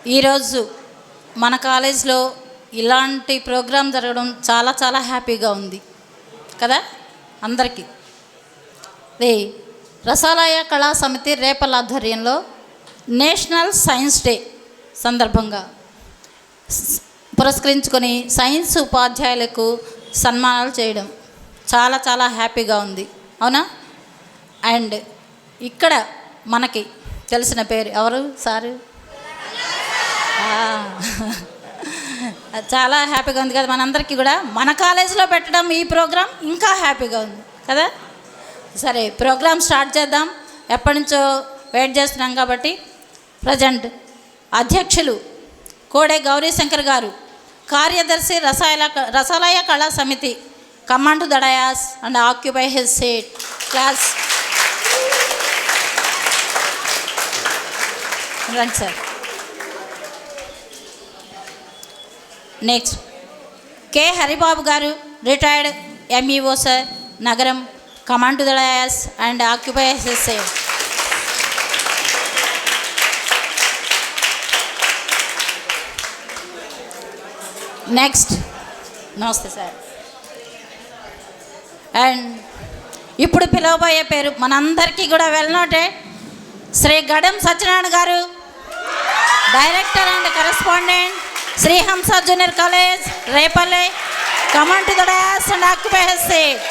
ఈరోజు మన కాలేజ్లో ఇలాంటి ప్రోగ్రాం జరగడం చాలా చాలా హ్యాపీగా ఉంది కదా అందరికీ. రసాలయ కళా సమితి రేపల్ల ఆధ్వర్యంలో నేషనల్ సైన్స్ డే సందర్భంగా పురస్కరించుకొని సైన్స్ ఉపాధ్యాయులకు సన్మానాలు చేయడం చాలా చాలా హ్యాపీగా ఉంది, అవునా? అండ్ ఇక్కడ మనకి తెలిసిన పేరు ఎవరు సారు? చాలా హ్యాపీగా ఉంది కదా మనందరికీ కూడా. మన కాలేజీలో పెట్టడం ఈ ప్రోగ్రాం ఇంకా హ్యాపీగా ఉంది కదా. సరే, ప్రోగ్రామ్ స్టార్ట్ చేద్దాం. ఎప్పటి నుంచో వెయిట్ చేస్తున్నాం కాబట్టి ప్రజెంట్ అధ్యక్షులు కోడే గౌరీశంకర్ గారు, కార్యదర్శి రసాలయ కళా సమితి, command to the dais and occupy his seat. Class రండి సార్. నెక్స్ట్ కె హరిబాబు గారు, రిటైర్డ్ ఎంఈఓ సార్, నగరం, command to the dais and occupy his seat. Next నమస్తే సార్. అండ్ ఇప్పుడు పిలవబోయే పేరు మనందరికీ కూడా వెల్నోటే, శ్రీ గడం సత్యనారాయణ గారు, డైరెక్టర్ అండ్ కరెస్పాండెంట్, శ్రీ హంస junior college Repalle, command to the dais and occupy his seat.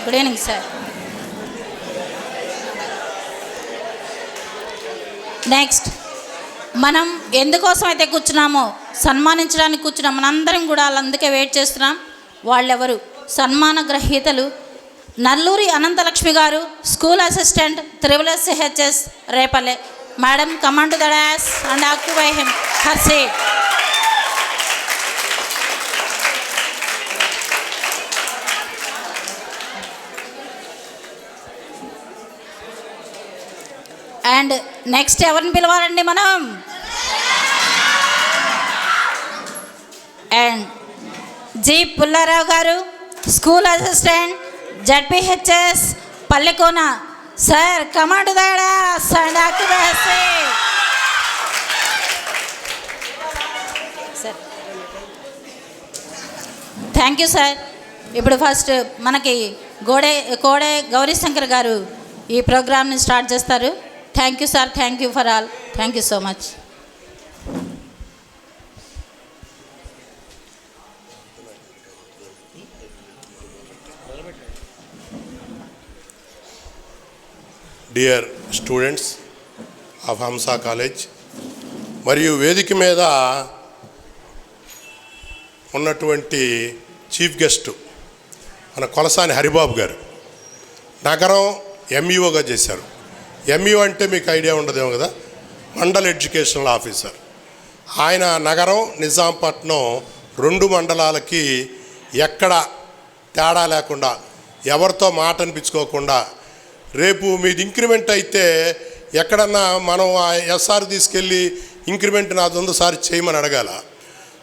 Good evening sir. Next మనం ఎందుకోసం అయితే కూర్చున్నామో, సన్మానించడానికి కూర్చున్నాం మనందరం కూడా, అందుకే వెయిట్ చేస్తున్నాం. వాళ్ళెవరు? సన్మాన గ్రహీతలు Nalluri Anantalakshmi garu, school assistant, SSHS Repalle. Madam, come on to the dais and occupy her seat. And next ఎవరిని పిలవాలండి మనం? And G Pullarao garu, school assistant, ZPHS Pallekona sir, come on to the dais and occupy his seat. Sir thank you sir. ఇప్పుడు first మనకి కోడే గౌరీశంకర్ గారు ఈ ప్రోగ్రామ్ని start చేస్తారు. Thank you sir. Thank you for all. Thank you so much. Dear students of Hamsa college, మరియు వేదిక మీద ఉన్నటువంటి chief guest మన కొలసాని హరిబాబు గారు, నగరం ఎంఈఓగా చేశారు. ఎంఈఓ అంటే మీకు ఐడియా ఉండదేమో కదా, మండల్ ఎడ్యుకేషనల్ ఆఫీసర్. ఆయన నగరం, నిజాంపట్నం 2 మండలాలకి ఎక్కడ తేడా లేకుండా, ఎవరితో మాట అనిపించుకోకుండా, రేపు మీది ఇంక్రిమెంట్ అయితే ఎక్కడన్నా మనం ఆ ఎస్ఆర్ తీసుకెళ్ళి ఇంక్రిమెంట్ నాది ఉంది సార్ చేయమని అడగాల.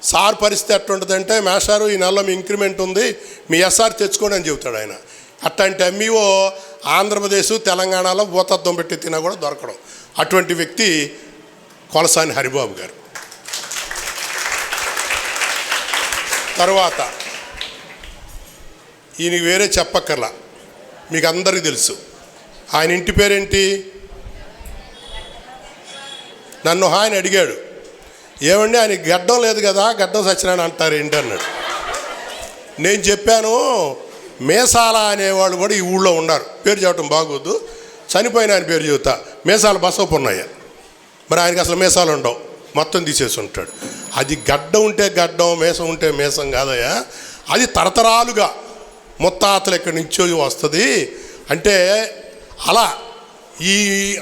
సార్ పరిస్థితి ఎట్లుంటుందంటే, మేషారు ఈ నెలలో మీ ఇంక్రిమెంట్ ఉంది, మీ ఎస్ఆర్ తెచ్చుకోండి అని చెబుతాడు ఆయన. అట్లాంటి ఎంఈఓ ఆంధ్రప్రదేశ్, తెలంగాణలో భూతత్వం పెట్టి తినా కూడా దొరకడం. అటువంటి వ్యక్తి కొలసాని హరిబాబు గారు. తర్వాత ఈయనకి వేరే చెప్పక్కర్లా, మీకు అందరికీ తెలుసు. ఆయన ఇంటి పేరేంటి? నన్ను ఆయన అడిగాడు, ఏమండి ఆయన గడ్డం లేదు కదా, గడ్డం సత్యనారాయణ అంటారు ఏంటి అన్నాడు. నేను చెప్పాను, మేసాల అనేవాళ్ళు కూడా ఈ ఊళ్ళో ఉన్నారు, పేరు చెప్పడం బాగోద్దు, చనిపోయిన ఆయన పేరు చెబుతా, మేసాల బసవపున్నయ్య. మరి ఆయనకి అసలు మేసాలు ఉండవు, మొత్తం తీసేసి ఉంటాడు. అది గడ్డం ఉంటే గడ్డం, మేసం ఉంటే మేసం కాదయ్యా, అది తరతరాలుగా ముత్తాతలు ఎక్కడి నుంచో వస్తుంది. అంటే అలా ఈ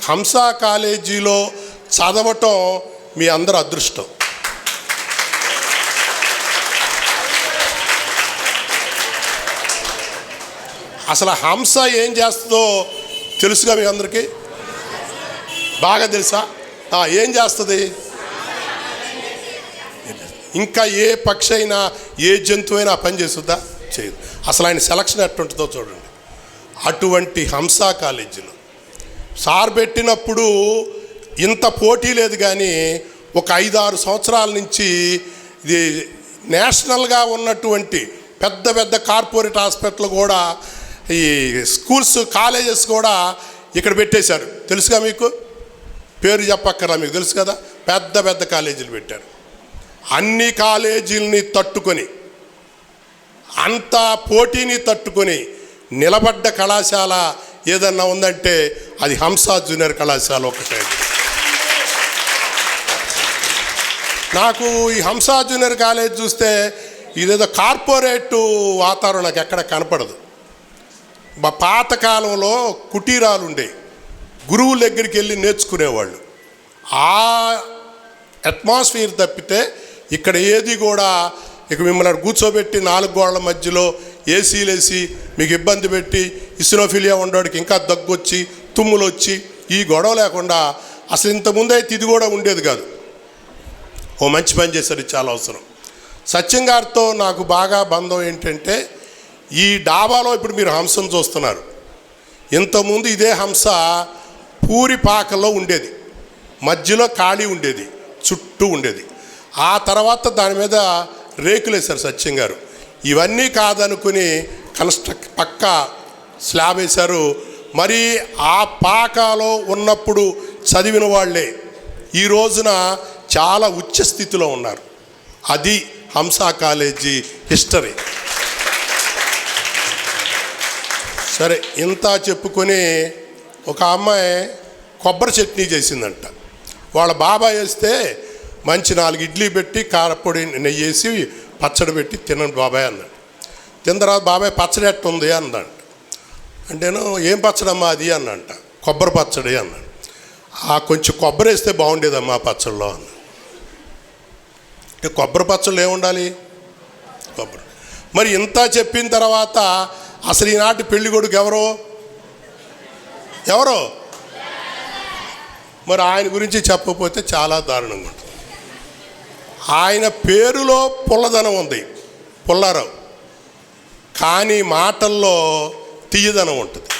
హంసా కాలేజీలో చదవటం మీ అందరి అదృష్టం. అసలు హంస ఏం చేస్తుందో తెలుసుగా మీ అందరికీ? బాగా తెలుసా? ఏం చేస్తుంది? ఇంకా ఏ పక్షి అయినా, ఏ జంతువు అయినా ఆ పని చేస్తుందా? చేయదు. అసలు ఆయన సెలక్షన్ ఎట్టుంటుందో చూడండి. అటువంటి హంసా కాలేజీలో సార్ పెట్టినప్పుడు ఇంత పోటీ లేదు, కానీ ఒక 5-6 సంవత్సరాల నుంచి ఇది నేషనల్గా ఉన్నటువంటి పెద్ద పెద్ద కార్పొరేట్ హాస్పిటల్ కూడా, ఈ స్కూల్స్ కాలేజెస్ కూడా ఇక్కడ పెట్టేశారు. తెలుసుగా మీకు? పేరు చెప్పక్కర్లా, మీకు తెలుసు కదా. పెద్ద పెద్ద కాలేజీలు పెట్టారు. అన్ని కాలేజీలని తట్టుకొని, అంత పోటీని తట్టుకొని నిలబడ్డ కళాశాల ఏదన్నా ఉందంటే అది హంసా జూనియర్ కళాశాల ఒకటే. నాకు ఈ హంసా జూనియర్ కాలేజ్ చూస్తే ఇదేదో కార్పొరేట్ వాతావరణం నాకు ఎక్కడ కనపడదు. పాతకాలంలో కుటీరాలు ఉండేవి, గురువుల దగ్గరికి వెళ్ళి నేర్చుకునేవాళ్ళు. ఆ అట్మాస్ఫియర్ తప్పితే ఇక్కడ ఏది కూడా, ఇక మిమ్మల్ని కూర్చోబెట్టి 4 గోడల మధ్యలో ఏసీలు వేసి మీకు ఇబ్బంది పెట్టి, ఇసినోఫిలియా ఉండేవాడికి ఇంకా దగ్గొచ్చి తుమ్ములు వచ్చి ఈ గొడవ లేకుండా, అసలు ఇంతకుముందు అయితే ఇది కూడా ఉండేది కాదు. ఓ మంచి పని చేశారు, ఇది చాలా అవసరం. సత్యం గారితో నాకు బాగా బంధం ఏంటంటే, ఈ డాబాలో ఇప్పుడు మీరు హంసను చూస్తున్నారు. ఇంతకుముందు ఇదే హంస పూరి పాకలో ఉండేది, మధ్యలో ఖాళీ ఉండేది, చుట్టూ ఉండేది. ఆ తర్వాత దాని మీద రేకులు వేశారు సత్యం గారు. ఇవన్నీ కాదనుకుని పక్క స్లాబ్ వేశారు. మరి ఆ పాకాలో ఉన్నప్పుడు చదివిన వాళ్ళే ఈ రోజున చాలా ఉచ్చ స్థితిలో ఉన్నారు. అది హంసా కాలేజీ హిస్టరీ. సరే, ఇంత చెప్పుకొని ఒక అమ్మాయి కొబ్బరి చట్నీ చేసిందంట. వాళ్ళ బాబాయ్ వేస్తే మంచి 4 ఇడ్లీ పెట్టి కారపొడి నెయ్యి వేసి పచ్చడి పెట్టి తినండి బాబాయ్ అన్నాడు. తిన్న తర్వాత బాబాయ్ పచ్చడి ఎట్టుంది అన్నాడు. అంటేను ఏం పచ్చడమ్మా అది అన్నంట. కొబ్బరి పచ్చడి అన్నాడు. కొంచెం కొబ్బరి వేస్తే బాగుండేదమ్మా పచ్చడిలో అన్నాడు. అంటే కొబ్బరి పచ్చళ్ళు ఏముండాలి? కొబ్బరి. మరి ఇంత చెప్పిన తర్వాత అసలు ఈనాటి పెళ్లి కొడుకు ఎవరో మరి ఆయన గురించి చెప్పకపోతే చాలా దారుణంగా ఉంటుంది. ఆయన పేరులో పుల్లదనం ఉంది, పుల్లారావు, కానీ మాటల్లో తీయదనం ఉంటుంది.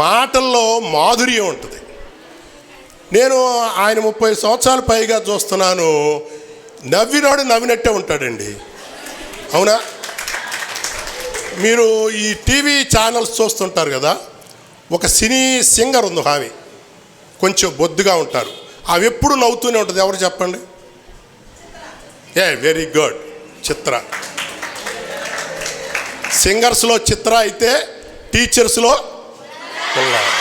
మాటల్లో మాధుర్యం ఉంటుంది. నేను ఆయన 30 సంవత్సరాలు పైగా చూస్తున్నాను. నవ్వినాడు నవ్వినట్టే ఉంటాడండి. అవునా? మీరు ఈ టీవీ ఛానల్స్ చూస్తుంటారు కదా, ఒక సినీ సింగర్ ఉంది, ఆమె కొంచెం బొద్దుగా ఉంటారు, అవి ఎప్పుడు నవ్వుతూనే ఉంటుంది. ఎవరు చెప్పండి? వెరీ గుడ్, చిత్ర. సింగర్స్లో చిత్ర అయితే టీచర్స్లో పుల్లారావు.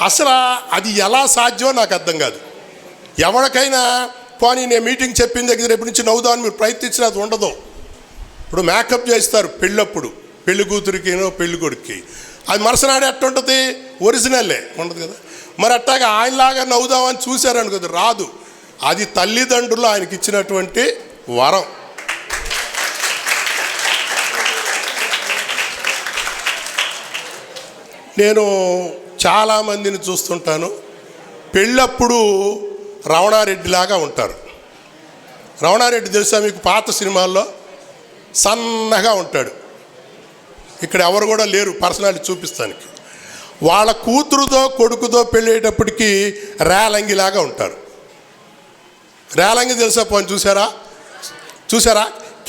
అసలు అది ఎలా సాధ్యమో నాకు అర్థం కాదు. ఎవరికైనా పోనీ నేను మీటింగ్ చెప్పిన దగ్గర ఎప్పటి నుంచి నవ్వుదామని మీరు ప్రయత్నించిన అది ఉండదు. ఇప్పుడు మేకప్ చేస్తారు పెళ్ళప్పుడు, పెళ్లి కూతురికి పెళ్లి కొడుక్కి, అది మరుసనాడు ఎట్టుంటుంది? ఒరిజినల్లే ఉండదు కదా. మరి అట్టాగా ఆయనలాగా నవ్వుదామని చూశారనుకోదు, రాదు. అది తల్లిదండ్రులు ఆయనకి ఇచ్చినటువంటి వరం. నేను చాలామందిని చూస్తుంటాను, పెళ్ళప్పుడు రమణారెడ్డిలాగా ఉంటారు. రమణారెడ్డి తెలుసా మీకు? పాత సినిమాల్లో సన్నగా ఉంటాడు. ఇక్కడ ఎవరు కూడా లేరు పర్సనాలిటీ చూపిస్తానికి. వాళ్ళ కూతురుతో కొడుకుతో పెళ్ళేటప్పటికీ రేలంగిలాగా ఉంటారు. రేలంగి తెలుసా? పోని చూసారా?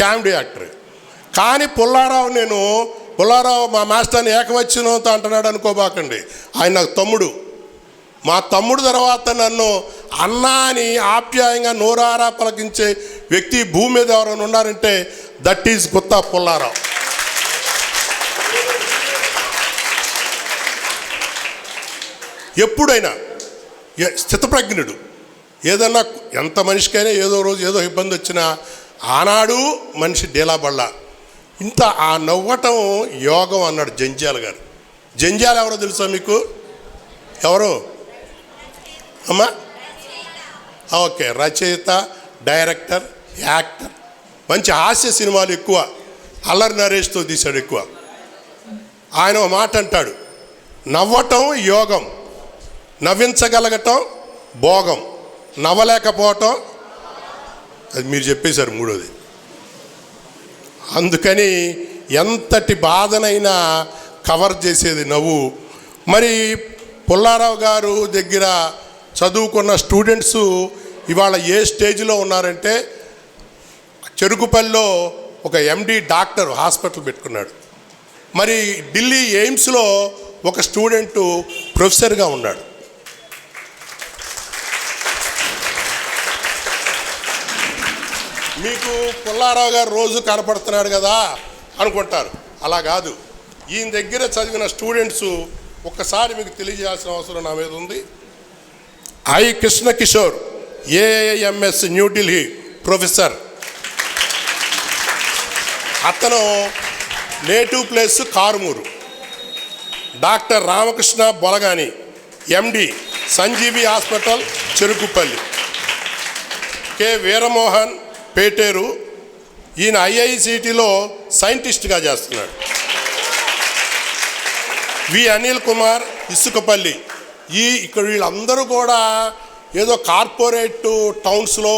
Comedy actor. కానీ పుల్లారావు మా మాస్టర్ని ఏకవచనంతో అంటున్నాడు అనుకోబాకండి. ఆయన నాకు తమ్ముడు. మా తమ్ముడు తర్వాత నన్ను అన్నా అని ఆప్యాయంగా నోరారా పలకించే వ్యక్తి భూమి మీద ఎవరైనా ఉన్నారంటే దట్ ఈజ్ గుత్తా పుల్లారావు. ఎప్పుడైనా స్థితప్రజ్ఞుడు. ఏదన్నా ఎంత మనిషికైనా ఏదో రోజు ఏదో ఇబ్బంది వచ్చినా ఆనాడు మనిషి డేలాబళ్ళ. ఇంత ఆ నవ్వటం యోగం అన్నాడు జంధ్యాల గారు. జంధ్యాల ఎవరో తెలుసా మీకు? ఎవరు అమ్మా? ఓకే, రచయిత, డైరెక్టర్, యాక్టర్. మంచి హాస్య సినిమాలు ఎక్కువ, అల్లరి నరేష్తో తీశాడు ఎక్కువ. ఆయన ఒక మాట అంటాడు, నవ్వటం యోగం, నవ్వించగలగటం భోగం, నవ్వలేకపోవటం అది మీరు చెప్పేశారు మూడోది. అందుకని ఎంతటి బాధనైనా కవర్ చేసేది నవ్వు. మరి పుల్లారావు గారు దగ్గర చదువుకున్న స్టూడెంట్స్ ఇవాళ ఏ స్టేజ్లో ఉన్నారంటే, చెరుకుపల్లిలో ఒక ఎండి డాక్టర్ హాస్పిటల్ పెట్టుకున్నాడు. మరి ఢిల్లీ ఎయిమ్స్లో ఒక స్టూడెంటు ప్రొఫెసర్గా ఉన్నాడు. మీకు పుల్లారావు గారు రోజు కనపడుతున్నాడు కదా అనుకుంటారు. అలా కాదు. ఈయన దగ్గర చదివిన స్టూడెంట్స్ ఒక్కసారి మీకు తెలియజేయాల్సిన అవసరం నా మీద ఉంది. I Krishna Kishore, AIMS New Delhi professor. అతను native place Karumuru. Doctor Ramakrishna Bolagani, MD, Sanjeevi hospital Cherukupalli. K Veeramohan, Peteru. ఈయన ఐఐసిటిలో సైంటిస్ట్గా చేస్తున్నాడు. వి అనిల్ కుమార్, ఇసుకపల్లి. ఇక్కడ వీళ్ళందరూ కూడా ఏదో కార్పొరేట్ టౌన్స్లో,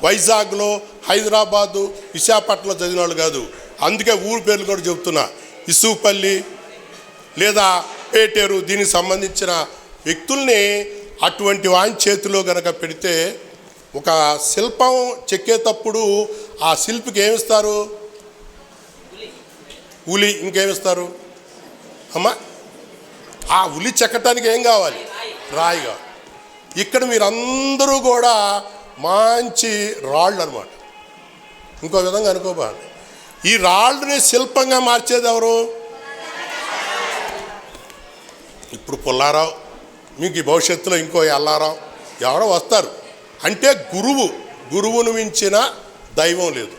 వైజాగ్లో, హైదరాబాదు, విశాఖపట్నంలో చదివిన వాళ్ళు కాదు. అందుకే ఊరు పేర్లు కూడా చెబుతున్నా. ఇసుకపల్లి లేదా పేటేరు, దీనికి సంబంధించిన వ్యక్తుల్ని అటువంటి వాని చేతిలో కనుక పెడితే, ఒక శిల్పం చెక్కేటప్పుడు ఆ శిల్పికి ఏమిస్తారు? ఉలి. ఇంకేమిస్తారు అమ్మా? ఆ ఉలి చెక్కటానికి ఏం కావాలి? రాయి కావాలి. ఇక్కడ మీరందరూ కూడా మంచి రాళ్ళు అనమాట. ఇంకో విధంగా అనుకోబాండి. ఈ రాళ్ళని శిల్పంగా మార్చేది ఎవరు? ఇప్పుడు పుల్లారావు, మీకు ఈ భవిష్యత్తులో ఇంకో ఎల్లారావు ఎవరో వస్తారు. అంటే గురువును మించిన దైవం లేదు.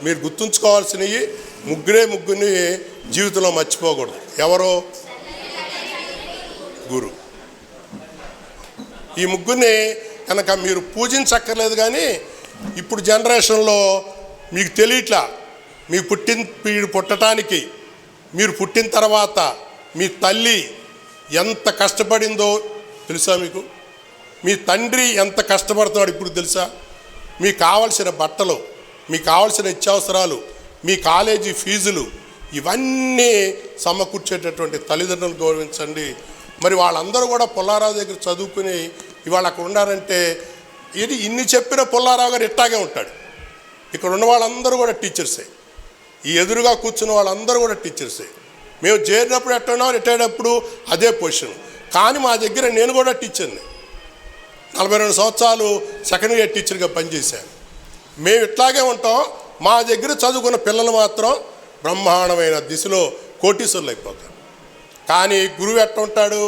మీరు గుర్తుంచుకోవాల్సినవి ముగ్గురిని జీవితంలో మర్చిపోకూడదు. ఎవరో? గురు. ఈ ముగ్గురిని కనుక మీరు పూజించక్కర్లేదు. కానీ ఇప్పుడు జనరేషన్లో మీకు తెలియట్లా. మీ పుట్టడానికి, మీరు పుట్టిన తర్వాత మీ తల్లి ఎంత కష్టపడిందో తెలుసా మీకు? మీ తండ్రి ఎంత కష్టపడుతున్నాడు ఇప్పుడు తెలుసా? మీకు కావాల్సిన బట్టలు, మీకు కావాల్సిన నిత్యావసరాలు, మీ కాలేజీ ఫీజులు, ఇవన్నీ సమకూర్చేటటువంటి తల్లిదండ్రులను గౌరవించండి. మరి వాళ్ళందరూ కూడా పుల్లారావు దగ్గర చదువుకుని ఇవాళ అక్కడ ఉన్నారంటే, ఇది ఇన్ని చెప్పిన పుల్లారావు గారు ఇట్టాగే ఉంటాడు. ఇక్కడ ఉన్న వాళ్ళందరూ కూడా టీచర్సే. ఈ ఎదురుగా కూర్చున్న వాళ్ళందరూ కూడా టీచర్సే. మేము చేరినప్పుడు ఎట్టున్నాం, రిటైర్డ్ అప్పుడు అదే పొజిషన్. కానీ మా దగ్గర నేను కూడా టీచర్ని. 42 సంవత్సరాలు సెకండ్ ఇయర్ టీచర్గా పనిచేశాను. మేము ఇట్లాగే ఉంటాం. మా దగ్గర చదువుకున్న పిల్లలు మాత్రం బ్రహ్మాండమైన దిశలో కోటీశ్వరులు అయిపోతారు. కానీ గురువు ఎట్లా ఉంటాడు?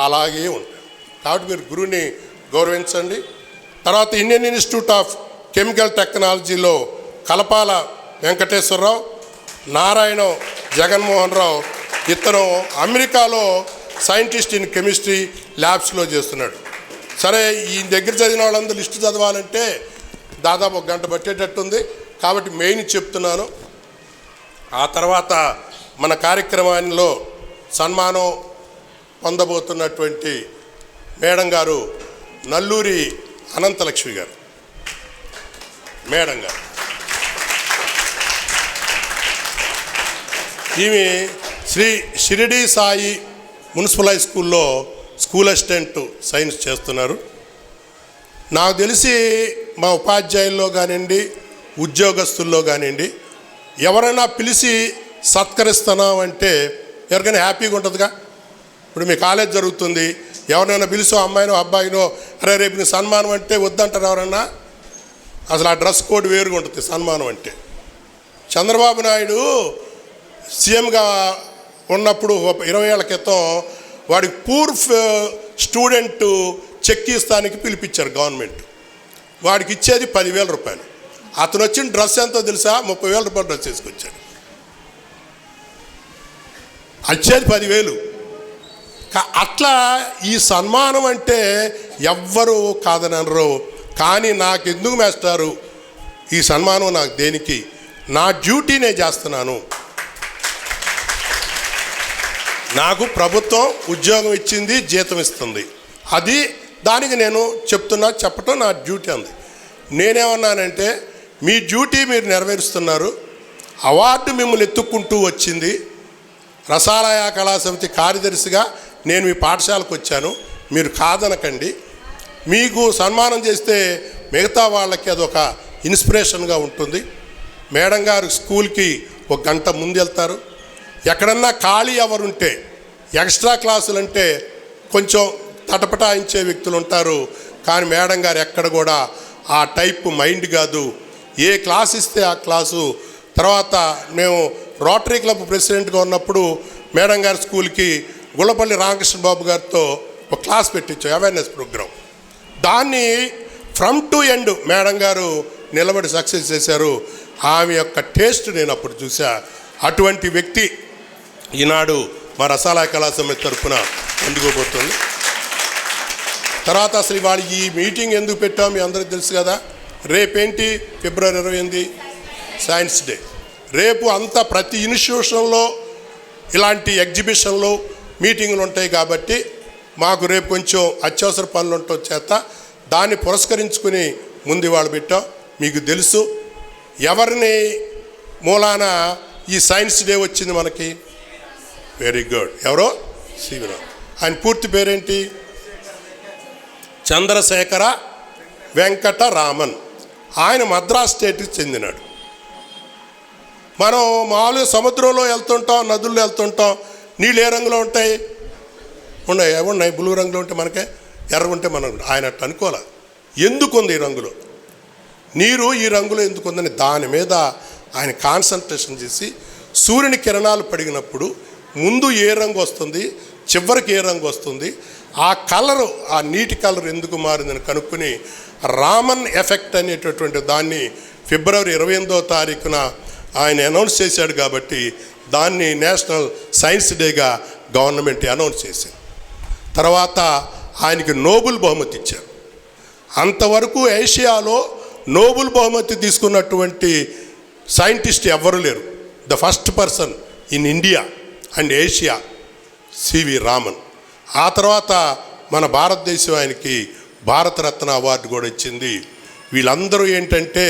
అలాగే ఉంటాడు. కాబట్టి మీరు గురువుని గౌరవించండి. తర్వాత ఇండియన్ ఇన్స్టిట్యూట్ ఆఫ్ కెమికల్ టెక్నాలజీలో కలపాల వెంకటేశ్వరరావు, నారాయణ జగన్మోహన్ రావు. ఇతను అమెరికాలో సైంటిస్ట్ ఇన్ కెమిస్ట్రీ ల్యాబ్స్లో చేస్తున్నాడు. సరే, ఈ దగ్గర చదివిన వాళ్ళందరూ లిస్టు చదవాలంటే దాదాపు 1 గంట పట్టేటట్టుంది. కాబట్టి మెయిన్ చెప్తున్నాను. ఆ తర్వాత మన కార్యక్రమాల్లో సన్మానం పొందబోతున్నటువంటి మేడం గారు నల్లూరి అనంతలక్ష్మి గారు. మేడం గారు ఈమె శ్రీ షిరిడి సాయి మున్సిపల్ హై స్కూల్లో స్కూల్ అసిస్టెంట్ సైన్స్ చేస్తున్నారు. నాకు తెలిసి మా ఉపాధ్యాయుల్లో కానివ్వండి, ఉద్యోగస్తుల్లో కానివ్వండి, ఎవరైనా పిలిచి సత్కరిస్తున్నామంటే ఎవరికైనా హ్యాపీగా ఉంటుందిగా. ఇప్పుడు మీ కాలేజ్ జరుగుతుంది, ఎవరినైనా పిలిచో అమ్మాయినో అబ్బాయినో, అరే రేపు నీ సన్మానం అంటే వద్దంటారు ఎవరన్నా? అసలు ఆ డ్రెస్ కోడ్ వేరుగా ఉంటుంది సన్మానం అంటే. చంద్రబాబు నాయుడు సీఎంగా ఉన్నప్పుడు 20 ఏళ్ల క్రితం వాడికి పూర్ స్టూడెంట్ చెక్ ఇస్తానికి పిలిపించారు గవర్నమెంట్. వాడికి ఇచ్చేది 10,000 రూపాయలు. అతను వచ్చిన డ్రెస్ ఎంతో తెలుసా? 30,000 రూపాయలు డ్రెస్ వేసుకొచ్చాడు. వచ్చేది 10,000. అట్లా ఈ సన్మానం అంటే ఎవ్వరు కాదనరు. కానీ నాకు ఎందుకు మేస్తారు ఈ సన్మానం? నాకు దేనికి? నా డ్యూటీ నేను చేస్తున్నాను. నాకు ప్రభుత్వం ఉద్యోగం ఇచ్చింది, జీతం ఇస్తుంది. దానికి నేను చెప్పటం నా డ్యూటీ అంది. నేనేమన్నానంటే మీ డ్యూటీ మీరు నెరవేరుస్తున్నారు, అవార్డు మిమ్మల్ని ఎత్తుక్కుంటూ వచ్చింది. రసాలయ కళా సమితి కార్యదర్శిగా నేను మీ పాఠశాలకు వచ్చాను, మీరు కాదనకండి. మీకు సన్మానం చేస్తే మిగతా వాళ్ళకి అదొక ఇన్స్పిరేషన్గా ఉంటుంది. మేడం గారు స్కూల్కి 1 గంట ముందు వెళ్తారు. ఎక్కడన్నా ఖాళీ ఎవరుంటే ఎక్స్ట్రా క్లాసులు అంటే కొంచెం తటపటాయించే వ్యక్తులు ఉంటారు, కానీ మేడం గారు ఎక్కడ కూడా ఆ టైప్ మైండ్ కాదు. ఏ క్లాస్ ఇస్తే ఆ క్లాసు. తర్వాత మేము రోటరీ క్లబ్ ప్రెసిడెంట్గా ఉన్నప్పుడు మేడం గారి స్కూల్కి గుళ్ళపల్లి రామకృష్ణ బాబు గారితో ఒక క్లాస్ పెట్టించాం, అవేర్నెస్ ప్రోగ్రాం. దాన్ని ఫ్రమ్ టు ఎండ్ మేడం గారు నిలబడి సక్సెస్ చేశారు. ఆమె యొక్క టేస్ట్ నేను అప్పుడు చూసా. అటువంటి వ్యక్తి ఈనాడు మా రసాలయ కళా సమితి తరఫున అందుకోబోతుంది. తర్వాత అసలు ఇవాళ ఈ మీటింగ్ ఎందుకు పెట్టాం మీ అందరికీ తెలుసు కదా. రేపేంటి? ఫిబ్రవరి 28 సైన్స్ డే. రేపు అంతా ప్రతి ఇన్స్టిట్యూషన్లో ఇలాంటి ఎగ్జిబిషన్లు మీటింగులు ఉంటాయి కాబట్టి మాకు రేపు కొంచెం అత్యవసర పనులు ఉండటం చేత దాన్ని పురస్కరించుకుని ముందు ఇవాళ పెట్టాం. మీకు తెలుసు ఎవరిని మూలాన ఈ సైన్స్ డే వచ్చింది మనకి? Very good. ఎవరో సివిరామ్. ఆయన పూర్తి పేరేంటి? చంద్రశేఖర వెంకటరామన్. ఆయన మద్రాస్ స్టేట్కి చెందినాడు. మనం మామూలుగా సముద్రంలో వెళ్తుంటాం, నదుల్లో వెళ్తుంటాం, నీళ్ళు ఏ రంగులో ఉంటాయి? ఉన్నాయి బ్లూ రంగులో ఉంటే మనకే, ఎర్రగుంటే మనం. ఆయన అట్టు అనుకోలే. ఎందుకుంది ఈ రంగులో, నీరు ఈ రంగులో ఎందుకుందని దాని మీద ఆయన కాన్సన్ట్రేషన్ చేసి సూర్యుని కిరణాలు పడినప్పుడు ముందు ఏ రంగు వస్తుంది, చివరికి ఏ రంగు వస్తుంది, ఆ కలరు, ఆ నీటి కలర్ ఎందుకు మారిందని కనుక్కొని రామన్ ఎఫెక్ట్ అనేటటువంటి దాన్ని ఫిబ్రవరి 28వ తారీఖున ఆయన అనౌన్స్ చేశాడు. కాబట్టి దాన్ని నేషనల్ సైన్స్ డేగా గవర్నమెంట్ అనౌన్స్ చేసింది. తర్వాత ఆయనకి నోబెల్ బహుమతి ఇచ్చారు. అంతవరకు ఏషియాలో నోబెల్ బహుమతి తీసుకున్నటువంటి సైంటిస్ట్ ఎవ్వరూ లేరు. The first person in India and Asia C V Raman. ఆ తర్వాత మన భారతదేశం ఆయనకి భారతరత్న అవార్డు కూడా ఇచ్చింది. వీళ్ళందరూ ఏంటంటే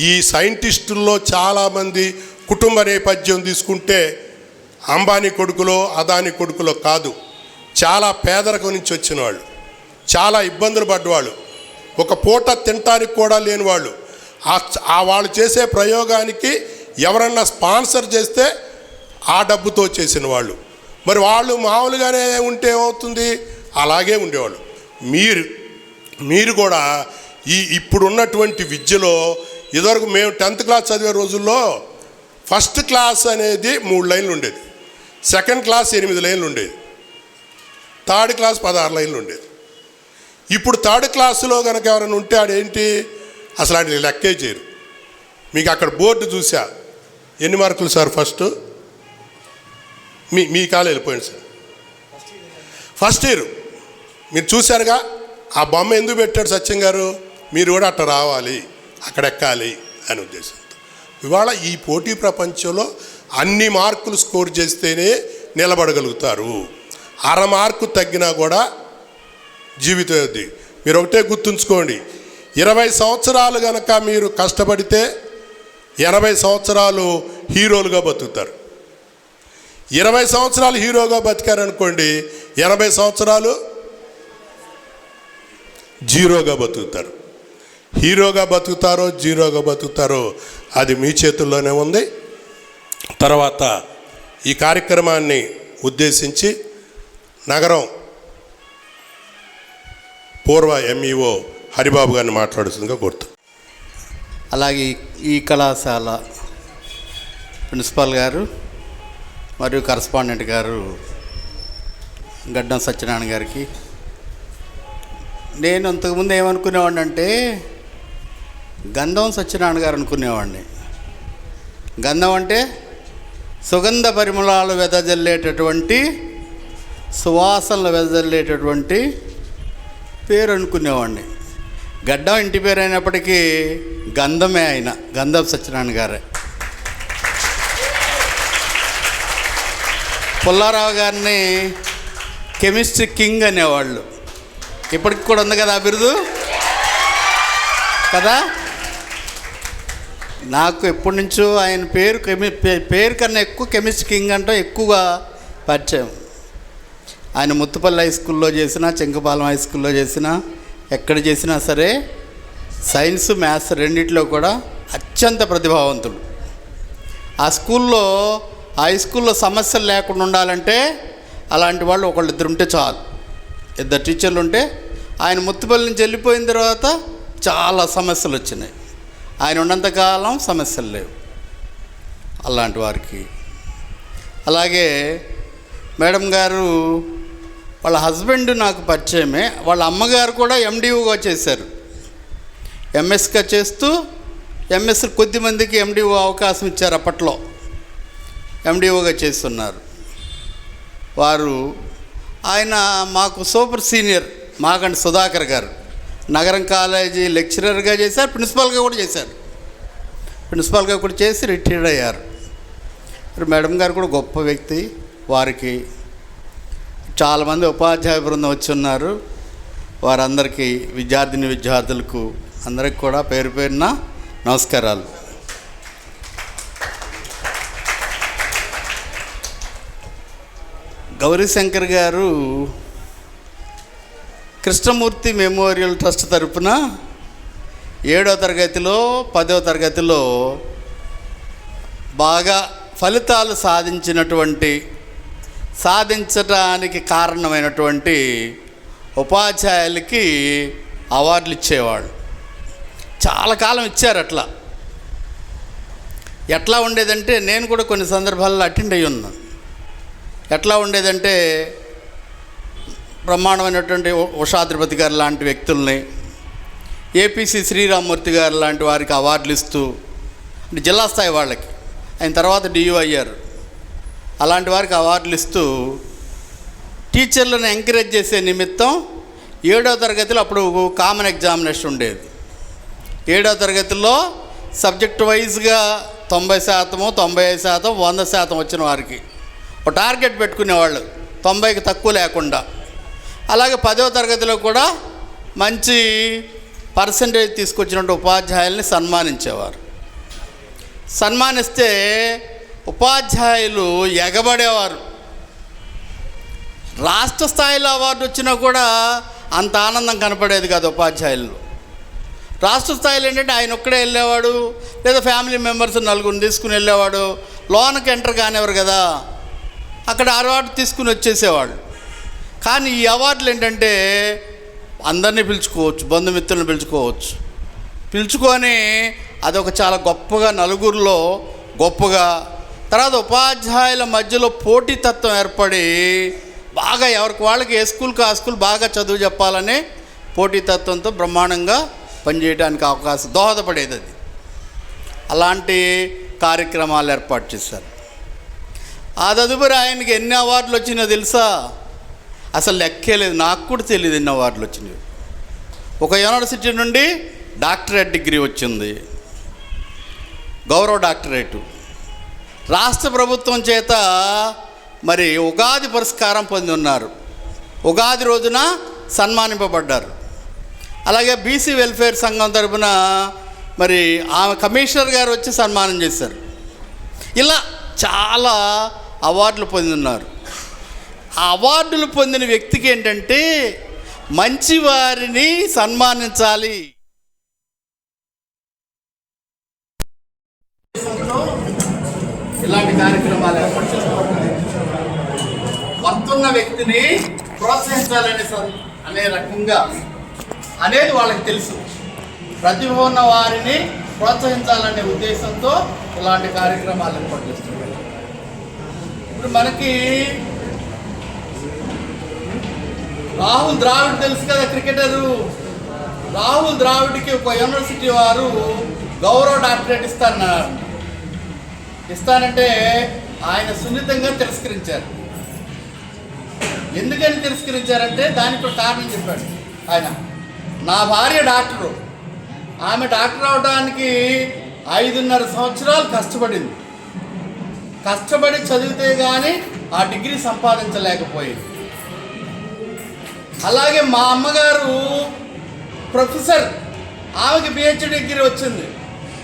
ఈ సైంటిస్టుల్లో చాలామంది కుటుంబ నేపథ్యం తీసుకుంటే అంబానీ కొడుకులో అదానీ కొడుకులో కాదు, చాలా పేదరికం నుంచి వచ్చిన వాళ్ళు, చాలా ఇబ్బందులు పడ్డవాళ్ళు, ఒక పూట తినటానికి కూడా లేని వాళ్ళు. ఆ వాళ్ళు చేసే ప్రయోగానికి ఎవరన్నా స్పాన్సర్ చేస్తే ఆ డబ్బుతో చేసిన వాళ్ళు. మరి వాళ్ళు మామూలుగానే ఉంటే ఏమవుతుంది? అలాగే ఉండేవాళ్ళు. మీరు కూడా ఇప్పుడున్నటువంటి విద్యలో ఇదివరకు మేము 10th క్లాస్ చదివే రోజుల్లో ఫస్ట్ క్లాస్ అనేది 3 లైన్లు ఉండేది, సెకండ్ క్లాస్ 8 లైన్లు ఉండేది, థర్డ్ క్లాస్ 16 లైన్లు ఉండేది. ఇప్పుడు థర్డ్ క్లాసులో కనుక ఎవరైనా ఉంటే ఆడేంటి అసలు ఆడిని లెక్కే చేయరు. మీకు అక్కడ బోర్డు చూసా, ఎన్ని మార్కులు సార్ ఫస్ట్? మీ కాలు వెళ్ళిపోయింది సార్. ఫస్ట్ ఇయర్ మీరు చూశారుగా. ఆ బొమ్మ ఎందుకు పెట్టాడు సత్యం గారు? మీరు కూడా అట్లా రావాలి, అక్కడ ఎక్కాలి అనే ఉద్దేశంతో. ఇవాళ ఈ పోటీ ప్రపంచంలో అన్ని మార్కులు స్కోర్ చేస్తేనే నిలబడగలుగుతారు. 1/2 మార్కు తగ్గినా కూడా జీవితం అది. మీరు ఒకటే గుర్తుంచుకోండి, 20 సంవత్సరాలు కనుక మీరు కష్టపడితే 80 సంవత్సరాలు హీరోలుగా బతుకుతారు. 20 సంవత్సరాలు హీరోగా బతికారనుకోండి, 80 సంవత్సరాలు జీరోగా బతుకుతారు. హీరోగా బతుకుతారో జీరోగా బతుకుతారో అది మీ చేతుల్లోనే ఉంది. తర్వాత ఈ కార్యక్రమాన్ని ఉద్దేశించి నగరం పూర్వ ఎంఈఓ హరిబాబు గారిని మాట్లాడుతుందిగా కోరుతూ. అలాగే ఈ కళాశాల ప్రిన్సిపాల్ గారు మరియు కరస్పాండెంట్ గారు గడ్డం సత్యనారాయణ గారికి, నేను అంతకుముందు ఏమనుకునేవాడిని అంటే గంధం సత్యనారాయణ గారు అనుకునేవాడిని. గంధం అంటే సుగంధ పరిమళాలు వెదజల్లేటటువంటి, సువాసనలు వెదజల్లేటటువంటి పేరు అనుకునేవాడిని. గడ్డం ఇంటి పేరు అయినప్పటికీ గంధమే ఆయన, గంధం సత్యనారాయణ గారే. పుల్లారావు గారిని కెమిస్ట్రీ కింగ్ అనేవాళ్ళు. ఇప్పటికి కూడా ఉంది కదా ఆ బిరుదు. కదా. నాకు ఎప్పటి నుంచో ఆయన పేరు కన్నా ఎక్కువ కెమిస్ట్రీ కింగ్ అంటే ఎక్కువగా పరిచయం. ఆయన ముత్తుపల్లి హై స్కూల్లో చేసినా, చెంకపాలెం హై స్కూల్లో చేసినా, ఎక్కడ చేసినా సరే సైన్స్ మ్యాథ్స్ రెండిట్లో కూడా అత్యంత ప్రతిభావంతుడు. ఆ స్కూల్లో హై స్కూల్లో సమస్యలు లేకుండా ఉండాలంటే అలాంటి వాళ్ళు ఒకళ్ళిద్దరు ఉంటే చాలు. 2 టీచర్లు ఉంటే. ఆయన ముత్తుపల్లి నుంచి వెళ్ళిపోయిన తర్వాత చాలా సమస్యలు వచ్చినాయి. ఆయన ఉన్నంతకాలం సమస్యలు లేవు అలాంటి వారికి. అలాగే మేడం గారు వాళ్ళ హస్బెండ్ నాకు పరిచయమే. వాళ్ళ అమ్మగారు కూడా ఎండిఓగా చేశారు. ఎంఎస్గా చేస్తూ ఎంఎస్ కొద్దిమందికి ఎండిఓ అవకాశం ఇచ్చారు అప్పట్లో. ఎండిఓగా చేస్తున్నారు వారు. ఆయన మాకు సూపర్ సీనియర్ మాకంటి సుధాకర్ గారు నగరం కాలేజీ లెక్చరర్గా చేశారు, ప్రిన్సిపాల్గా కూడా చేశారు. ప్రిన్సిపాల్గా కూడా చేసి రిటైర్డ్ అయ్యారు. మేడం గారు కూడా గొప్ప వ్యక్తి. వారికి చాలామంది ఉపాధ్యాయ బృందం వచ్చి ఉన్నారు. వారందరికీ విద్యార్థులకు అందరికి కూడా పేరు పేరున నమస్కారాలు. గౌరీశంకర్ గారు కృష్ణమూర్తి మెమోరియల్ ట్రస్ట్ తరపున 7వ తరగతిలో 10వ తరగతిలో బాగా ఫలితాలు సాధించడానికి కారణమైనటువంటి ఉపాధ్యాయులకి అవార్డులు ఇచ్చేవాళ్ళు. చాలా కాలం ఇచ్చారు. ఎట్లా ఉండేదంటే నేను కూడా కొన్ని సందర్భాల్లో అటెండ్ అయ్యి ఉన్నాను. ఎట్లా ఉండేదంటే బ్రహ్మాండమైనటువంటి ఉషాద్రిపతి గారు లాంటి వ్యక్తుల్ని, ఏపీసీ శ్రీరామ్మూర్తి గారు లాంటి వారికి అవార్డులు ఇస్తూ, అంటే జిల్లా స్థాయి వాళ్ళకి, ఆయన తర్వాత డియూ అయ్యారు, అలాంటి వారికి అవార్డులు ఇస్తూ టీచర్లను ఎంకరేజ్ చేసే నిమిత్తం 7వ తరగతిలో అప్పుడు కామన్ ఎగ్జామినేషన్ ఉండేది. 7వ తరగతిలో సబ్జెక్ట్ వైజ్గా 90%, 95%, 100% వచ్చిన వారికి ఒక టార్గెట్ పెట్టుకునేవాళ్ళు, 90కి తక్కువ లేకుండా. అలాగే 10వ తరగతిలో కూడా మంచి పర్సంటేజ్ తీసుకొచ్చినట్టు ఉపాధ్యాయుల్ని సన్మానించేవారు. సన్మానిస్తే ఉపాధ్యాయులు ఎగబడేవారు. రాష్ట్ర స్థాయిలో అవార్డు వచ్చినా కూడా అంత ఆనందం కనపడేది కాదు ఉపాధ్యాయులు. రాష్ట్ర స్థాయిలో ఏంటంటే ఆయన ఒక్కడే వెళ్ళేవాడు, లేదా ఫ్యామిలీ మెంబర్స్ 4 తీసుకుని వెళ్ళేవాడు. లోనకి ఎంటర్ కానివారు కదా, అక్కడ అవార్డు తీసుకుని వచ్చేసేవాడు. కానీ ఈ అవార్డులు ఏంటంటే అందరినీ పిలుచుకోవచ్చు, బంధుమిత్రులను పిలుచుకొని అదొక చాలా గొప్పగా, నలుగురిలో గొప్పగా. తర్వాత ఉపాధ్యాయుల మధ్యలో పోటీతత్వం ఏర్పడి బాగా ఎవరికి వాళ్ళకి ఏ స్కూల్కి ఆ స్కూల్ బాగా చదువు చెప్పాలని పోటీతత్వంతో బ్రహ్మాండంగా పనిచేయడానికి అవకాశం దోహదపడేది అది. అలాంటి కార్యక్రమాలు ఏర్పాటు చేశారు. ఆ తదుపరి ఆయనకి ఎన్ని అవార్డులు వచ్చినాయో తెలుసా? అసలు లెక్కే లేదు. నాకు కూడా తెలియదు ఎన్ని అవార్డులు వచ్చినాయి. ఒక యూనివర్సిటీ నుండి డాక్టరేట్ డిగ్రీ వచ్చింది, గౌరవ డాక్టరేటు. రాష్ట్ర ప్రభుత్వం చేత మరి ఉగాది పురస్కారం పొంది ఉన్నారు. ఉగాది రోజున సన్మానింపబడ్డారు. అలాగే బీసీ వెల్ఫేర్ సంఘం తరపున మరి ఆమె కమిషనర్ గారు వచ్చి సన్మానం చేశారు. ఇలా చాలా అవార్డులు పొంది ఉన్నారు. ఆ అవార్డులు పొందిన వ్యక్తికి ఏంటంటే మంచి వారిని సన్మానించాలి. ఇలాంటి కార్యక్రమాలు ఏర్పాటు చేస్తారు. వర్తున్న వ్యక్తిని ప్రోత్సహించాలని అనే రకంగా అనేది వాళ్ళకి తెలుసు. ప్రతిభ ఉన్న వారిని ప్రోత్సహించాలనే ఉద్దేశంతో ఇలాంటి కార్యక్రమాలు ఏర్పాటు చేస్తున్నారు. ఇప్పుడు మనకి రాహుల్ ద్రావిడ్ తెలుసు కదా, క్రికెటరు. రాహుల్ ద్రావిడ్కి ఒక యూనివర్సిటీ వారు గౌరవ డాక్టరేట్ ఇస్తానంటే ఆయన సున్నితంగా తిరస్కరించారు. ఎందుకని తిరస్కరించారంటే దానికి ఒక కారణం చెప్పాడు ఆయన. నా భార్య డాక్టరు, ఆమె డాక్టర్ అవడానికి 5.5 సంవత్సరాలు కష్టపడి చదివితే కానీ ఆ డిగ్రీ సంపాదించలేకపోయింది. అలాగే మా అమ్మగారు ప్రొఫెసర్, ఆమెకి పిహెచ్డి డిగ్రీ వచ్చింది.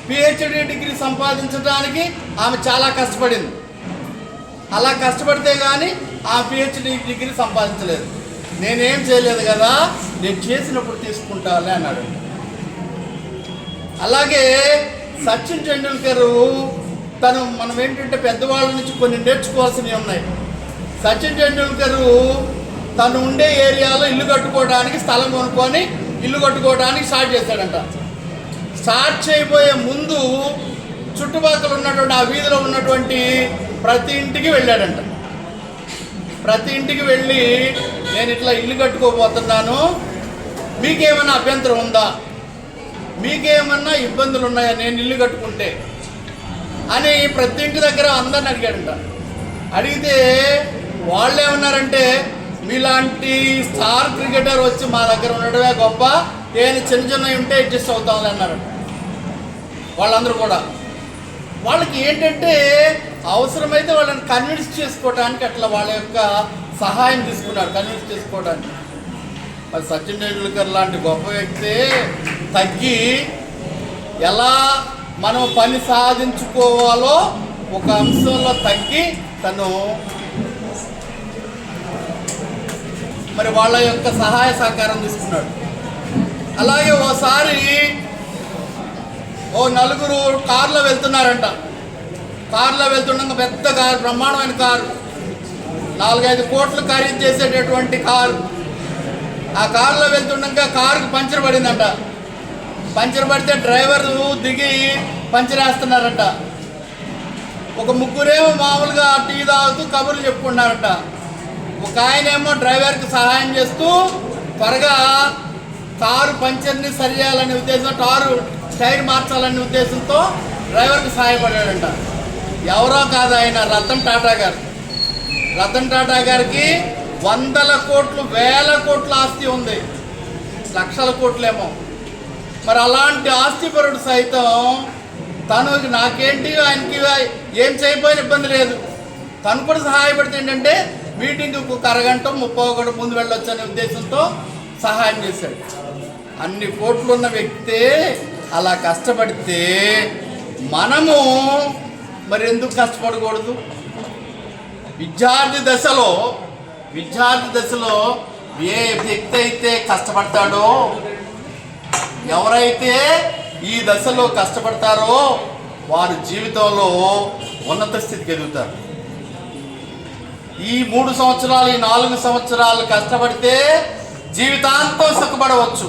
పిహెచ్డి డిగ్రీ సంపాదించడానికి ఆమె చాలా కష్టపడింది. అలా కష్టపడితే కానీ ఆ పిహెచ్డి డిగ్రీ సంపాదించలేదు. నేనేం చేయలేదు కదా, నేను చేసినప్పుడు తీసుకుంటాలే అన్నాడు. అలాగే సచిన్ టెండూల్కర్ మనం ఏంటంటే పెద్దవాళ్ళ నుంచి కొన్ని నేర్చుకోవాల్సినవి ఉన్నాయి. సచిన్ టెండూల్కర్ తను ఉండే ఏరియాలో ఇల్లు కట్టుకోవడానికి స్థలం కొనుక్కొని ఇల్లు కట్టుకోవడానికి స్టార్ట్ చేశాడంట. స్టార్ట్ చేయబోయే ముందు చుట్టుపక్కల ఉన్నటువంటి ఆ వీధిలో ఉన్నటువంటి ప్రతి ఇంటికి వెళ్ళాడంట. ప్రతి ఇంటికి వెళ్ళి నేను ఇట్లా ఇల్లు కట్టుకోబోతున్నాను, మీకేమైనా అభ్యంతరం ఉందా, మీకేమన్నా ఇబ్బందులు ఉన్నాయా నేను ఇల్లు కట్టుకుంటే అని ప్రతి ఇంటి దగ్గర అందరిని అడిగాడంట. అడిగితే వాళ్ళు ఏమన్నారంటే, మీలాంటి స్టార్ క్రికెటర్ వచ్చి మా దగ్గర ఉండడమే గొప్ప, ఏమైనా చిన్న చిన్నవి ఉంటే అడ్జస్ట్ అవుతామని అన్నారంట. వాళ్ళందరూ కూడా వాళ్ళకి ఏంటంటే అవసరమైతే వాళ్ళని కన్విన్స్ చేసుకోవడానికి అట్లా వాళ్ళ యొక్క సహాయం తీసుకున్నాడు, కన్విన్స్ చేసుకోవడానికి. మరి సచిన్ టెండూల్కర్ లాంటి గొప్ప వ్యక్తి తగ్గి ఎలా మనం పని సాధించుకోవాలో ఒక అంశంలో తగ్గి తను మరి వాళ్ళ యొక్క సహాయ సహకారం తీసుకున్నాడు. అలాగే ఓసారి నలుగురు కారులో వెళ్తున్నారంట. కారులో వెళ్తుండగా పెద్ద కారు, బ్రహ్మాండమైన కారు, 4-5 కోట్లు ఖరీదు చేసేటటువంటి కారు. ఆ కారులో వెళ్తుండగా కారుకు పంచర్ పడిందంట. పంచర్ పడితే డ్రైవరు దిగి పంచర్ వేస్తున్నారంట. ఒక ముగ్గురేమో మామూలుగా టీ తాగుతూ కబుర్లు చెప్పుకున్నారంట. ఒక ఆయనేమో డ్రైవర్కి సహాయం చేస్తూ త్వరగా కారు పంచర్ని సరి చేయాలనే ఉద్దేశంతో, టైర్ మార్చాలనే ఉద్దేశంతో డ్రైవర్కి సహాయపడాడంట. ఎవరో కాదు ఆయన, రతన్ టాటా గారు. రతన్ టాటా గారికి 100 కోట్లు 1000 కోట్ల ఆస్తి ఉంది, లక్షల కోట్లేమో. మరి అలాంటి ఆస్తిపరుడు సైతం తను నాకేంటి ఆయనకి ఏం చేయకపోయిన ఇబ్బంది లేదు, తను కూడా సహాయపడితే ఏంటంటే మీటింగ్కి ఒక అరగంట 30 ముందు వెళ్ళొచ్చు అనే ఉద్దేశంతో సహాయం చేశాడు. అన్ని కోట్లు ఉన్న వ్యక్తే అలా కష్టపడితే మనము మరి ఎందుకు కష్టపడకూడదు? విద్యార్థి దశలో ఏ వ్యక్తి అయితే కష్టపడతాడో, ఎవరైతే ఈ దశలో కష్టపడతారో వారు జీవితంలో ఉన్నత స్థితికి ఎదుగుతారు. ఈ 3 సంవత్సరాలు, ఈ 4 సంవత్సరాలు కష్టపడితే జీవితాంతం సుఖపడవచ్చు.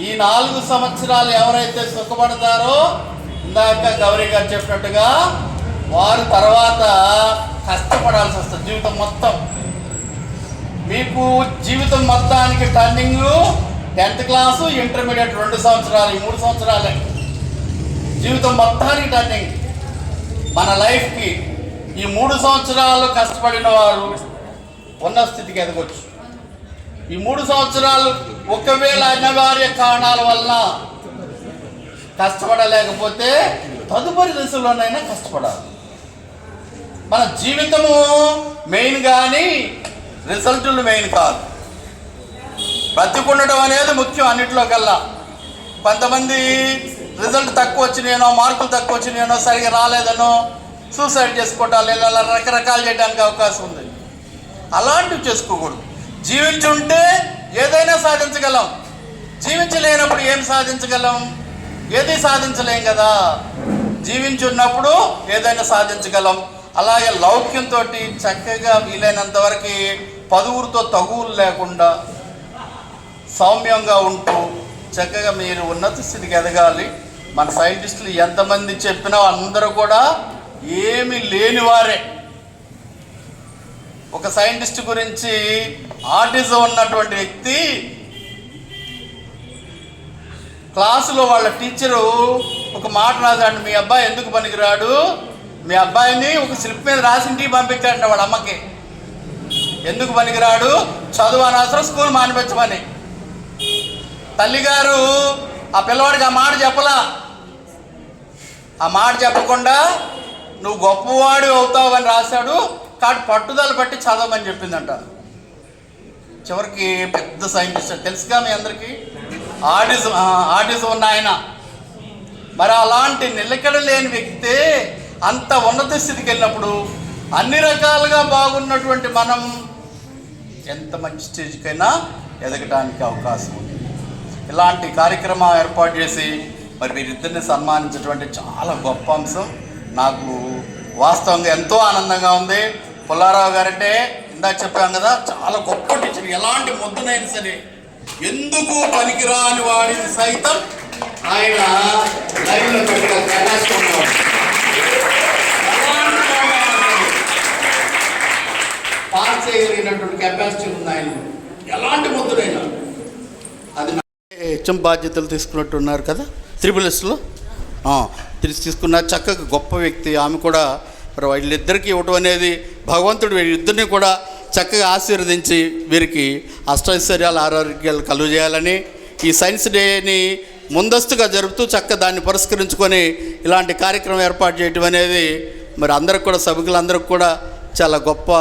ఈ 4 సంవత్సరాలు ఎవరైతే సుఖపడతారో, ఇందాక గౌరీ గారు చెప్పినట్టుగా, వారు తర్వాత కష్టపడాల్సి వస్తుంది జీవితం మొత్తం. మీకు జీవితం మొత్తానికి టర్నింగ్ 10th క్లాసు, ఇంటర్మీడియట్ 2 సంవత్సరాలు, ఈ 3 సంవత్సరాలే జీవితం మొత్తానికి టర్నింగ్. మన లైఫ్కి ఈ 3 సంవత్సరాలు కష్టపడిన వారు ఉన్న స్థితికి ఎదగొచ్చు. ఈ 3 సంవత్సరాలు ఒకవేళ అనివార్య కారణాల వల్ల కష్టపడలేకపోతే తదుపరి దశలోనైనా కష్టపడాలి. మన జీవితము మెయిన్ కానీ రిజల్టులు మెయిన్ కాదు. బ్రతికుండటం అనేది ముఖ్యం అన్నింటిలో కల్లా. కొంతమంది రిజల్ట్ తక్కువ వచ్చినాయనో, మార్కులు తక్కువ వచ్చినాయనో, సరిగా రాలేదనో సూసైడ్ చేసుకోవటాలు, ఇలా రకరకాలు చేయడానికి అవకాశం ఉంది. అలాంటివి చేసుకోకూడదు. జీవించుంటే ఏదైనా సాధించగలం, జీవించలేనప్పుడు ఏం సాధించగలం? ఏది సాధించలేం కదా. జీవించున్నప్పుడు ఏదైనా సాధించగలం. అలాగే లౌక్యంతో చక్కగా వీలైనంత వరకు పదువురితో తగువులు లేకుండా సౌమ్యంగా ఉంటూ చక్కగా మీరు ఉన్నత స్థితికి ఎదగాలి. మన సైంటిస్టులు ఎంతమంది చెప్పినా అందరూ కూడా ఏమీ లేనివారే. ఒక సైంటిస్ట్ గురించి ఆటిజం ఉన్నటువంటి వ్యక్తి క్లాసులో వాళ్ళ టీచరు ఒక మాట రాశాడు, మీ అబ్బాయి ఎందుకు పనికిరాడు, మీ అబ్బాయిని ఒక స్లిప్ మీద రాసింటికి పంపించాడంట వాళ్ళ అమ్మకి. ఎందుకు పనికిరాడు, చదువు అనవసరం, స్కూల్ మానిపించమని. తల్లిగారు ఆ పిల్లవాడికి ఆ మాట చెప్పలా. ఆ మాట చెప్పకుండా నువ్వు గొప్పవాడు అవుతావు అని రాశాడు. కాబట్టి పట్టుదల పట్టి చదవమని చెప్పిందంట. చివరికి పెద్ద సైంటిస్ట్ తెలుసుగా మీ అందరికీ. ఆటిజం ఉన్న ఆయన. మరి అలాంటి నిలకడ లేని వ్యక్తి అంత ఉన్నత స్థితికి వెళ్ళినప్పుడు అన్ని రకాలుగా బాగున్నటువంటి మనం ఎంత మంచి స్టేజ్కైనా ఎదగడానికి అవకాశం ఉంది. ఇలాంటి కార్యక్రమం ఏర్పాటు చేసి మరి వీరిద్దరిని సన్మానించటువంటి చాలా గొప్ప అంశం. నాకు వాస్తవంగా ఎంతో ఆనందంగా ఉంది. పుల్లారావు గారంటే ఇందాక చెప్పాం కదా, చాలా గొప్ప టీచర్. ఎలాంటి ముద్దునైనా సరే ఎందుకు పనికిరాని వాడిని సైతం ఆయన లైవ్లో పెట్టగలిగినటువంటి పాస్ చేయగలిగినటువంటి కెపాసిటీ ఉంది ఆయన. ఎలాంటి ముద్దునైనా అది హెచ్ఎం బాధ్యతలు తీసుకున్నట్టున్నారు కదా త్రిపుల్ఎస్లో తీసుకున్న చక్కగా గొప్ప వ్యక్తి. ఆమె కూడా మరి వీళ్ళిద్దరికీ ఇవ్వటం అనేది భగవంతుడు వీళ్ళిద్దరిని కూడా చక్కగా ఆశీర్వదించి వీరికి అష్టైశ్వర్యాలు ఆరోగ్యాలు కలుగజేయాలని ఈ సైన్స్ డేని ముందస్తుగా జరుపుతూ చక్కగా దాన్ని పురస్కరించుకొని ఇలాంటి కార్యక్రమం ఏర్పాటు చేయటం అనేది మరి అందరికి కూడా సభ్యులందరికీ కూడా చాలా గొప్ప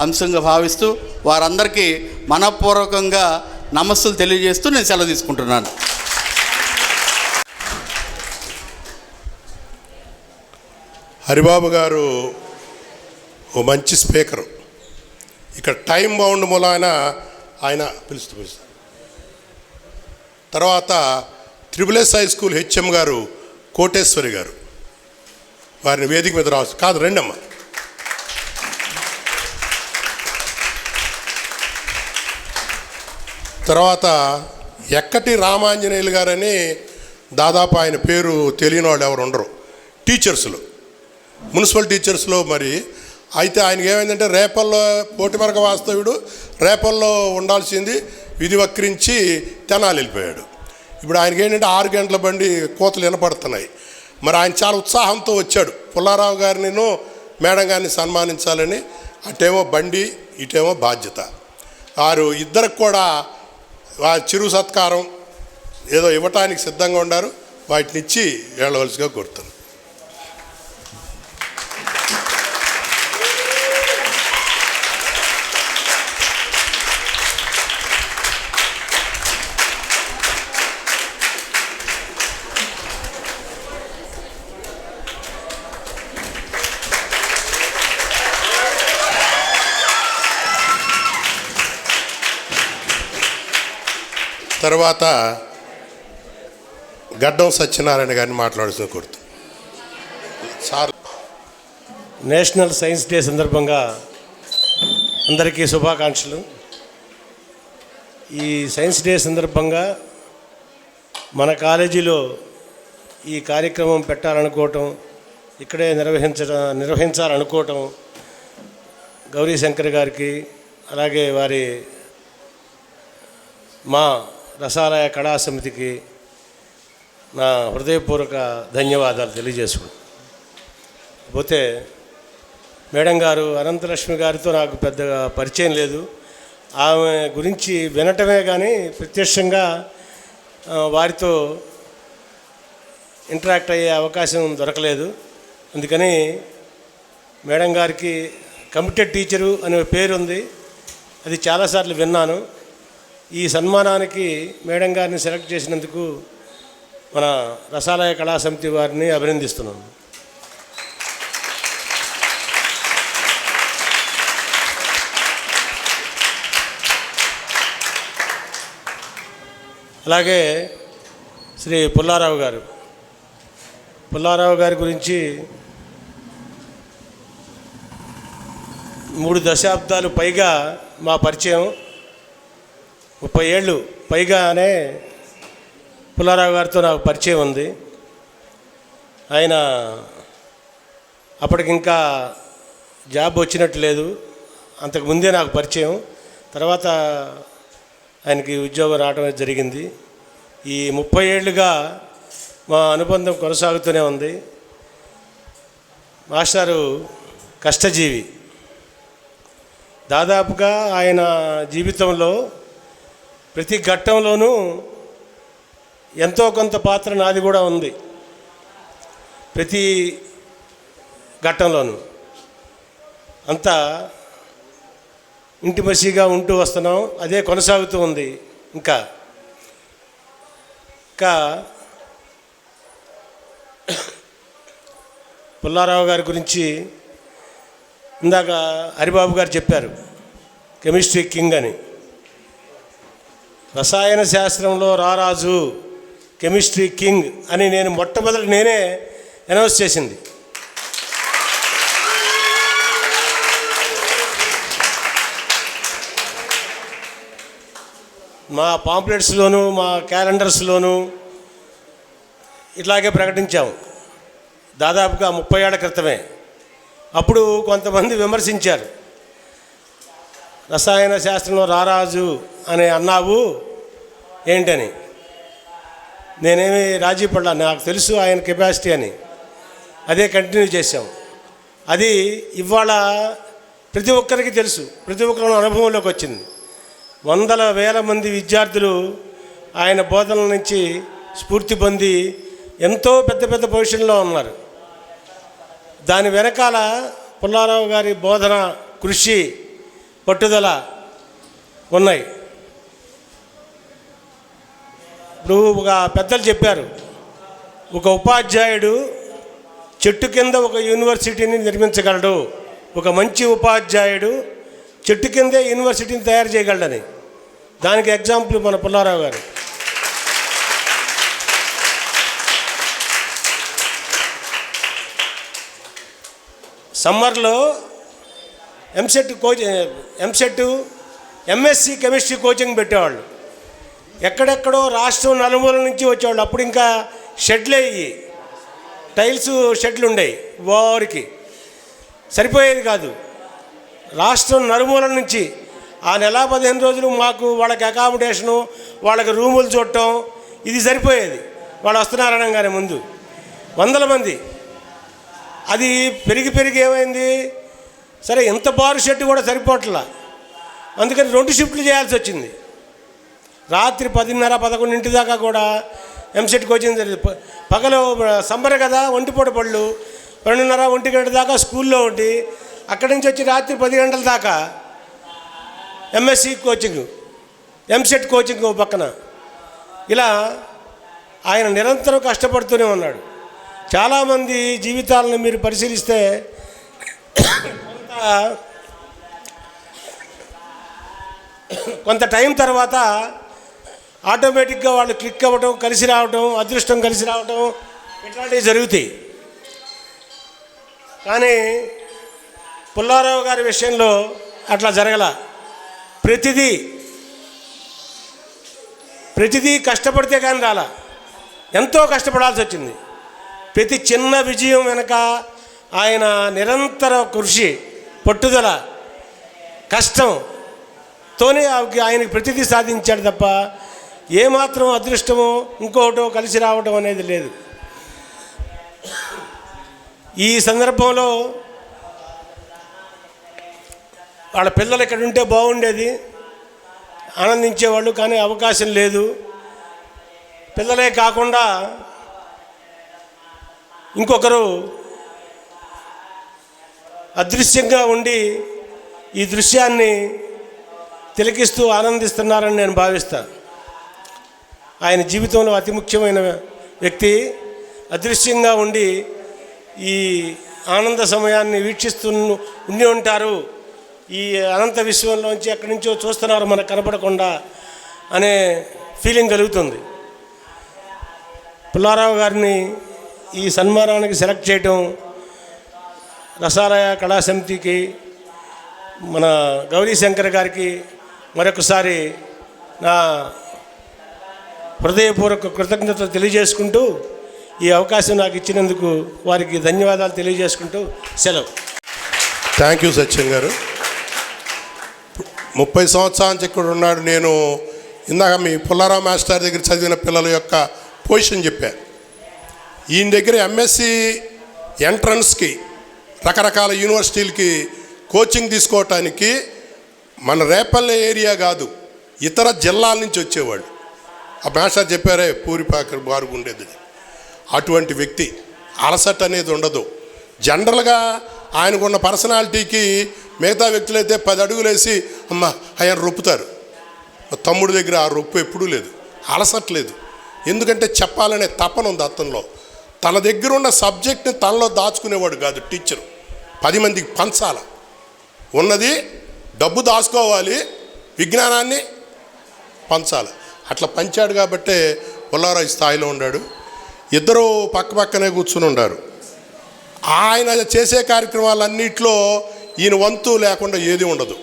అంశంగా భావిస్తూ వారందరికీ మనపూర్వకంగా నమస్సులు తెలియజేస్తూ నేను సెలవు తీసుకుంటున్నాను. హరిబాబు గారు ఓ మంచి స్పీకరు. ఇక్కడ టైం బౌండ్ మూలాన ఆయన పిలుస్తూ తర్వాత త్రిపుల్ఎస్ హై స్కూల్ హెచ్ఎం గారు కోటేశ్వరి గారు వారిని వేదిక మీద రావచ్చు. కాదు రెండమ్మ. తర్వాత ఎక్కటి రామాంజనేయులు గారని దాదాపు ఆయన పేరు తెలియని వాళ్ళు ఎవరు ఉండరు టీచర్స్లో, మున్సిపల్ టీచర్స్లో. మరి అయితే ఆయనకి ఏమైందంటే రేపల్లో పోటీవర్గ వాస్తవ్యుడు రేపల్లో ఉండాల్సింది విధి వక్రించి తెనాలి వెళ్ళిపోయాడు. ఇప్పుడు ఆయనకి ఏంటంటే 6 గంటల బండి కోతలు వినపడుతున్నాయి. మరి ఆయన చాలా ఉత్సాహంతో వచ్చాడు. పుల్లారావు గారిని మేడం గారిని సన్మానించాలని. అటేమో బండి, ఇటేమో బాధ్యత. వారు ఇద్దరికి కూడా చిరు సత్కారం ఏదో ఇవ్వటానికి సిద్ధంగా ఉన్నారు. వాటిని ఇచ్చి వెళ్ళవలసిగా కోరుతాను. తర్వాత గడ్డం సత్యనారాయణ గారిని మాట్లాడుతూ కోరుతాను. సార్, నేషనల్ సైన్స్ డే సందర్భంగా అందరికీ శుభాకాంక్షలు. ఈ సైన్స్ డే సందర్భంగా మన కాలేజీలో ఈ కార్యక్రమం పెట్టాలనుకోవటం, ఇక్కడే నిర్వహించాలనుకోవటం గౌరీశంకర్ గారికి, అలాగే వారి మా రసాలయ కళా సమితికి నా హృదయపూర్వక ధన్యవాదాలు తెలియజేసుకుంటాను. పోతే మేడం గారు అనంతలక్ష్మి గారితో నాకు పెద్దగా పరిచయం లేదు. ఆమె గురించి వినటమే కానీ ప్రత్యక్షంగా వారితో ఇంటరాక్ట్ అయ్యే అవకాశం దొరకలేదు. అందుకని మేడం గారికి కమిటెడ్ టీచరు అనే పేరు ఉంది, అది చాలాసార్లు విన్నాను. ఈ సన్మానానికి మేడం గారిని సెలెక్ట్ చేసినందుకు మన రసాలయ కళా సమితి వారిని అభినందిస్తున్నాను. అలాగే శ్రీ పుల్లారావు గారి గురించి 3 దశాబ్దాలు పైగా మా పరిచయం. 30 ఏళ్ళు పైగానే పుల్లారావు గారితో నాకు పరిచయం ఉంది. ఆయన అప్పటికింకా జాబ్ వచ్చినట్టు లేదు, అంతకుముందే నాకు పరిచయం. తర్వాత ఆయనకి ఉద్యోగం రావడం జరిగింది. ఈ 30 ఏళ్ళుగా మా అనుబంధం కొనసాగుతూనే ఉంది. మాస్టారు కష్టజీవి. దాదాపుగా ఆయన జీవితంలో ప్రతి ఘట్టంలోనూ ఎంతో కొంత పాత్ర నాది కూడా ఉంది. ప్రతి ఘట్టంలోనూ అంతా ఇంటిమసీగా ఉంటూ వస్తున్నాం, అదే కొనసాగుతూ ఉంది. ఇంకా ఇంకా పుల్లారావు గారి గురించి ఇందాక హరిబాబు గారు చెప్పారు, కెమిస్ట్రీ కింగ్ అని. రసాయన శాస్త్రంలో రారాజు, కెమిస్ట్రీ కింగ్ అని నేను మొట్టమొదటి నేనే అనౌన్స్ చేసింది. మా పాంప్లెట్స్లోను మా క్యాలెండర్స్లోను ఇట్లాగే ప్రకటించాము, దాదాపుగా 30 ఏళ్ల క్రితమే. అప్పుడు కొంతమంది విమర్శించారు, రసాయన శాస్త్రంలో రారాజు అని అన్నావు ఏంటని. నేనేమి రాజీ పడ్డా, నాకు తెలుసు ఆయన కెపాసిటీ అని. అదే కంటిన్యూ చేశాం. అది ఇవాళ ప్రతి ఒక్కరికి తెలుసు, ప్రతి ఒక్కరి అనుభవంలోకి వచ్చింది. వందల వేల మంది విద్యార్థులు ఆయన బోధనల నుంచి స్ఫూర్తి పొంది ఎంతో పెద్ద పెద్ద పొజిషన్లో ఉన్నారు. దాని వెనకాల పుల్లారావు గారి బోధన, కృషి, పట్టుదల ఉన్నాయి. ఇప్పుడు ఒక పెద్దలు చెప్పారు, ఒక ఉపాధ్యాయుడు చెట్టు కింద ఒక యూనివర్సిటీని నిర్మించగలడు, ఒక మంచి ఉపాధ్యాయుడు చెట్టు కిందే యూనివర్సిటీని తయారు చేయగలడని. దానికి ఎగ్జాంపుల్ మన పుల్లారావు గారు. సమ్మర్లో ఎంసెట్ ఎంఎస్సి కెమిస్ట్రీ కోచింగ్ పెట్టేవాళ్ళు. ఎక్కడెక్కడో రాష్ట్రం నలుమూల నుంచి వచ్చేవాళ్ళు. అప్పుడు ఇంకా షెడ్లే, టైల్స్ షెడ్లు ఉండేవి, వారికి సరిపోయేది కాదు. రాష్ట్రం నలుమూల నుంచి ఆ నెల 15 రోజులు మాకు వాళ్ళకి అకామిడేషను, వాళ్ళకి రూములు చూడటం, ఇది సరిపోయేది. వాళ్ళు వస్తున్నారనగానే ముందు వందల మంది. అది పెరిగి ఏమైంది, సరే ఎంత బారు షెడ్ కూడా సరిపోవట్లా. అందుకని 2 షిఫ్ట్లు చేయాల్సి వచ్చింది. రాత్రి 10:30-11 దాకా కూడా ఎంసెట్ కోచింగ్ జరిగింది. పగలు సమ్మర్ కదా, ఒంటిపూట పళ్ళు 2:30-1 గంట దాకా స్కూల్లో ఉండి, అక్కడి నుంచి వచ్చి రాత్రి 10 గంటల దాకా ఎంఎస్సి కోచింగ్, ఎంసెట్ కోచింగ్ పక్కన. ఇలా ఆయన నిరంతరం కష్టపడుతూనే ఉన్నాడు. చాలామంది జీవితాలను మీరు పరిశీలిస్తే కొంత టైం తర్వాత ఆటోమేటిక్గా వాళ్ళు క్లిక్ అవ్వటం, కలిసి రావటం, అదృష్టం కలిసి రావటం, ఇట్లాంటివి జరుగుతాయి. కానీ పుల్లారావు గారి విషయంలో అట్లా జరగల. ప్రతిదీ కష్టపడితే కానీ రాలా, ఎంతో కష్టపడాల్సి వచ్చింది. ప్రతి చిన్న విజయం వెనక ఆయన నిరంతర కృషి, పట్టుదల, కష్టంతోనే ఆయనకి ప్రతిదీ సాధించాడు తప్ప ఏమాత్రం అదృష్టమో ఇంకోటో కలిసి రావడం అనేది లేదు. ఈ సందర్భంలో వాళ్ళ పిల్లలు ఇక్కడ ఉంటే బాగుండేది, ఆనందించేవాళ్ళు, కానీ అవకాశం లేదు. పిల్లలే కాకుండా ఇంకొకరు అదృశ్యంగా ఉండి ఈ దృశ్యాన్ని తిలకిస్తూ ఆనందిస్తున్నారని నేను భావిస్తాను. ఆయన జీవితంలో అతి ముఖ్యమైన వ్యక్తి అదృశ్యంగా ఉండి ఈ ఆనంద సమయాన్ని వీక్షిస్తూ ఉండి ఉంటారు. ఈ అనంత విశ్వంలోంచి ఎక్కడి నుంచో చూస్తున్నారు మనకు కనపడకుండా అనే ఫీలింగ్ కలుగుతుంది. పుల్లారావు గారిని ఈ సన్మానానికి సెలెక్ట్ చేయటం రసాలయ కళా సమితికి, మన గౌరీశంకర్ గారికి మరొకసారి నా హృదయపూర్వక కృతజ్ఞతలు తెలియజేసుకుంటూ, ఈ అవకాశం నాకు ఇచ్చినందుకు వారికి ధన్యవాదాలు తెలియజేసుకుంటూ సెలవు. థ్యాంక్ యూ సత్యం గారు. 30 సంవత్సరాల నుంచి ఇక్కడ ఉన్నాడు. నేను ఇందాక మీ పుల్లారావు మాస్టర్ దగ్గర చదివిన పిల్లల యొక్క పొజిషన్ చెప్పాను. ఈయన దగ్గర ఎంఎస్సి ఎంట్రన్స్కి రకరకాల యూనివర్సిటీలకి కోచింగ్ తీసుకోవటానికి మన రేపల్లె ఏరియా కాదు, ఇతర జిల్లాల నుంచి వచ్చేవాళ్ళు. ఆ మాస్టర్ చెప్పారే పూరిపాక బారు ఉండేది. అటువంటి వ్యక్తి, అలసట అనేది ఉండదు. జనరల్గా ఆయనకున్న పర్సనాలిటీకి మిగతా వ్యక్తులైతే 10 అడుగులు వేసి అమ్మ ఆయన రొప్పుతారు. తమ్ముడి దగ్గర ఆ రొప్పు ఎప్పుడూ లేదు, అలసట్లేదు. ఎందుకంటే చెప్పాలనే తపన ఉంది అతనిలో. తన దగ్గర ఉన్న సబ్జెక్ట్ని తనలో దాచుకునేవాడు కాదు టీచరు, 10 మందికి పంచాల. ఉన్నది డబ్బు దాచుకోవాలి, విజ్ఞానాన్ని పంచాలి. అట్లా పంచాడు కాబట్టే పుల్లారావు స్థాయిలో ఉన్నాడు. ఇద్దరు పక్క పక్కనే కూర్చుని ఉన్నారు. ఆయన చేసే కార్యక్రమాలన్నింటిలో ఈయన వంతు లేకుండా ఏది ఉండదు.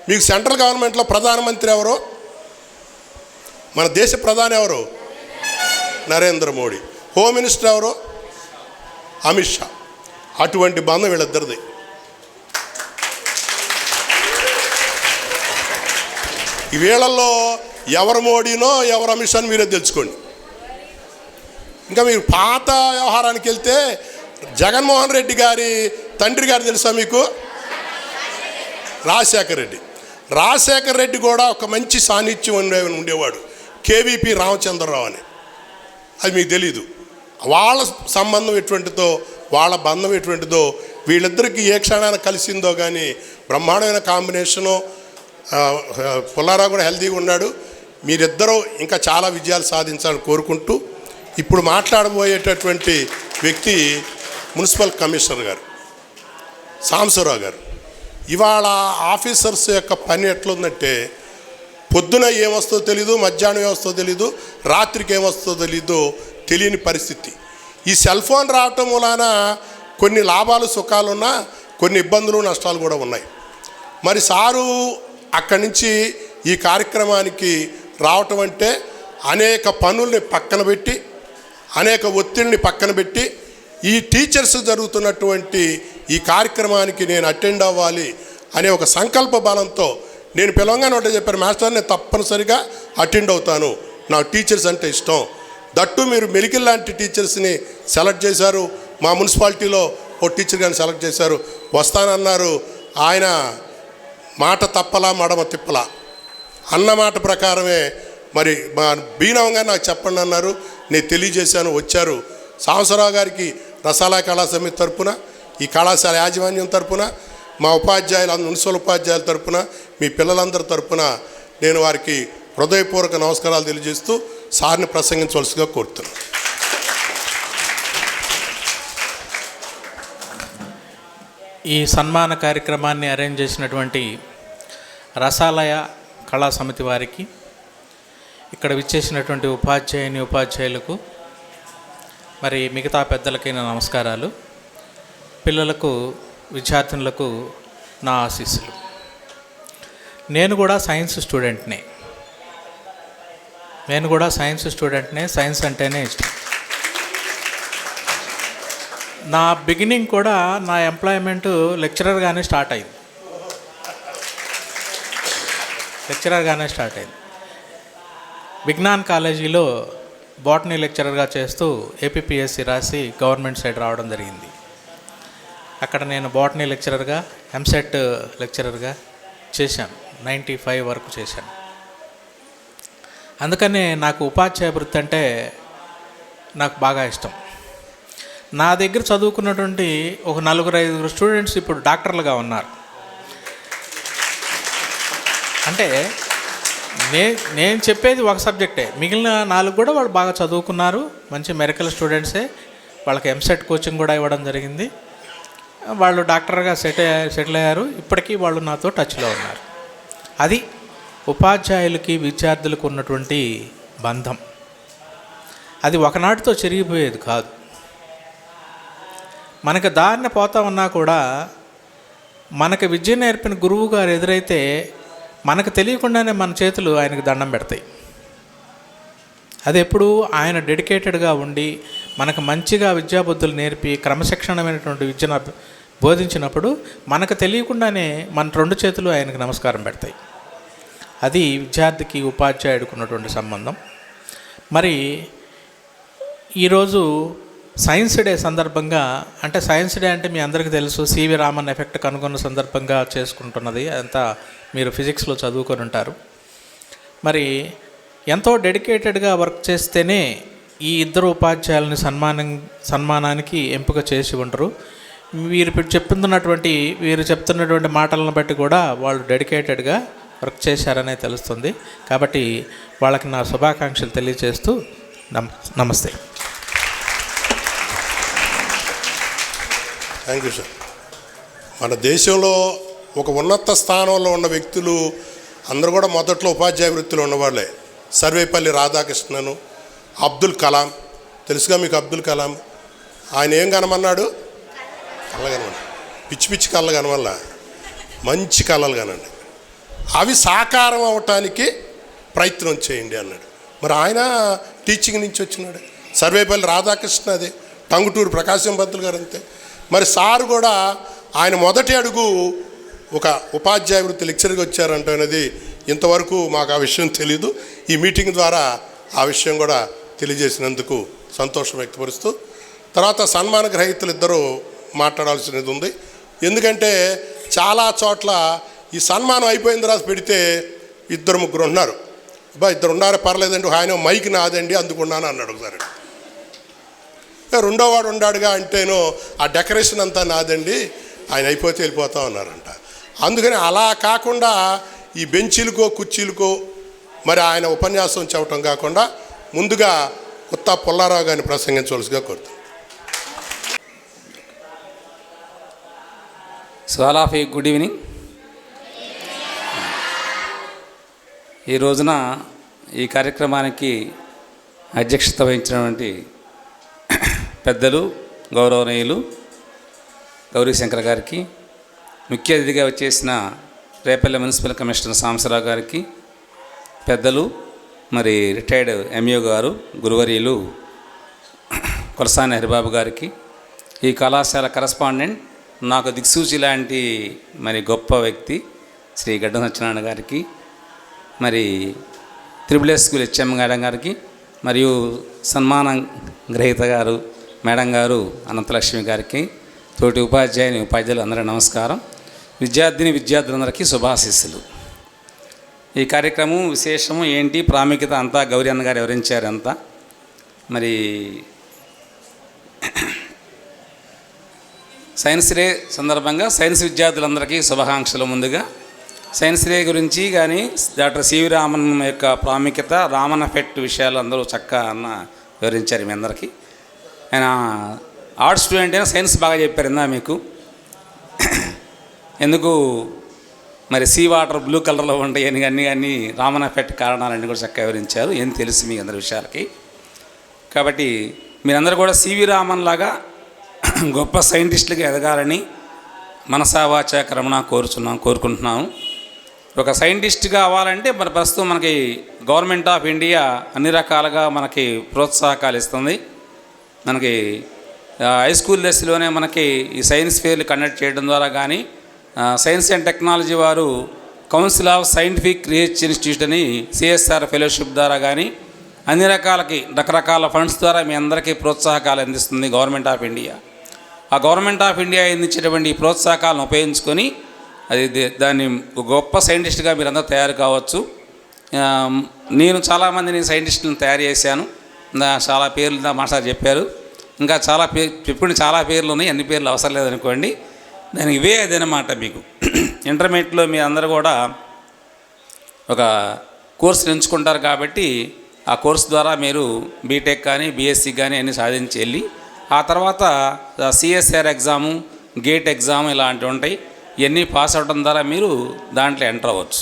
మీకు సెంట్రల్ గవర్నమెంట్లో ప్రధానమంత్రి ఎవరో, మన దేశ ప్రధాని ఎవరు? నరేంద్ర మోడీ. హోమ్ మినిస్టర్ ఎవరు? అమిత్ షా. అటువంటి బంధం వీళ్ళిద్దరిది. ఈ వీళ్ళల్లో ఎవరు మోడీనో ఎవరు అమిత్ షాని మీరే తెలుసుకోండి. ఇంకా మీరు పాత వ్యవహారానికి వెళ్తే జగన్మోహన్ రెడ్డి గారి తండ్రి గారు తెలుసా మీకు? రాజశేఖర్ రెడ్డి. రాజశేఖర్ రెడ్డి కూడా ఒక మంచి సాన్నిధ్యం ఉండేవాడు, కేవీపీ రామచంద్రరావు అని. అది మీకు తెలీదు. వాళ్ళ సంబంధం ఎటువంటిదో, వాళ్ళ బంధం ఎటువంటిదో, వీళ్ళిద్దరికీ ఏ క్షణాన కలిసిందో కానీ బ్రహ్మాండమైన కాంబినేషను. పుల్లారావు కూడా హెల్తీగా ఉన్నాడు. మీరిద్దరూ ఇంకా చాలా విజయాలు సాధించాలని కోరుకుంటూ, ఇప్పుడు మాట్లాడబోయేటటువంటి వ్యక్తి మున్సిపల్ కమిషనర్ గారు సాంబశివరావు గారు. ఇవాళ ఆఫీసర్స్ యొక్క పని ఎట్లుందంటే, పొద్దున ఏమొస్తుందో తెలీదు, మధ్యాహ్నం ఏమొస్తుందో తెలీదు, రాత్రికి ఏమొస్తుందో తెలీదు, తెలియని పరిస్థితి. ఈ సెల్ ఫోన్ రావటం వలన కొన్ని లాభాలు సుఖాలున్నా కొన్ని ఇబ్బందులు నష్టాలు కూడా ఉన్నాయి. మరి సారు అక్కడి నుంచి ఈ కార్యక్రమానికి రావటం అంటే అనేక పనుల్ని పక్కన పెట్టి, అనేక ఒత్తిడిని పక్కన పెట్టి, ఈ టీచర్స్ జరుగుతున్నటువంటి ఈ కార్యక్రమానికి నేను అటెండ్ అవ్వాలి అనే ఒక సంకల్ప బలంతో నేను పిలవంగానే ఒకటే చెప్పాను, మాస్టర్ నేను తప్పనిసరిగా అటెండ్ అవుతాను, నాకు టీచర్స్ అంటే ఇష్టం. దట్టు మీరు మెలికల్ లాంటి టీచర్స్ని సెలెక్ట్ చేశారు, మా మున్సిపాలిటీలో ఓ టీచర్ గారిని సెలెక్ట్ చేశారు, వస్తానన్నారు. ఆయన మాట తప్పలా మడమ తిప్పలా అన్న మాట ప్రకారమే మరి మా బీనవంగా నాకు చెప్పండి అన్నారు. నేను తెలియజేశాను, వచ్చారు. సాంబశివరావు గారికి రసాల కళా సమితి తరపున, ఈ కళాశాల యాజమాన్యం తరపున, మా ఉపాధ్యాయులు మున్సిపల్ ఉపాధ్యాయుల తరపున, మీ పిల్లలందరి తరపున నేను వారికి హృదయపూర్వక నమస్కారాలు తెలియజేస్తూ సార్ని ప్రసంగించవలసిగా కోరుతున్నాను. ఈ సన్మాన కార్యక్రమాన్ని అరేంజ్ చేసినటువంటి రసాలయ కళా సమితి వారికి, ఇక్కడ విచ్చేసినటువంటి ఉపాధ్యాయులకు, మరి మిగతా పెద్దలకి నా నమస్కారాలు. పిల్లలకు, విద్యార్థినులకు నా ఆశీస్సులు. నేను కూడా సైన్స్ స్టూడెంట్నే. సైన్స్ అంటేనే ఇష్టం. నా బిగినింగ్ కూడా నా ఎంప్లాయ్మెంట్ లెక్చరర్గానే స్టార్ట్ అయింది. విజ్ఞాన్ కాలేజీలో బాటనీ లెక్చరర్గా చేస్తూ ఏపీపీఎస్సీ రాసి గవర్నమెంట్ సైడ్ రావడం జరిగింది. అక్కడ నేను బాటనీ లెక్చరర్గా, ఎంసెట్ లెక్చరర్గా చేశాను. 95 వరకు చేశాను. అందుకనే నాకు ఉపాధ్యాయ వృత్తి అంటే నాకు బాగా ఇష్టం. నా దగ్గర చదువుకున్నటువంటి ఒక 4-5 స్టూడెంట్స్ ఇప్పుడు డాక్టర్లుగా ఉన్నారు. అంటే నేను చెప్పేది ఒక సబ్జెక్టే, మిగిలిన 4 కూడా వాళ్ళు బాగా చదువుకున్నారు, మంచి మెడికల్ స్టూడెంట్సే. వాళ్ళకి ఎంసెట్ కోచింగ్ కూడా ఇవ్వడం జరిగింది. వాళ్ళు డాక్టర్గా సెటిల్ అయ్యారు. ఇప్పటికీ వాళ్ళు నాతో టచ్లో ఉన్నారు. అది ఉపాధ్యాయులకి విద్యార్థులకు ఉన్నటువంటి బంధం. అది ఒకనాటితో చెరిగిపోయేది కాదు. మనకు దారిన పోతా ఉన్నా కూడా మనకు విద్య నేర్పిన గురువు గారు ఎదురైతే మనకు తెలియకుండానే మన చేతులు ఆయనకు దండం పెడతాయి. అది ఎప్పుడు ఆయన డెడికేటెడ్గా ఉండి మనకు మంచిగా విద్యాబుద్ధులు నేర్పి క్రమశిక్షణమైనటువంటి విద్యను బోధించినప్పుడు మనకు తెలియకుండానే మన 2 చేతులు ఆయనకు నమస్కారం పెడతాయి. అది విద్యార్థికి ఉపాధ్యాయుడికి ఉన్నటువంటి సంబంధం. మరి ఈరోజు సైన్స్ డే సందర్భంగా, అంటే సైన్స్ డే అంటే మీ అందరికీ తెలుసు, సివి రామన్ ఎఫెక్ట్ కనుగొన్న సందర్భంగా చేసుకుంటున్నది. అంతా మీరు ఫిజిక్స్లో చదువుకొని ఉంటారు. మరి ఎంతో డెడికేటెడ్గా వర్క్ చేస్తేనే ఈ ఇద్దరు ఉపాధ్యాయులని సన్మానానికి ఎంపిక చేసి ఉంటారు. వీరు చెప్తున్నటువంటి మాటలను బట్టి కూడా వాళ్ళు డెడికేటెడ్గా వర్క్ చేశారనే తెలుస్తుంది. కాబట్టి వాళ్ళకి నా శుభాకాంక్షలు తెలియజేస్తూ నమస్తే. Thank you sir. మన దేశంలో ఒక ఉన్నత స్థానంలో ఉన్న వ్యక్తులు అందరూ కూడా మొదట్లో ఉపాధ్యాయ వృత్తిలో ఉన్నవాళ్ళే. సర్వేపల్లి రాధాకృష్ణను, అబ్దుల్ కలాం, తెలుసుగా మీకు అబ్దుల్ కలాం. ఆయన ఏం కనమన్నాడు? కళ్ళ కనమన్నాడు. పిచ్చి పిచ్చి కళ్ళ కనవల్ల మంచి కళలు కనండి, అవి సాకారం అవటానికి ప్రయత్నం చేయండి అన్నాడు. మరి ఆయన టీచింగ్ నుంచి వచ్చినాడు. సర్వేపల్లి రాధాకృష్ణ అదే, టంగుటూరు ప్రకాశం పంతులు గారు అంతే. మరి సార్ కూడా ఆయన మొదటి అడుగు ఒక ఉపాధ్యాయ వృత్తి లెక్చర్గా వచ్చారంట అనేది ఇంతవరకు మాకు ఆ విషయం తెలీదు. ఈ మీటింగ్ ద్వారా ఆ విషయం కూడా తెలియజేసినందుకు సంతోషం వ్యక్తపరుస్తూ, తర్వాత సన్మాన గ్రహీతలు ఇద్దరు మాట్లాడాల్సినది ఉంది. ఎందుకంటే చాలా చోట్ల ఈ సన్మానం అయిపోయిన తర్వాత పెడితే 2-3 ఉన్నారు. ఇద్దరు ఉన్నారే పర్లేదండి, ఆయన మైక్ నాదండి అందుకున్నాను అన్నాడు ఒకసారి. రెండో వాడు ఉన్నాడుగా అంటేనో ఆ డెకరేషన్ అంతా నాదండి, ఆయన అయిపోతే వెళ్ళిపోతాం అన్నారంట. అందుకని అలా కాకుండా ఈ బెంచీలకో కుర్చీలకో మరి ఆయన ఉపన్యాసం చెప్పటం కాకుండా ముందుగా కొత్త పుల్లారావు గారిని ప్రసంగించవలసిగా కోరుతాను. So all of you good evening. ఈ రోజున ఈ కార్యక్రమానికి అధ్యక్షత వహించినటువంటి పెద్దలు గౌరవనీయులు గౌరీశంకర్ గారికి, ముఖ్య అతిథిగా వచ్చేసిన రేపల్లె మున్సిపల్ కమిషనర్ సాంబశివరావు గారికి, పెద్దలు మరి రిటైర్డ్ ఎంఈఓ గారు గురువర్యులు కొలసాని హరిబాబు గారికి, ఈ కళాశాల కరస్పాండెంట్ నాకు దిక్సూచి లాంటి మరి గొప్ప వ్యక్తి శ్రీ గడ్డం సత్యనారాయణ గారికి, మరి త్రిబుల్ స్కూల్ హెచ్ఎం మేడం గారికి, మరియు సన్మాన గ్రహీత గారు మేడం గారు అనంతలక్ష్మి గారికి, తోటి ఉపాధ్యాయులు అందరూ నమస్కారం. విద్యార్థులందరికీ శుభాశీస్సులు. ఈ కార్యక్రమం విశేషము ఏంటి, ప్రాముఖ్యత అంతా గౌరీ అన్న గారు వివరించారు. అంతా మరి సైన్స్ డే సందర్భంగా సైన్స్ విద్యార్థులందరికీ శుభాకాంక్షలు. ముందుగా సైన్స్ డే గురించి కానీ డాక్టర్ సివి రామన్ యొక్క ప్రాముఖ్యత, రామన్ ఎఫెక్ట్ విషయాలు అందరూ చక్కగా అన్న వివరించారు మీ అందరికీ. ఆయన ఆర్ట్స్ స్టూడెంట్ అయినా సైన్స్ బాగా చెప్పారు ఇందా మీకు. ఎందుకు మరి సీ వాటర్ బ్లూ కలర్లో ఉంటాయి అన్నీ రామన్ ఎఫెక్ట్ కారణాలన్నీ కూడా చక్కగా వివరించారు. ఏం తెలుసు మీ అందరి విషయాలకి. కాబట్టి మీరందరూ కూడా సివి రామన్ లాగా గొప్ప సైంటిస్టులుగా ఎదగాలని మనసా వాచా కర్మణ కోరుకుంటున్నాము. ఒక సైంటిస్ట్గా అవ్వాలంటే మరి ప్రస్తుతం మనకి గవర్నమెంట్ ఆఫ్ ఇండియా అన్ని రకాలుగా మనకి ప్రోత్సాహకాలు ఇస్తుంది. మనకి హై స్కూల్ దశలోనే మనకి ఈ సైన్స్ ఫెయిర్లు కండక్ట్ చేయడం ద్వారా కానీ, సైన్స్ అండ్ టెక్నాలజీ వారు council of scientific research institute అని సిఎస్ఆర్ ఫెలోషిప్ ద్వారా కానీ అన్ని రకరకాల ఫండ్స్ ద్వారా మీ అందరికీ ప్రోత్సాహకాలు అందిస్తుంది గవర్నమెంట్ ఆఫ్ ఇండియా. ఆ గవర్నమెంట్ ఆఫ్ ఇండియా అందించేటువంటి ఈ ప్రోత్సాహకాలను ఉపయోగించుకొని దాన్ని గొప్ప సైంటిస్ట్గా మీరందరూ తయారు కావచ్చు. నేను చాలామందిని సైంటిస్టులను తయారు చేశాను. చాలా పేర్లు మాస్టర్ చెప్పారు. ఇంకా చాలా పేర్లు ఉన్నాయి, అన్ని పేర్లు అవసరం లేదనుకోండి. దానికి ఇవే అదనమాట. మీకు ఇంటర్మీడియట్లో మీ అందరూ కూడా ఒక కోర్సును ఎంచుకుంటారు కాబట్టి ఆ కోర్సు ద్వారా మీరు బీటెక్ కానీ బీఎస్సీ కానీ అన్నీ సాధించి వెళ్ళి ఆ తర్వాత సిఎస్ఆర్ ఎగ్జాము, గేట్ ఎగ్జామ్ ఇలాంటివి ఉంటాయి. ఇవన్నీ పాస్ అవ్వడం ద్వారా మీరు దాంట్లో ఎంటర్ అవ్వచ్చు.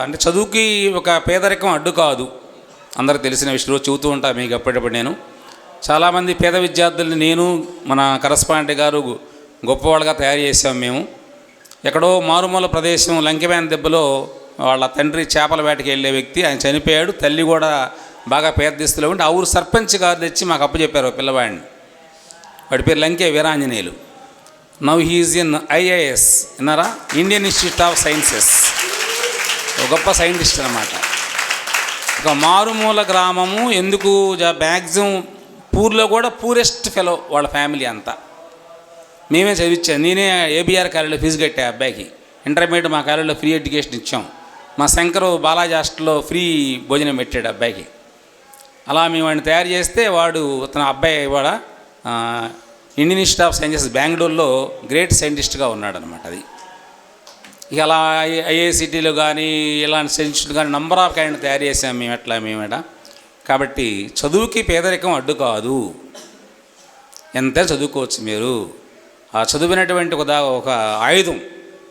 అంటే చదువుకి ఒక పేదరికం అడ్డు కాదు, అందరికి తెలిసిన విషయంలో చెబుతూ ఉంటాను మీకు అప్పటికప్పుడు. నేను చాలామంది పేద విద్యార్థుల్ని నేను మన కరస్పాండెంట్ గారు గొప్పవాళ్ళుగా తయారు చేసాం. మేము ఎక్కడో మారుమూల ప్రదేశం లంకెమైన దెబ్బలో వాళ్ళ తండ్రి చేపల వేటకి వెళ్ళే వ్యక్తి, ఆయన చనిపోయాడు. తల్లి కూడా బాగా పేద దిస్తులో ఉండి ఆ ఊరు సర్పంచ్ గారు తెచ్చి మాకు అప్పు చెప్పారు పిల్లవాడిని. వాడి పేరు Lanke Veeranjaneyulu. Now he's in IAS, విన్నారా, ఇండియన్ ఇన్స్టిట్యూట్ ఆఫ్ సైన్సెస్. ఒక గొప్ప సైంటిస్ట్ అన్నమాట. ఒక మారుమూల గ్రామము, ఎందుకు మ్యాక్సిమం పూర్లో కూడా పూరెస్ట్ ఫెలో వాళ్ళ ఫ్యామిలీ అంతా. మేమే చదివించాను. నేనే ఏబిఆర్ కాలేజీలో ఫీజు కట్టే అబ్బాయికి. ఇంటర్మీడియట్ మా కాలేజీలో ఫ్రీ ఎడ్యుకేషన్ ఇచ్చాం. మా శంకరు బాలాజీ హాస్టల్లో ఫ్రీ భోజనం పెట్టాడు అబ్బాయికి. అలా మేము వాడిని తయారు చేస్తే అతను అబ్బాయి కూడా ఇండియన్ ఇన్స్టిట్యూట్ ఆఫ్ సైన్సెస్ బెంగళూరులో గ్రేట్ సైంటిస్ట్గా ఉన్నాడనమాట. అది ఇక అలా ఐఐసిటీలో కానీ ఇలాంటి సైంటిస్టులు కానీ నంబర్ ఆఫ్ క్యాండిడేట్ తయారు చేసాం మేము. ఎట్లా మేమేడ కాబట్టి చదువుకి పేదరికం అడ్డు కాదు, ఎంత చదువుకోవచ్చు మీరు. ఆ చదువునటువంటి ఒక ఆయుధం,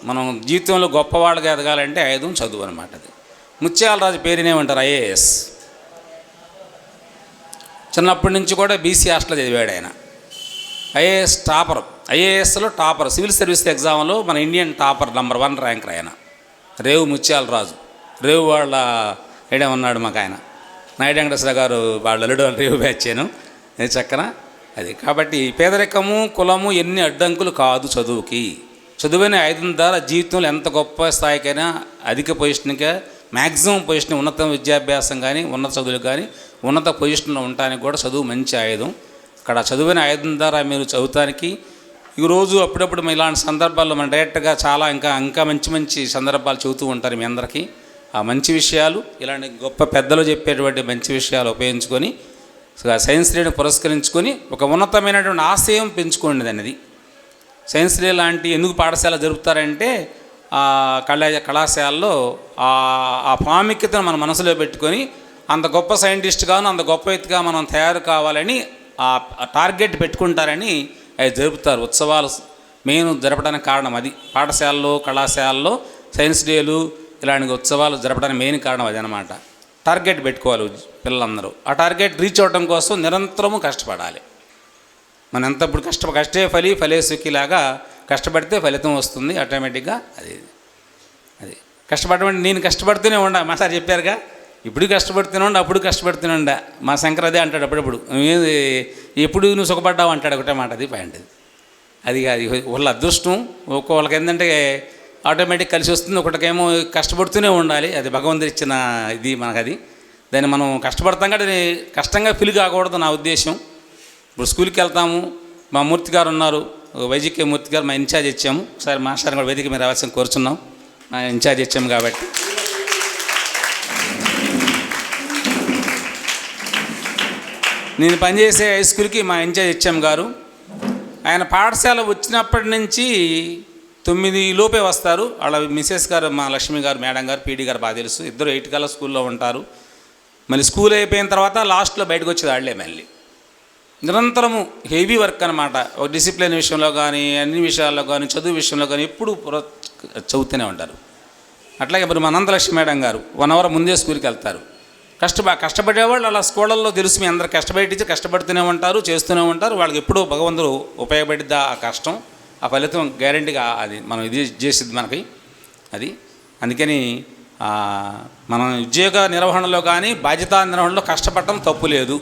మనం జీవితంలో గొప్పవాళ్ళగా ఎదగాలంటే ఆయుధం చదువు అనమాట. అది ముత్యాలరాజు పేరునేమంటారు, ఐఏఎస్. చిన్నప్పటి నుంచి కూడా బీసీ హాస్టల్లో చదివాడు ఆయన. ఐఏఎస్ టాపర్, ఐఏఎస్లో టాపర్, సివిల్ సర్వీస్ ఎగ్జామ్లో మన ఇండియన్ టాపర్, నెంబర్ 1 ర్యాంకర్ ఆయన. రేవు ముత్యాలరాజు, రేవు వాళ్ళ ఏడే ఉన్నాడు మాకు ఆయన, నాయుడు వెంకటేశ్వర గారు వాళ్ళ అల్లుడు రేవు బ్యాచ్చాను. అది చక్కన అది. కాబట్టి పేదరికము కులము ఎన్ని అడ్డంకులు కాదు చదువుకి. చదువునే ఆయుధం ద్వారా జీవితంలో ఎంత గొప్ప స్థాయికైనా, అధిక పొజిషన్గా, మ్యాక్సిమం పొజిషన్, ఉన్నత విద్యాభ్యాసం కానీ, ఉన్నత చదువులు కానీ, ఉన్నత పొజిషన్లో ఉండటానికి కూడా చదువు మంచి ఆయుధం. అక్కడ చదువునే ఆయుధం ద్వారా మీరు చదువుతానికి ఈరోజు అప్పుడప్పుడు ఇలాంటి సందర్భాల్లో మనం డైరెక్ట్గా చాలా ఇంకా మంచి మంచి సందర్భాలు చెబుతూ ఉంటారు మీ అందరికీ. ఆ మంచి విషయాలు, ఇలాంటి గొప్ప పెద్దలు చెప్పేటువంటి మంచి విషయాలు ఉపయోగించుకొని సైన్స్ డేని పురస్కరించుకొని ఒక ఉన్నతమైనటువంటి ఆశయం పెంచుకోండి అనేది. సైన్స్ డే లాంటి ఎందుకు పాఠశాల జరుపుతారంటే కళాశాలలో ఆ ప్రాముఖ్యతను మన మనసులో పెట్టుకొని అంత గొప్ప సైంటిస్ట్గాను, అంత గొప్ప ఎత్తుగా మనం తయారు కావాలని ఆ టార్గెట్ పెట్టుకుంటారని అవి జరుపుతారు. ఉత్సవాలు మెయిన్ జరపడానికి కారణం అది. పాఠశాలలో, కళాశాలలో సైన్స్ డేలు ఇలాంటి ఉత్సవాలు జరపడానికి మెయిన్ కారణం అది అనమాట. టార్గెట్ పెట్టుకోవాలి పిల్లలందరూ. ఆ టార్గెట్ రీచ్ అవ్వడం కోసం నిరంతరము కష్టపడాలి. మనం ఎంత ఇప్పుడు కష్టే ఫలే సుఖిలాగా కష్టపడితే ఫలితం వస్తుంది ఆటోమేటిక్గా. అది కష్టపడమంటే నేను కష్టపడుతూనే ఉండా, మా సార్ చెప్పారుగా, ఇప్పుడు కష్టపడుతూనే ఉండ, అప్పుడు కష్టపడుతూనే ఉండ. మా శంకర్ అదే అంటాడు అప్పుడప్పుడు, ఎప్పుడు నువ్వు సుఖపడ్డావు అంటాడు, ఒకటే మాట. అది పాయింట్. అది వాళ్ళ అదృష్టం. ఒక్కొక్కళ్ళకి ఏంటంటే ఆటోమేటిక్ కలిసి వస్తుంది, ఒకటికేమో కష్టపడుతూనే ఉండాలి. అది భగవంతుడు ఇచ్చిన ఇది మనకు. అది దాన్ని మనం కష్టపడతాం కాబట్టి కష్టంగా ఫీల్ కాకూడదు నా ఉద్దేశం. ఇప్పుడు స్కూల్కి వెళ్తాము, మా మూర్తి గారు ఉన్నారు, వైజికే మూర్తి గారు, మా ఇన్ఛార్జ్ ఇచ్చాము. ఒకసారి మాస్టర్ కూడా వేదిక మీద రావాల్సిన కోరుచున్నాం, మా ఇన్ఛార్జ్ ఇచ్చాము కాబట్టి. నేను పనిచేసే హై స్కూల్కి మా ఇన్ఛార్జ్ ఇచ్చాము గారు. ఆయన పాఠశాల వచ్చినప్పటి నుంచి 9 లోపే వస్తారు. వాళ్ళ మిసెస్ గారు, మా లక్ష్మి గారు, మేడం గారు, పీడీ గారు బాగా తెలుసు. ఇద్దరు 8 కల్లా స్కూల్లో ఉంటారు. మళ్ళీ స్కూల్ అయిపోయిన తర్వాత లాస్ట్లో బయటకు వచ్చేది వాళ్ళే. మళ్ళీ నిరంతరము హెవీ వర్క్ అనమాట. ఒక డిసిప్లిన్ విషయంలో కానీ, అన్ని విషయాల్లో కానీ, చదువు విషయంలో కానీ ఎప్పుడు చదువుతూనే ఉంటారు. అట్లాగే మరి మా అనంతలక్ష్మి మేడం గారు 1 అవర్ ముందే స్కూల్కి వెళ్తారు. కష్టపడేవాళ్ళు అలా స్కూళ్ళల్లో తెలుసు. మీ అందరు కష్టపడి కష్టపడుతూనే ఉంటారు, చేస్తూనే ఉంటారు. వాళ్ళకి ఎప్పుడూ భగవంతుడు ఉపయోగపడిద్ది ఆ కష్టం, ఆ ఫలితం గ్యారెంటీగా అది మనం ఇది చేసిద్ది మనకి. అది అందుకని మనం ఉద్యోగ నిర్వహణలో కానీ, బాధ్యతా నిర్వహణలో కష్టపడటం తప్పు లేదు.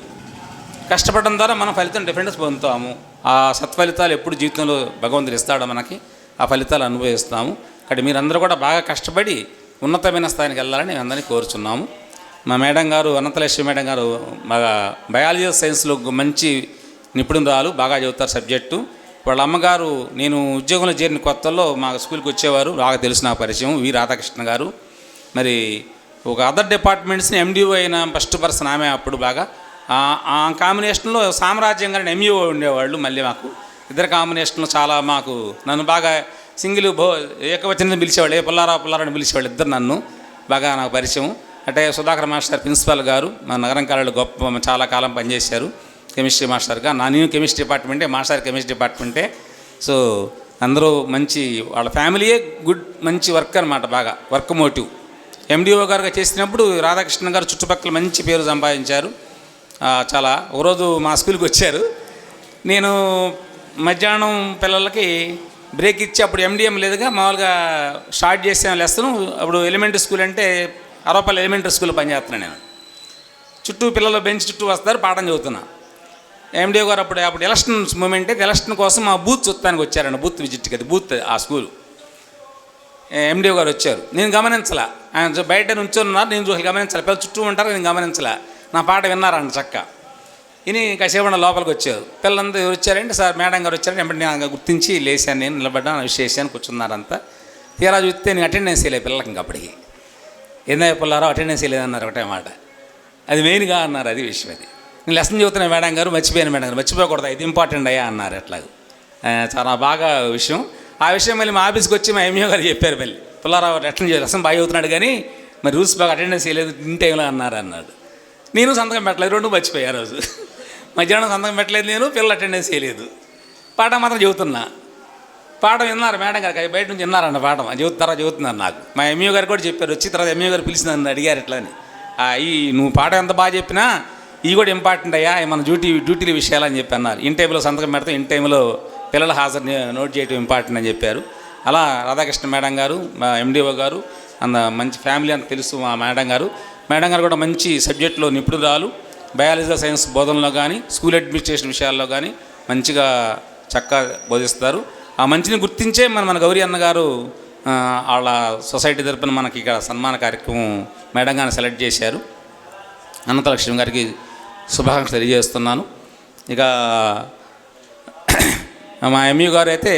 కష్టపడడం ద్వారా మనం ఫలితం డిఫరెన్స్ పొందుతాము. ఆ సత్ఫలితాలు ఎప్పుడు జీవితంలో భగవంతుడు ఇస్తాడో మనకి, ఆ ఫలితాలు అనుభవిస్తాము. కాబట్టి మీరందరూ కూడా బాగా కష్టపడి ఉన్నతమైన స్థాయికి వెళ్ళాలని అందరినీ కోరుచున్నాము. మా మేడం గారు, అనంతలక్ష్మి మేడం గారు, బాగా బయాలజీ సైన్స్లో మంచి నిపుణురాలు, బాగా చదువుతారు సబ్జెక్టు. వాళ్ళ అమ్మగారు నేను ఉద్యోగంలో చేరిన కొత్తల్లో మా స్కూల్కి వచ్చేవారు, బాగా తెలుసు నా పరిచయం, వి రాధాకృష్ణ గారు. మరి ఒక అదర్ డిపార్ట్మెంట్స్ని ఎండిఓ అయిన ఫస్ట్ పర్సన్ ఆమె. అప్పుడు బాగా ఆ కాంబినేషన్లో సామ్రాజ్యం గారిని ఎంఈఓ ఉండేవాళ్ళు. మళ్ళీ మాకు ఇద్దరు కాంబినేషన్లో చాలా మాకు నన్ను బాగా సింగిల్ ఏకవచనం పిలిచేవాళ్ళు, పుల్లారాని పిలిచేవాళ్ళు ఇద్దరు. నన్ను బాగా నాకు పరిచయం. అంటే సుధాకర్ మాస్టర్ ప్రిన్సిపాల్ గారు మా నగరం కాలేజీలో గొప్ప చాలా కాలం పనిచేశారు కెమిస్ట్రీ మాస్టర్గా. నేను కెమిస్ట్రీ డిపార్ట్మెంటే, మాస్టర్ కెమిస్ట్రీ డిపార్ట్మెంటే. సో అందరూ మంచి, వాళ్ళ ఫ్యామిలీయే గుడ్, మంచి వర్క్ అనమాట, బాగా వర్క్ మోటివ్. ఎండిఓ గారుగా చేసినప్పుడు రాధాకృష్ణ గారు చుట్టుపక్కల మంచి పేరు సంపాదించారు. చాలా. ఒకరోజు మా స్కూల్కి వచ్చారు. నేను మధ్యాహ్నం పిల్లలకి బ్రేక్ ఇచ్చి, అప్పుడు ఎండిఎం లేదుగా, మామూలుగా స్టార్ట్ చేసాను లెసను. అప్పుడు ఎలిమెంటరీ స్కూల్ అంటే అరవపల్లి ఎలిమెంటరీ స్కూల్లో పనిచేస్తున్నాను నేను. చుట్టూ పిల్లలు బెంచ్ చుట్టూ వస్తారు, పాఠం చదువుతున్నా. ఎండిఓ గారు అప్పుడు ఎలక్షన్ మూమెంట్, ఎలక్షన్ కోసం మా బూత్ చూస్తానికి వచ్చారండి, బూత్ విజిట్కి. అది బూత్ ఆ స్కూల్. ఎండిఓ గారు వచ్చారు, నేను గమనించలే. ఆయన బయట నుంచున్నారు, నేను గమనించాలి. పిల్లలు చుట్టూ ఉంటారు, నేను గమనించలే. నా పాట విన్నారండి చక్క. ఇని కాసేపటి లోపలికి వచ్చారు. పిల్లలంతా వచ్చారంటే, సార్ మేడం గారు వచ్చారంటే వెంటనే నేను గుర్తించి లేచాను, నేను నిలబడ్డాను, విశేషాన్ని కూర్చున్నారంతా. తీరా చూస్తే నేను అటెండెన్స్ వేయలేదు పిల్లలకి. ఇంకా అప్పటికి ఏందా పిల్లారో అటెండెన్స్ వేయలేదన్నారు ఒకటే మాట. అది మెయిన్గా అన్నారు, అది విషయం. అది నేను లెసన్ చదువుతున్నా మేడం గారు, మర్చిపోయాను మేడం గారు, మర్చిపోకూడదు, ఇది ఇంపార్టెంట్ అయ్యా అన్నారు. అట్లాగా చాలా బాగా విషయం. ఆ విషయం మళ్ళీ మా ఆఫీస్కి వచ్చి మా ఎంఈఓ గారు చెప్పారు, మళ్ళీ పుల్లారావు అటెండ్ చేయాలి, లెసన్ బాగా చదువుతున్నాడు కానీ మరి రూల్స్ బాగా అటెండెన్స్ చేయలేదు, ఇన్ టైంలో అన్నాడు. నేను సంతకం పెట్టలేదు, రెండు మర్చిపోయా రోజు. మధ్యాహ్నం సంతకం పెట్టలేదు నేను, పిల్లలు అటెండెన్స్ చేయలేదు. పాఠం మాత్రం చెబుతున్నా. పాఠం విన్నారు మేడం గారికి, బయట నుంచి విన్నారన్న పాఠం చెబుతున్నారు నాకు. మా ఎంఈఓ గారు కూడా చెప్పారు, వచ్చి తర్వాత ఎంఈఓ గారు పిలిచి నన్ను అడిగారు ఇట్లా అని. ఈ నువ్వు పాఠం ఎంత బాగా చెప్పినా ఇవి కూడా ఇంపార్టెంట్ అయ్యా, మన డ్యూటీల విషయాలు అని చెప్పి అన్నారు. ఇన్ టైంలో సంతకం పెడతాం, ఇన్ టైంలో పిల్లల హాజరు నోట్ చేయడం ఇంపార్టెంట్ అని చెప్పారు. అలా రాధాకృష్ణ మేడం గారు, మా ఎండిఓ గారు, మంచి ఫ్యామిలీ అని తెలుసు మా మేడం గారు కూడా మంచి సబ్జెక్టులో నిపుణురాలు. బయాలజీ సైన్స్ బోధనలో కానీ, స్కూల్ అడ్మినిస్ట్రేషన్ విషయాల్లో కానీ మంచిగా చక్కగా బోధిస్తారు. ఆ మంచిని గుర్తించే మన గౌరీ అన్న గారు వాళ్ళ సొసైటీ తరపున మనకి ఇక్కడ సన్మాన కార్యక్రమం మేడం గారిని సెలెక్ట్ చేశారు. అనంతలక్ష్మి గారికి శుభాకాంక్షలు తెలియజేస్తున్నాను. ఇక మా ఎంఈ గారు అయితే,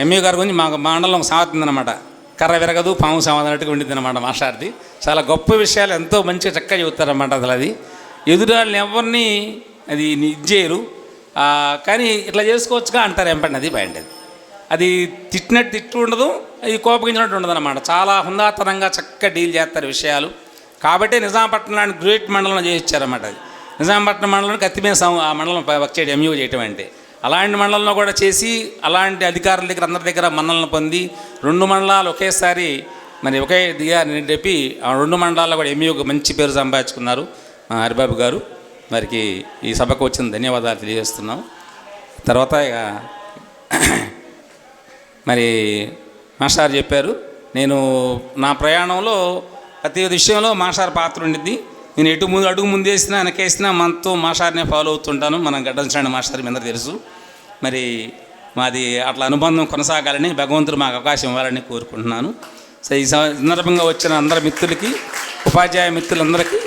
ఎంఈ గారి గురించి మా మండలం సామెత ఉందన్నమాట, కర్ర విరగదు పాము సామెత అన్నట్టుగా ఉండింది అనమాట మాట్లాడితే. చాలా గొప్ప విషయాలు ఎంతో మంచిగా చక్కగా చెబుతారన్నమాట. అసలు అది ఎదురాళ్ళని ఎవరిని అది చేయరు, కానీ ఇట్లా చేసుకోవచ్చుగా అంటారు. ఎంపండి అది బాగుండేది. అది తిట్టినట్టు తిట్టు ఉండదు, అది కోపగించినట్టు ఉండదు అనమాట. చాలా హుందాతనంగా చక్కగా డీల్ చేస్తారు విషయాలు. కాబట్టి నిజాంపట్నాన్ని గ్రేట్ మండలం చేసి ఇచ్చారన్నమాట. అది నిజాంపట్నం మండలంలో కత్తిమీద ఆ మండలం వర్క్ చేయడం, ఎంఈఓ చేయటం అంటే. అలాంటి మండలంలో కూడా చేసి అలాంటి అధికారుల దగ్గర అందరి దగ్గర మన్నలను పొంది 2 మండలాలు ఒకేసారి మరి ఒకే దిగా నిండి ఆ 2 మండలాల్లో కూడా ఎంఈఓకి మంచి పేరు సంపాదించుకున్నారు హరిబాబు గారు. వారికి ఈ సభకు వచ్చిన ధన్యవాదాలు తెలియజేస్తున్నాం. తర్వాత ఇక మరి మాస్టర్ చెప్పారు, నేను నా ప్రయాణంలో ప్రతి విషయంలో మాస్టర్ పాత్ర ఉండిద్ది. నేను అడుగు ముందేసినా వెనకేసినా మనతో మాస్టర్నే ఫాలో అవుతుంటాను. మనం గడ్డంచండి మాస్టర్ మీ అందరూ తెలుసు. మరి మాది అట్లా అనుబంధం కొనసాగాలని భగవంతుడు మాకు అవకాశం ఇవ్వాలని కోరుకుంటున్నాను. సో ఈ సందర్భంగా వచ్చిన అందరి మిత్రులకి, ఉపాధ్యాయ మిత్రులందరికీ,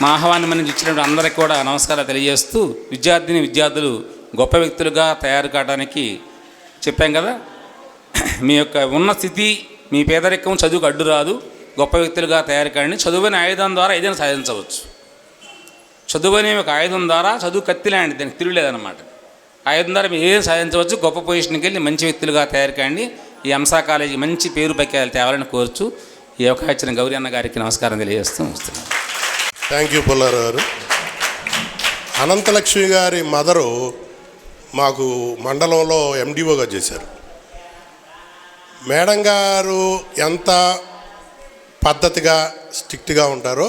మా ఆహ్వానం నుంచి ఇచ్చినటువంటి అందరికీ కూడా నమస్కారాలు తెలియజేస్తూ, విద్యార్థులు గొప్ప వ్యక్తులుగా తయారు కావడానికి చెప్పాం కదా, మీ యొక్క ఉన్న స్థితి, మీ పేదరికం చదువుకు అడ్డు రాదు. గొప్ప వ్యక్తులుగా తయారు కానీ చదువుని ఆయుధం ద్వారా ఏదైనా సాధించవచ్చు. చదువు అనే ఒక ఆయుధం ద్వారా, చదువు కత్తి లాంటి దానికి తిరుగులేదన్నమాట. ఆయుధం ద్వారా మీరు ఏదైనా సాధించవచ్చు. గొప్ప పొజిషన్కి వెళ్ళి మంచి వ్యక్తులుగా తయారు కానీ ఈ అంశా కాలేజీ మంచి పేరు పైకి తేవాలని కోరుచు ఈ అవకాశం ఇచ్చిన గౌరీ అన్న గారికి నమస్కారం తెలియజేస్తూ వస్తున్నాను. థ్యాంక్ యూ పుల్లారావు గారు. అనంతలక్ష్మి గారి మదరు మాకు మండలంలో ఎండిఓగా చేశారు. మేడం గారు ఎంత పద్ధతిగా స్ట్రిక్ట్గా ఉంటారో,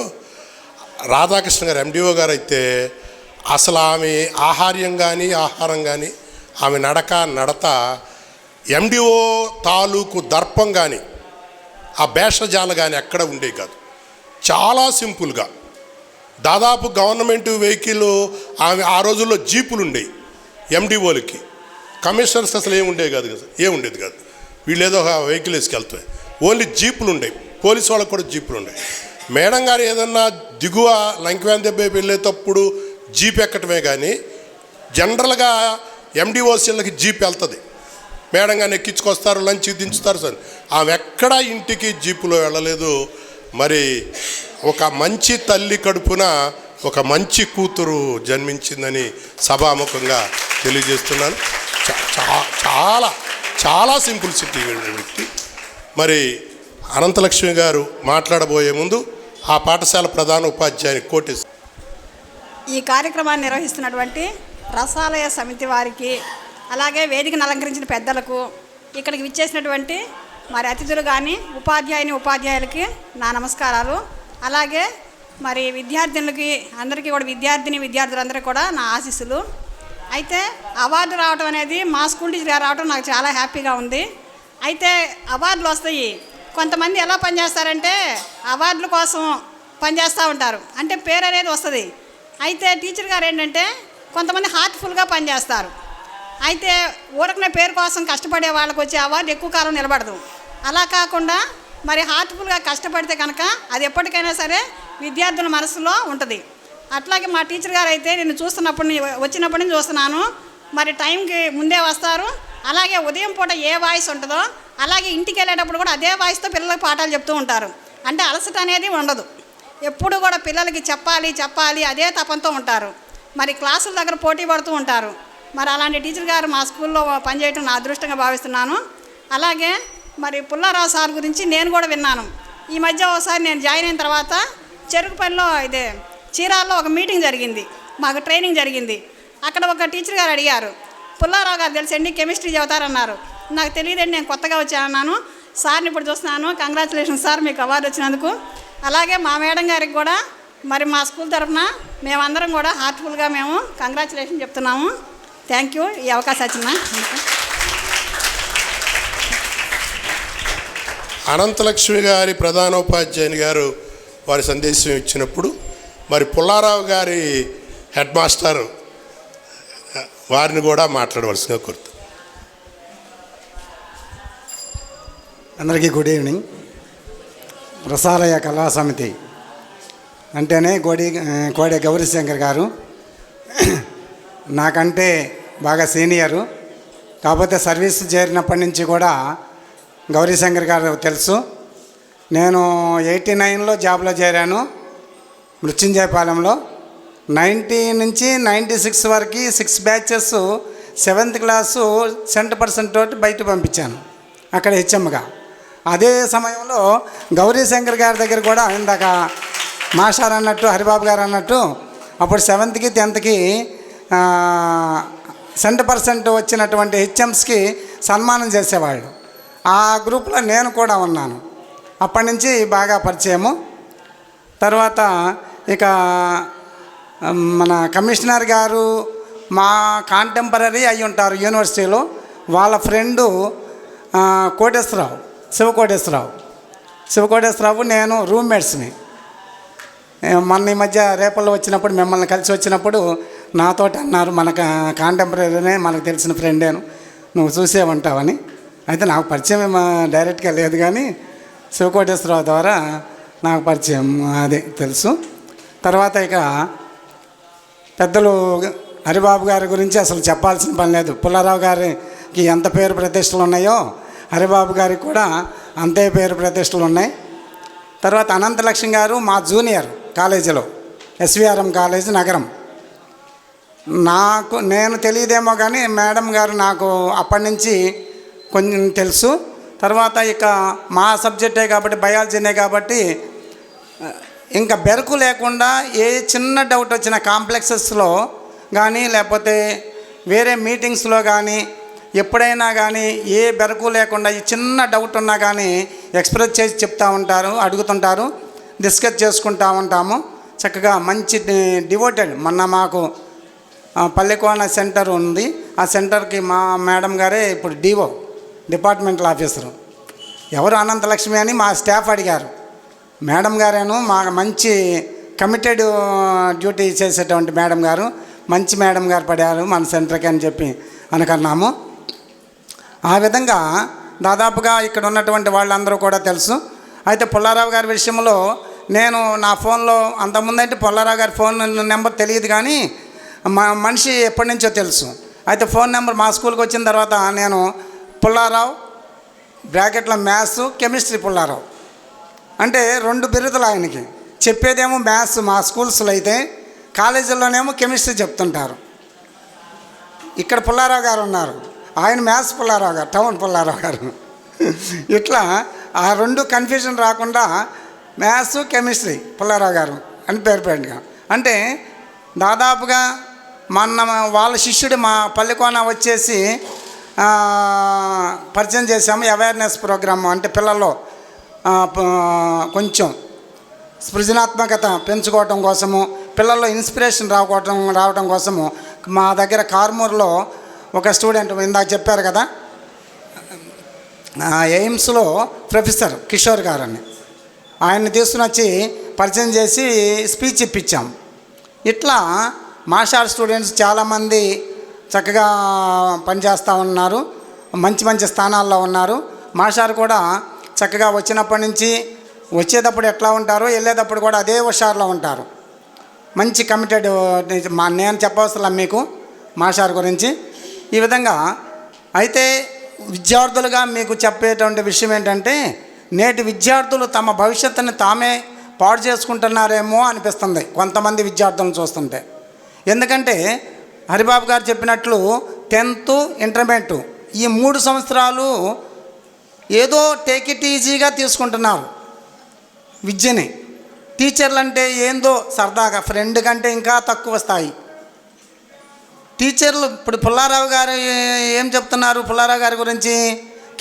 రాధాకృష్ణ గారు ఎండిఓ గారు అయితే అసలు ఆమె ఆహారం కానీ ఆమె నడత ఎండిఓ తాలూకు దర్పం కానీ ఆ భేషజాలు కానీ ఎక్కడ ఉండేవి కాదు. చాలా సింపుల్గా, దాదాపు గవర్నమెంట్ వెహికల్ ఆమె ఆ రోజుల్లో జీపులు ఉండేవి ఎండిఓలకి. కమిషనర్స్ అసలు ఏముండేవి కాదు కదా, ఏముండేది కాదు. వీళ్ళు ఏదో ఒక వెహికల్ వేసుకెళ్తాయి, ఓన్లీ జీపులు ఉండేవి. పోలీసు వాళ్ళకు కూడా జీపులు ఉండేవి. మేడం గారు ఏదన్నా దిగువ లంకవేన్ దెబ్బ వెళ్ళేటప్పుడు జీప్ ఎక్కటమే కానీ జనరల్గా ఎండిఓసీలకి జీప్ వెళ్తుంది. మేడం గారిని ఎక్కించుకొస్తారు, లంచ్ దించుతారు సార్. ఆమె ఎక్కడా ఇంటికి జీపులో వెళ్ళలేదు. మరి ఒక మంచి తల్లి కడుపున ఒక మంచి కూతురు జన్మించిందని సభాముఖంగా తెలియజేస్తున్నాను. చాలా చాలా సింపుల్సిటీ వ్యక్తి. మరి అనంతలక్ష్మి గారు మాట్లాడబోయే ముందు ఆ పాఠశాల ప్రధాన ఉపాధ్యాయుని కోటేశ్వర. ఈ కార్యక్రమాన్ని నిర్వహిస్తున్నటువంటి రసాలయ సమితి వారికి, అలాగే వేదికను అలంకరించిన పెద్దలకు, ఇక్కడికి విచ్చేసినటువంటి మరి అతిథులు కానీ ఉపాధ్యాయులకి నా నమస్కారాలు. అలాగే మరి విద్యార్థులకి అందరికీ కూడా, విద్యార్థులందరికీ కూడా నా ఆశీస్సులు. అయితే అవార్డు రావడం అనేది మా స్కూల్ టీచర్ రావడం నాకు చాలా హ్యాపీగా ఉంది. అయితే అవార్డులు వస్తాయి, కొంతమంది ఎలా పనిచేస్తారంటే అవార్డుల కోసం పనిచేస్తూ ఉంటారు, అంటే పేరు అనేది వస్తుంది. అయితే టీచర్ గారు ఏంటంటే కొంతమంది హార్ట్ఫుల్గా పనిచేస్తారు. అయితే ఊరకనే పేరు కోసం కష్టపడే వాళ్ళకి వచ్చే అవార్డు ఎక్కువ కాలం నిలబడదు. అలా కాకుండా మరి హార్ట్ఫుల్గా కష్టపడితే కనుక అది ఎప్పటికైనా సరే విద్యార్థుల మనసులో ఉంటుంది. అట్లాగే మా టీచర్ గారు అయితే నేను వచ్చినప్పటి నుంచి చూస్తున్నాను, మరి టైంకి ముందే వస్తారు. అలాగే ఉదయం పూట ఏ వాయిస్ ఉంటుందో అలాగే ఇంటికి వెళ్ళేటప్పుడు కూడా అదే వాయిస్తో పిల్లలకు పాఠాలు చెప్తూ ఉంటారు. అంటే అలసట అనేది ఉండదు. ఎప్పుడు కూడా పిల్లలకి చెప్పాలి అదే తపంతో ఉంటారు. మరి క్లాసుల దగ్గర పోటీ పడుతూ ఉంటారు. మరి అలాంటి టీచర్ గారు మా స్కూల్లో పనిచేయడం నా అదృష్టంగా భావిస్తున్నాను. అలాగే మరి పుల్లారావు సార్ గురించి నేను కూడా విన్నాను. ఈ మధ్య ఒకసారి నేను జాయిన్ అయిన తర్వాత చెరుకుపల్లిలో చీరాల్లో ఒక మీటింగ్ జరిగింది, మాకు ట్రైనింగ్ జరిగింది. అక్కడ ఒక టీచర్ గారు అడిగారు, పుల్లారావు గారు తెలుసండి, కెమిస్ట్రీ చదువుతారన్నారు. నాకు తెలియదండి, నేను కొత్తగా వచ్చానన్నాను. సార్ని ఇప్పుడు చూస్తున్నాను. కంగ్రాచులేషన్స్ సార్, మీకు అవార్డు వచ్చినందుకు. అలాగే మా మేడం గారికి కూడా మరి మా స్కూల్ తరఫున మేమందరం కూడా హార్ట్ఫుల్గా మేము కంగ్రాచులేషన్ చెప్తున్నాము. థ్యాంక్ యూ ఈ అవకాశం వచ్చిందా. అనంతలక్ష్మి గారి ప్రధానోపాధ్యాయుని గారు వారి సందేశం ఇచ్చినప్పుడు మరి పుల్లారావు గారి హెడ్ మాస్టర్ వారిని కూడా మాట్లాడవలసిందిగా కోరుతాను. అందరికీ గుడ్ ఈవినింగ్. రసాలయ కళా సమితి అంటేనే కోడే గౌరీశంకర్ గారు నాకంటే బాగా సీనియరు. కాకపోతే సర్వీస్ చేరినప్పటి నుంచి కూడా గౌరీశంకర్ గారు తెలుసు. నేను 89లో జాబ్లో చేరాను మృత్యుంజయపాలెంలో. 90 నుంచి 96 వరకు 6 బ్యాచెస్ 7th క్లాసు 100% తోటి బయట పంపించాను అక్కడ హెచ్ఎంగా. అదే సమయంలో గౌరీశంకర్ గారి దగ్గర కూడా ఇందాక మాస్టర్ అన్నట్టు హరిబాబు గారు అన్నట్టు అప్పుడు 7th 10th 100% వచ్చినటువంటి హెచ్ఎంస్కి సన్మానం చేసేవాళ్ళు. ఆ గ్రూప్లో నేను కూడా ఉన్నాను. అప్పటి నుంచి బాగా పరిచయము. తర్వాత ఇక మన కమిషనర్ గారు మా కాంటెంపరీ అయి ఉంటారు యూనివర్సిటీలో. వాళ్ళ ఫ్రెండు కోటేశ్వరరావు, శివకోటేశ్వరరావు నేను రూమ్మేట్స్ని. మొన్న ఈ మధ్య రేపల్లో వచ్చినప్పుడు మిమ్మల్ని కలిసి వచ్చినప్పుడు నాతో అన్నారు, మన కాంటెంపరీనే మనకు తెలిసిన ఫ్రెండేను, నువ్వు చూసే ఉంటావని. అయితే నాకు పరిచయం డైరెక్ట్గా లేదు, కానీ శివకోటేశ్వరరావు ద్వారా నాకు పరిచయం అదే తెలుసు. తర్వాత ఇక పెద్దలు హరిబాబు గారి గురించి అసలు చెప్పాల్సిన పని లేదు. పుల్లారావు గారికి ఎంత పేరు ప్రతిష్టలు ఉన్నాయో హరిబాబు గారికి కూడా అంతే పేరు ప్రతిష్టలు ఉన్నాయి. తర్వాత అనంతలక్ష్మి గారు మా జూనియర్ కాలేజీలో, ఎస్విఆర్ఎం కాలేజీ నగరం. నేను తెలియదేమో కానీ మేడం గారు నాకు అప్పటి నుంచి కొంచెం తెలుసు. తర్వాత ఇక మా సబ్జెక్టే కాబట్టి, బయాలజీనే కాబట్టి ఇంకా బెరుకు లేకుండా ఏ చిన్న డౌట్ వచ్చిన కాంప్లెక్సెస్లో కానీ లేకపోతే వేరే మీటింగ్స్లో కానీ ఎప్పుడైనా కానీ ఏ బెరుకు లేకుండా ఈ చిన్న డౌట్ ఉన్నా కానీ ఎక్స్ప్రెస్ చేసి చెప్తూ ఉంటారు, అడుగుతుంటారు, డిస్కస్ చేసుకుంటూ ఉంటాము. చక్కగా మంచి డివోటెడ్. మొన్న మాకు పల్లెకోన సెంటర్ ఉంది, ఆ సెంటర్కి మా మేడం గారే ఇప్పుడు డిఓ, డిపార్ట్మెంటల్ ఆఫీసరు. ఎవరు అనంతలక్ష్మి అని మా స్టాఫ్ అడిగారు. మేడం గారేను మా మంచి కమిటెడ్ డ్యూటీ చేసేటువంటి మేడం గారు, మంచి మేడం గారు పడారు మన సెంటర్కి అని చెప్పి అనుకున్నాము. ఆ విధంగా దాదాపుగా ఇక్కడ ఉన్నటువంటి వాళ్ళందరూ కూడా తెలుసు. అయితే పుల్లారావు గారి విషయంలో నేను నా ఫోన్లో అంతకుముందంటే పుల్లారావు గారి ఫోన్ నెంబర్ తెలియదు, కానీ మా మనిషి ఎప్పటి నుంచో తెలుసు. అయితే ఫోన్ నెంబర్ మా స్కూల్కి వచ్చిన తర్వాత నేను పుల్లారావు బ్రాకెట్లో మ్యాథ్స్, కెమిస్ట్రీ పుల్లారావు అంటే 2 బిరుదులు ఆయనకి. చెప్పేదేమో మ్యాథ్స్ మా స్కూల్స్లో, అయితే కాలేజీల్లోనేమో కెమిస్ట్రీ చెప్తుంటారు. ఇక్కడ పుల్లారావు గారు ఉన్నారు, ఆయన మ్యాథ్స్ పుల్లారావు గారు, టౌన్ పుల్లారావు గారు. ఇట్లా ఆ 2 కన్ఫ్యూజన్ రాకుండా మ్యాథ్స్, కెమిస్ట్రీ పుల్లారావు గారు అని పేరు పెట్టగా. అంటే దాదాపుగా మొన్న వాళ్ళ శిష్యుడు మా పల్లెకోన వచ్చేసి పరిచయం చేశాము. అవేర్నెస్ ప్రోగ్రాము అంటే పిల్లల్లో కొంచెం సృజనాత్మకత పెంచుకోవటం కోసము, పిల్లల్లో ఇన్స్పిరేషన్ రావటం కోసము మా దగ్గర కార్మూర్లో ఒక స్టూడెంట్ ఇందాక చెప్పారు కదా, ఎయిమ్స్లో ప్రొఫెసర్ కిషోర్ గారని, ఆయన్ని తీసుకుని వచ్చి పరిచయం చేసి స్పీచ్ ఇప్పించాం. ఇట్లా మాస్టర్ స్టూడెంట్స్ చాలామంది చక్కగా పనిచేస్తూ ఉన్నారు, మంచి మంచి స్థానాల్లో ఉన్నారు. మాస్టర్ కూడా చక్కగా వచ్చినప్పటి నుంచి వచ్చేటప్పుడు ఎట్లా ఉంటారో వెళ్ళేటప్పుడు కూడా అదే హుషారులో ఉంటారు. మంచి కమిటెడ్. నేను చెప్పవసరం మీకు మాస్టర్ గురించి ఈ విధంగా. అయితే విద్యార్థులుగా మీకు చెప్పేటువంటి విషయం ఏంటంటే, నేటి విద్యార్థులు తమ భవిష్యత్తుని తామే పాడు చేసుకుంటున్నారేమో అనిపిస్తుంది కొంతమంది విద్యార్థులను చూస్తుంటే. ఎందుకంటే హరిబాబు గారు చెప్పినట్లు 10th ఇంటర్మీడియట్ ఈ 3 సంవత్సరాలు ఏదో టేక్ ఇట్ ఈజీగా తీసుకుంటున్నారు విద్యని. టీచర్లు అంటే ఏందో సరదాగా ఫ్రెండ్ కంటే ఇంకా తక్కువ స్థాయి టీచర్లు. ఇప్పుడు పుల్లారావు గారు ఏం చెప్తున్నారు? పుల్లారావు గారి గురించి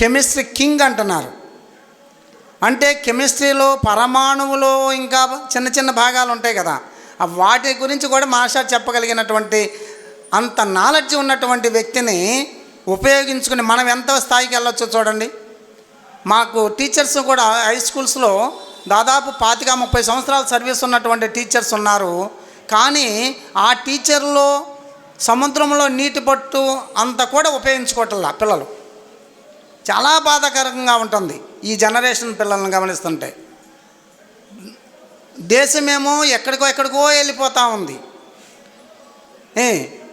కెమిస్ట్రీ కింగ్ అంటున్నారు. అంటే కెమిస్ట్రీలో పరమాణువులో ఇంకా చిన్న చిన్న భాగాలు ఉంటాయి కదా, వాటి గురించి కూడా మాస్టర్ చెప్పగలిగినటువంటి అంత నాలెడ్జ్ ఉన్నటువంటి వ్యక్తిని ఉపయోగించుకుని మనం ఎంత స్థాయికి వెళ్ళొచ్చో చూడండి. మాకు టీచర్స్ కూడా హై స్కూల్స్లో దాదాపు 25-30 సంవత్సరాల సర్వీస్ ఉన్నటువంటి టీచర్స్ ఉన్నారు. కానీ ఆ టీచర్లో సముద్రంలో నీటి పట్టు అంత కూడా ఉపయోగించుకోవట్లా పిల్లలు. చాలా బాధాకరంగా ఉంటుంది ఈ జనరేషన్ పిల్లల్ని గమనిస్తుంటే. దేశమేమో ఎక్కడికో వెళ్ళిపోతూ ఉంది.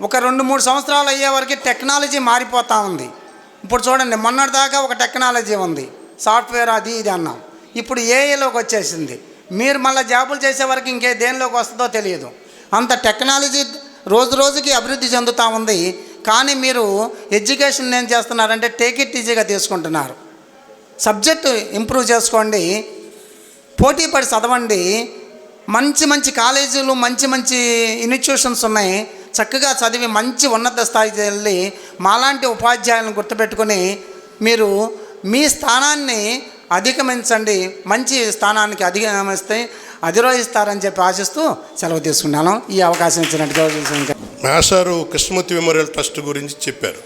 ఒక 2-3 సంవత్సరాలు అయ్యే వరకు టెక్నాలజీ మారిపోతూ ఉంది. ఇప్పుడు చూడండి, మొన్నటిదాకా ఒక టెక్నాలజీ ఉంది, సాఫ్ట్వేర్ అది ఇది అన్నాం. ఇప్పుడు ఏఐలోకి వచ్చేసింది. మీరు మళ్ళీ జాబులు చేసే వరకు ఇంకే దేనిలోకి వస్తుందో తెలియదు. అంత టెక్నాలజీ రోజు రోజుకి అభివృద్ధి చెందుతూ ఉంది. కానీ మీరు ఎడ్యుకేషన్ ఏం చేస్తున్నారంటే టేక్ ఇట్ ఈజీగా తీసుకుంటున్నారు. సబ్జెక్టు ఇంప్రూవ్ చేసుకోండి, పోటీ పడి చదవండి. మంచి మంచి కాలేజీలు, మంచి మంచి ఇన్స్టిట్యూషన్స్ ఉన్నాయి. చక్కగా చదివి మంచి ఉన్నత స్థాయికి వెళ్ళి మాలాంటి ఉపాధ్యాయులను గుర్తుపెట్టుకొని మీరు మీ స్థానాన్ని అధిగమించండి. మంచి స్థానానికి అధిరోహిస్తారని చెప్పి ఆశిస్తూ సెలవు తీసుకున్నాను. ఈ అవకాశం ఇచ్చినట్టు మాస్టారు కృష్ణమూర్తి మెమోరియల్ ట్రస్ట్ గురించి చెప్పారు.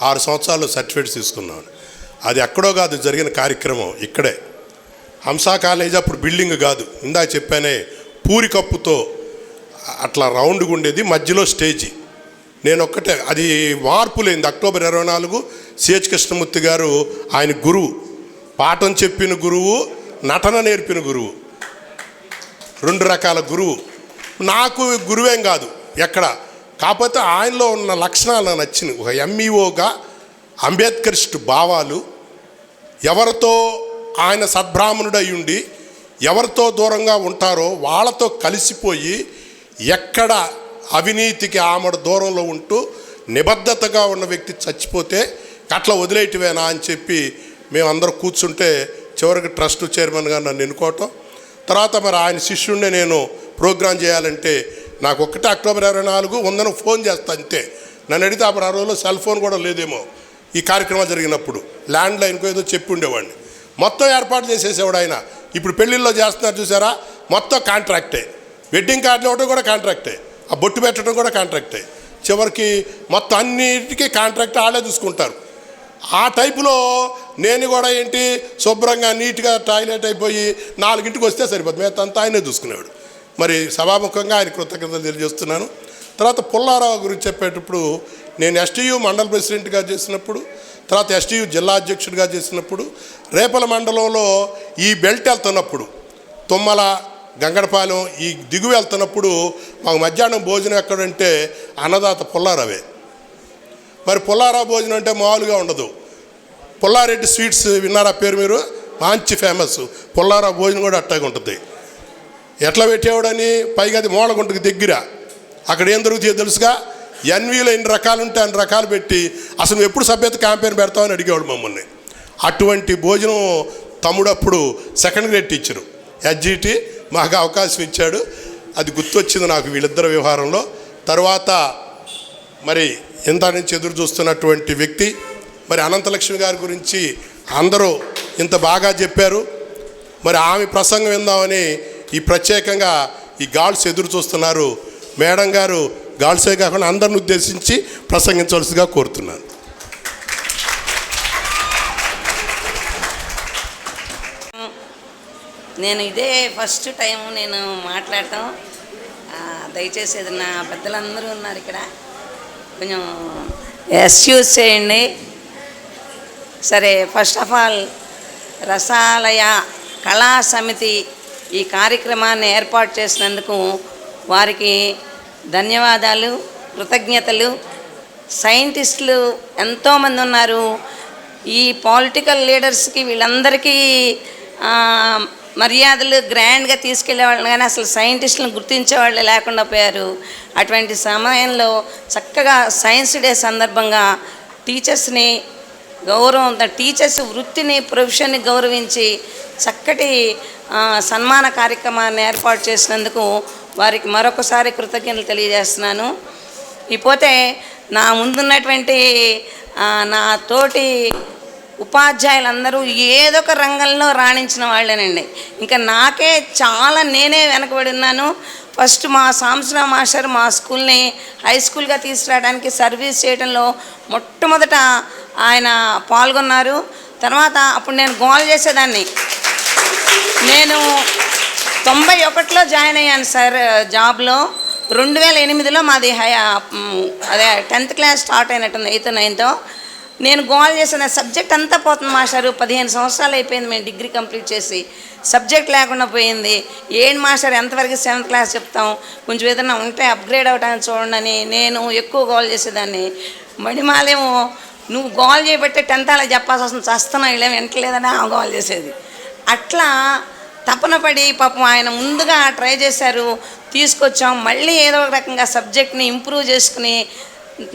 6 సంవత్సరాలు సర్టిఫికేట్స్ తీసుకున్నాను. అది ఎక్కడో కాదు, జరిగిన కార్యక్రమం ఇక్కడే. హంసా కాలేజ్ అప్పుడు బిల్డింగ్ కాదు, ఇందాక చెప్పానే పూరి కప్పుతో అట్లా రౌండ్గా ఉండేది, మధ్యలో స్టేజీ. నేను ఒక్కటే, అది మార్పు లేనిది. అక్టోబర్ 24 సిహెచ్ కృష్ణమూర్తి గారు ఆయన గురువు, పాఠం చెప్పిన గురువు, నటన నేర్పిన గురువు, 2 రకాల గురువు. నాకు గురువేం కాదు ఎక్కడ, కాకపోతే ఆయనలో ఉన్న లక్షణాలు నాకు నచ్చినాయి. ఒక ఎంఈఓగా అంబేద్కరిస్ట్ భావాలు, ఎవరితో ఆయన సద్బ్రాహ్మణుడు అయి ఉండి ఎవరితో దూరంగా ఉంటారో వాళ్ళతో కలిసిపోయి ఎక్కడ అవినీతికి ఆమడ దూరంలో ఉంటూ నిబద్ధతగా ఉన్న వ్యక్తి చచ్చిపోతే అట్లా వదిలేయటమేనా అని చెప్పి మేమందరూ కూర్చుంటే చివరికి ట్రస్ట్ చైర్మన్గా నన్ను ఎన్నుకోవటం. తర్వాత మరి ఆయన శిష్యుడిని నేను ప్రోగ్రాం చేయాలంటే నాకు ఒక్కటే అక్టోబర్ 24 ఉందని ఫోన్ చేస్తా అంతే. నన్ను అడిగితే అప్పుడు ఆ రోజుల్లో సెల్ ఫోన్ కూడా లేదేమో. ఈ కార్యక్రమాలు జరిగినప్పుడు ల్యాండ్ లైన్కో ఏదో చెప్పి ఉండేవాడిని. మొత్తం ఏర్పాటు చేసేసేవాడు ఆయన. ఇప్పుడు పెళ్ళిళ్ళలో చేస్తున్నారు చూసారా, మొత్తం కాంట్రాక్టే. వెడ్డింగ్ కార్డులు ఇవ్వడం కూడా కాంట్రాక్టే, ఆ బొట్టు పెట్టడం కూడా కాంట్రాక్టే. చివరికి మొత్తం అన్నిటికీ కాంట్రాక్ట్ వాళ్ళే చూసుకుంటారు. ఆ టైపులో నేను కూడా ఏంటి శుభ్రంగా నీట్గా టాయిలెట్ అయిపోయి 4ంటికి వస్తే సరిపోతుంది, మేతంతా ఆయనే చూసుకునేవాడు. మరి సభాముఖంగా ఆయన కృతజ్ఞతలు తెలియజేస్తున్నాను. తర్వాత పుల్లారావు గురించి చెప్పేటప్పుడు నేను ఎస్టీయూ మండల ప్రెసిడెంట్గా చేసినప్పుడు, తర్వాత ఎస్టీయూ జిల్లా అధ్యక్షుడిగా చేసినప్పుడు, రేపల మండలంలో ఈ బెల్ట్ వెళ్తున్నప్పుడు, తుమ్మల గంగడపాలెం ఈ దిగువ వెళ్తున్నప్పుడు మాకు మధ్యాహ్నం భోజనం ఎక్కడంటే అన్నదాత పుల్లారావే. మరి పుల్లారావు భోజనం అంటే మామూలుగా ఉండదు. పుల్లారెడ్డి స్వీట్స్ విన్నారా పేరు మీరు? మంచి ఫేమస్. పుల్లారావు భోజనం కూడా అట్టాగా ఉంటుంది. ఎట్లా పెట్టేవాడని, పైగా అది మూలగుంటకు దగ్గర. అక్కడ ఏం దొరుకుతాయో తెలుసుగా, ఎన్వీలో ఎన్ని రకాలు ఉంటే అన్ని రకాలు పెట్టి అసలు ఎప్పుడు సభ్యత క్యాంపెయిన్ పెడతామని అడిగేవాడు మమ్మల్ని. అటువంటి భోజనం తమ్ముడప్పుడు 2nd గ్రేడ్ టీచరు ఎస్జిటి మాకు అవకాశం ఇచ్చాడు. అది గుర్తొచ్చింది నాకు వీళ్ళిద్దరి వ్యవహారంలో. తర్వాత మరి ఇంత నుంచి ఎదురు చూస్తున్నటువంటి వ్యక్తి మరి అనంతలక్ష్మి గారి గురించి అందరూ ఇంత బాగా చెప్పారు. మరి ఆమె ప్రసంగం విందామని ఈ ప్రత్యేకంగా ఈ గార్డ్స్ ఎదురు చూస్తున్నారు. మేడం గారు గార్డ్సే కాకుండా అందరిని ఉద్దేశించి ప్రసంగించవలసిగా కోరుతున్నాను. నేను ఇదే ఫస్ట్ టైం నేను మాట్లాడటం. దయచేసి ఇది నా పెద్దలందరూ ఉన్నారు ఇక్కడ, కొంచెం ఎక్స్క్యూజ్ చేయండి. సరే, ఫస్ట్ ఆఫ్ ఆల్ రసాలయ కళా సమితి ఈ కార్యక్రమాన్ని ఏర్పాటు చేసినందుకు వారికి ధన్యవాదాలు, కృతజ్ఞతలు. సైంటిస్టులు ఎంతోమంది ఉన్నారు. ఈ పొలిటికల్ లీడర్స్కి వీళ్ళందరికీ మర్యాదలు గ్రాండ్గా తీసుకెళ్లేవాళ్ళు, కానీ అసలు సైంటిస్టులను గుర్తించే వాళ్ళు లేకుండా పోయారు. అటువంటి సమయంలో చక్కగా సైన్స్ డే సందర్భంగా టీచర్స్ని గౌరవం, టీచర్స్ వృత్తిని, ప్రొఫెషన్ని గౌరవించి చక్కటి సన్మాన కార్యక్రమాన్ని ఏర్పాటు చేసినందుకు వారికి మరొకసారి కృతజ్ఞతలు తెలియజేస్తున్నాను. ఇకపోతే నా ముందున్నటువంటి నా తోటి ఉపాధ్యాయులందరూ ఏదో ఒక రంగంలో రాణించిన వాళ్ళేనండి. ఇంకా నాకే చాలా నేనే వెనకబడి ఉన్నాను. ఫస్ట్ మా సాంసరావు మాస్టర్ మా స్కూల్ని హై స్కూల్గా తీసుకురావడానికి సర్వీస్ చేయడంలో మొట్టమొదట ఆయన పాల్గొన్నారు. తర్వాత అప్పుడు నేను గోల్ చేసేదాన్ని. నేను 91లో జాయిన్ అయ్యాను సార్ జాబ్లో. 2008లో మాది అదే 10th క్లాస్ స్టార్ట్ అయినట్టుంది, 8th 9th. నేను గోల్ చేసిన సబ్జెక్ట్ అంతా పోతుంది మాస్టారు. 15 సంవత్సరాలు అయిపోయింది మేము డిగ్రీ కంప్లీట్ చేసి, సబ్జెక్ట్ లేకుండా పోయింది. ఏంటి మాస్టర్ ఎంతవరకు 7th క్లాస్ చెప్తాం, కొంచెం ఏదైనా ఉంటే అప్గ్రేడ్ అవడానికి చూడండి అని నేను ఎక్కువ గోల్ చేసేదాన్ని. మడిమాలేమో నువ్వు గోల్ చేయబట్టే 10th అలా చెప్పాల్సి వస్తుంది, చస్తున్నావు ఇలా వింటలేదని ఆ గోల్ చేసేది. అట్లా తపన పడి పాపం ఆయన ముందుగా ట్రై చేశారు, తీసుకొచ్చాం. మళ్ళీ ఏదో ఒక రకంగా సబ్జెక్ట్ని ఇంప్రూవ్ చేసుకుని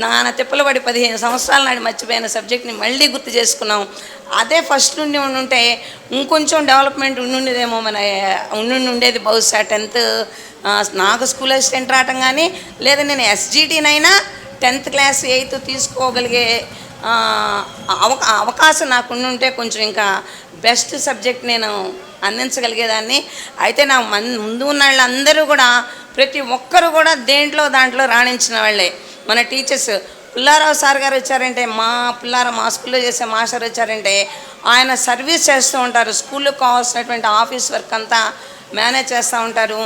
నాన్న తిప్పలు పడి 15 సంవత్సరాల నాడు మర్చిపోయిన సబ్జెక్ట్ని మళ్ళీ గుర్తు చేసుకున్నాం. అదే ఫస్ట్ నుండి ఉండుంటే ఇంకొంచెం డెవలప్మెంట్ ఉండుండేదేమో, ఉండేది బహుశా 10th నాకు స్కూల్ అసిస్టెంట్ రావటం కానీ, లేదా నేను ఎస్జిటినైనా 10th క్లాస్ 8th తీసుకోగలిగే అవకాశం నాకు ఉండుంటే కొంచెం ఇంకా బెస్ట్ సబ్జెక్ట్ నేను అందించగలిగేదాన్ని. అయితే నా ముందు ఉన్న వాళ్ళందరూ కూడా ప్రతి ఒక్కరు కూడా దాంట్లో రాణించిన వాళ్ళే. మన టీచర్స్ పుల్లారావు సార్ గారు వచ్చారంటే, మా స్కూల్లో చేసే మాస్టర్ వచ్చారంటే ఆయన సర్వీస్ చేస్తూ ఉంటారు. స్కూల్లో కావాల్సినటువంటి ఆఫీస్ వర్క్ అంతా మేనేజ్ చేస్తూ ఉంటారు.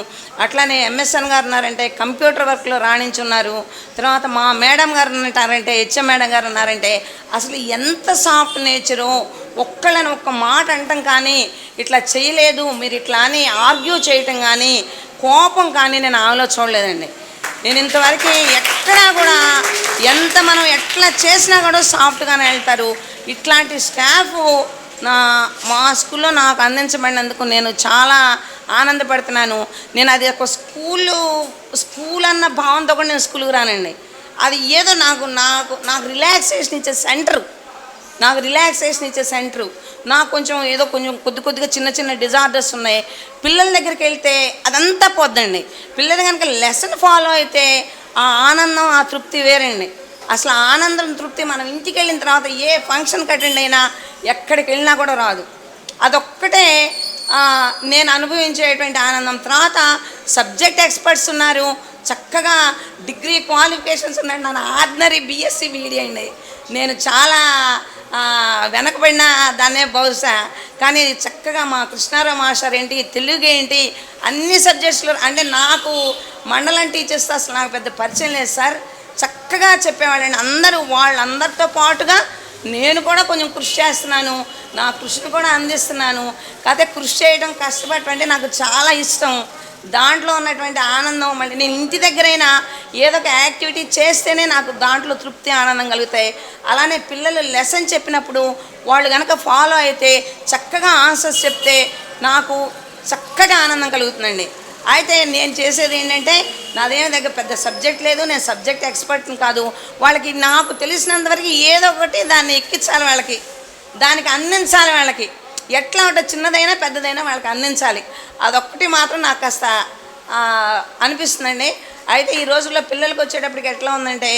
అట్లానే ఎంఎస్ఎన్ గారు ఉన్నారంటే కంప్యూటర్ వర్క్లో రాణించున్నారు. తర్వాత మా మేడం గారు ఉన్నారంటే, హెచ్ఎం మేడం గారు ఉన్నారంటే అసలు ఎంత సాఫ్ట్ నేచరు. ఒక్కళ్ళని ఒక్క మాట అంటాం కానీ, ఇట్లా చేయలేదు మీరు ఇట్లా అని ఆర్గ్యూ చేయటం కానీ, కోపం కానీ నేను ఆలో చూడలేదండి. నేను ఇంతవరకు ఎక్కడా కూడా ఎంత మనం ఎట్లా చేసినా కూడా సాఫ్ట్గానే వెళ్తారు. ఇట్లాంటి స్టాఫ్ మా స్కూల్లో నాకు అందించబడినందుకు నేను చాలా ఆనందపడుతున్నాను. నేను అది ఒక స్కూల్ అన్న భావంతో కూడా నేను స్కూల్కి రానండి. అది ఏదో నాకు రిలాక్సేషన్ ఇచ్చే సెంటరు, నాకు కొంచెం ఏదో కొద్దిగా చిన్న డిజార్డర్స్ ఉన్నాయి. పిల్లల దగ్గరికి వెళ్తే అదంతా పోద్దండి. పిల్లలు కనుక లెసన్ ఫాలో అయితే ఆ ఆనందం, ఆ తృప్తి వేరండి. అసలు ఆనందం, తృప్తి మనం ఇంటికి వెళ్ళిన తర్వాత ఏ ఫంక్షన్కి అటెండ్ అయినా ఎక్కడికి వెళ్ళినా కూడా రాదు. అదొక్కటే నేను అనుభవించేటువంటి ఆనందం. తర్వాత సబ్జెక్ట్ ఎక్స్పర్ట్స్ ఉన్నారు, చక్కగా డిగ్రీ క్వాలిఫికేషన్స్ ఉన్నాయి. నా ఆర్డినరీ బిఎస్సి బీఈడి అండి. నేను చాలా వెనకబడిన దాన్నే బహుశా, కానీ చక్కగా మా కృష్ణారావు మాస్టర్ ఏంటి, తెలుగు ఏంటి, అన్ని సబ్జెక్ట్స్లో అంటే నాకు మండలం టీచర్స్ అసలు నాకు పెద్ద పరిచయం లేదు సార్. చక్కగా చెప్పేవాళ్ళండి. వాళ్ళందరితో పాటుగా నేను కూడా కొంచెం కృషి చేస్తున్నాను, నా కృషిని కూడా అందిస్తున్నాను. కాకపోతే కృషి చేయడం, కష్టపడటం అంటే నాకు చాలా ఇష్టం. దాంట్లో ఉన్నటువంటి ఆనందం మళ్ళీ నేను ఇంటి దగ్గరైనా ఏదో ఒక యాక్టివిటీ చేస్తేనే నాకు దాంట్లో తృప్తి, ఆనందం కలుగుతాయి. అలానే పిల్లలు లెసన్ చెప్పినప్పుడు వాళ్ళు కనుక ఫాలో అయితే, చక్కగా ఆన్సర్స్ చెప్తే నాకు చక్కగా ఆనందం కలుగుతుందండి. అయితే నేను చేసేది ఏంటంటే, నాదేమో దగ్గర పెద్ద సబ్జెక్ట్ లేదు, నేను సబ్జెక్ట్ ఎక్స్పర్ట్ని కాదు. వాళ్ళకి నాకు తెలిసినంతవరకు ఏదో ఒకటి దాన్ని ఎక్కించాలి, వాళ్ళకి దానికి అందించాలి. వాళ్ళకి ఎట్లా ఉంటుంది, చిన్నదైనా పెద్దదైనా వాళ్ళకి అందించాలి. అదొక్కటి మాత్రం నాకు కాస్త అనిపిస్తుందండి. అయితే ఈ రోజుల్లో పిల్లలకి వచ్చేటప్పటికి ఎట్లా ఉందంటే,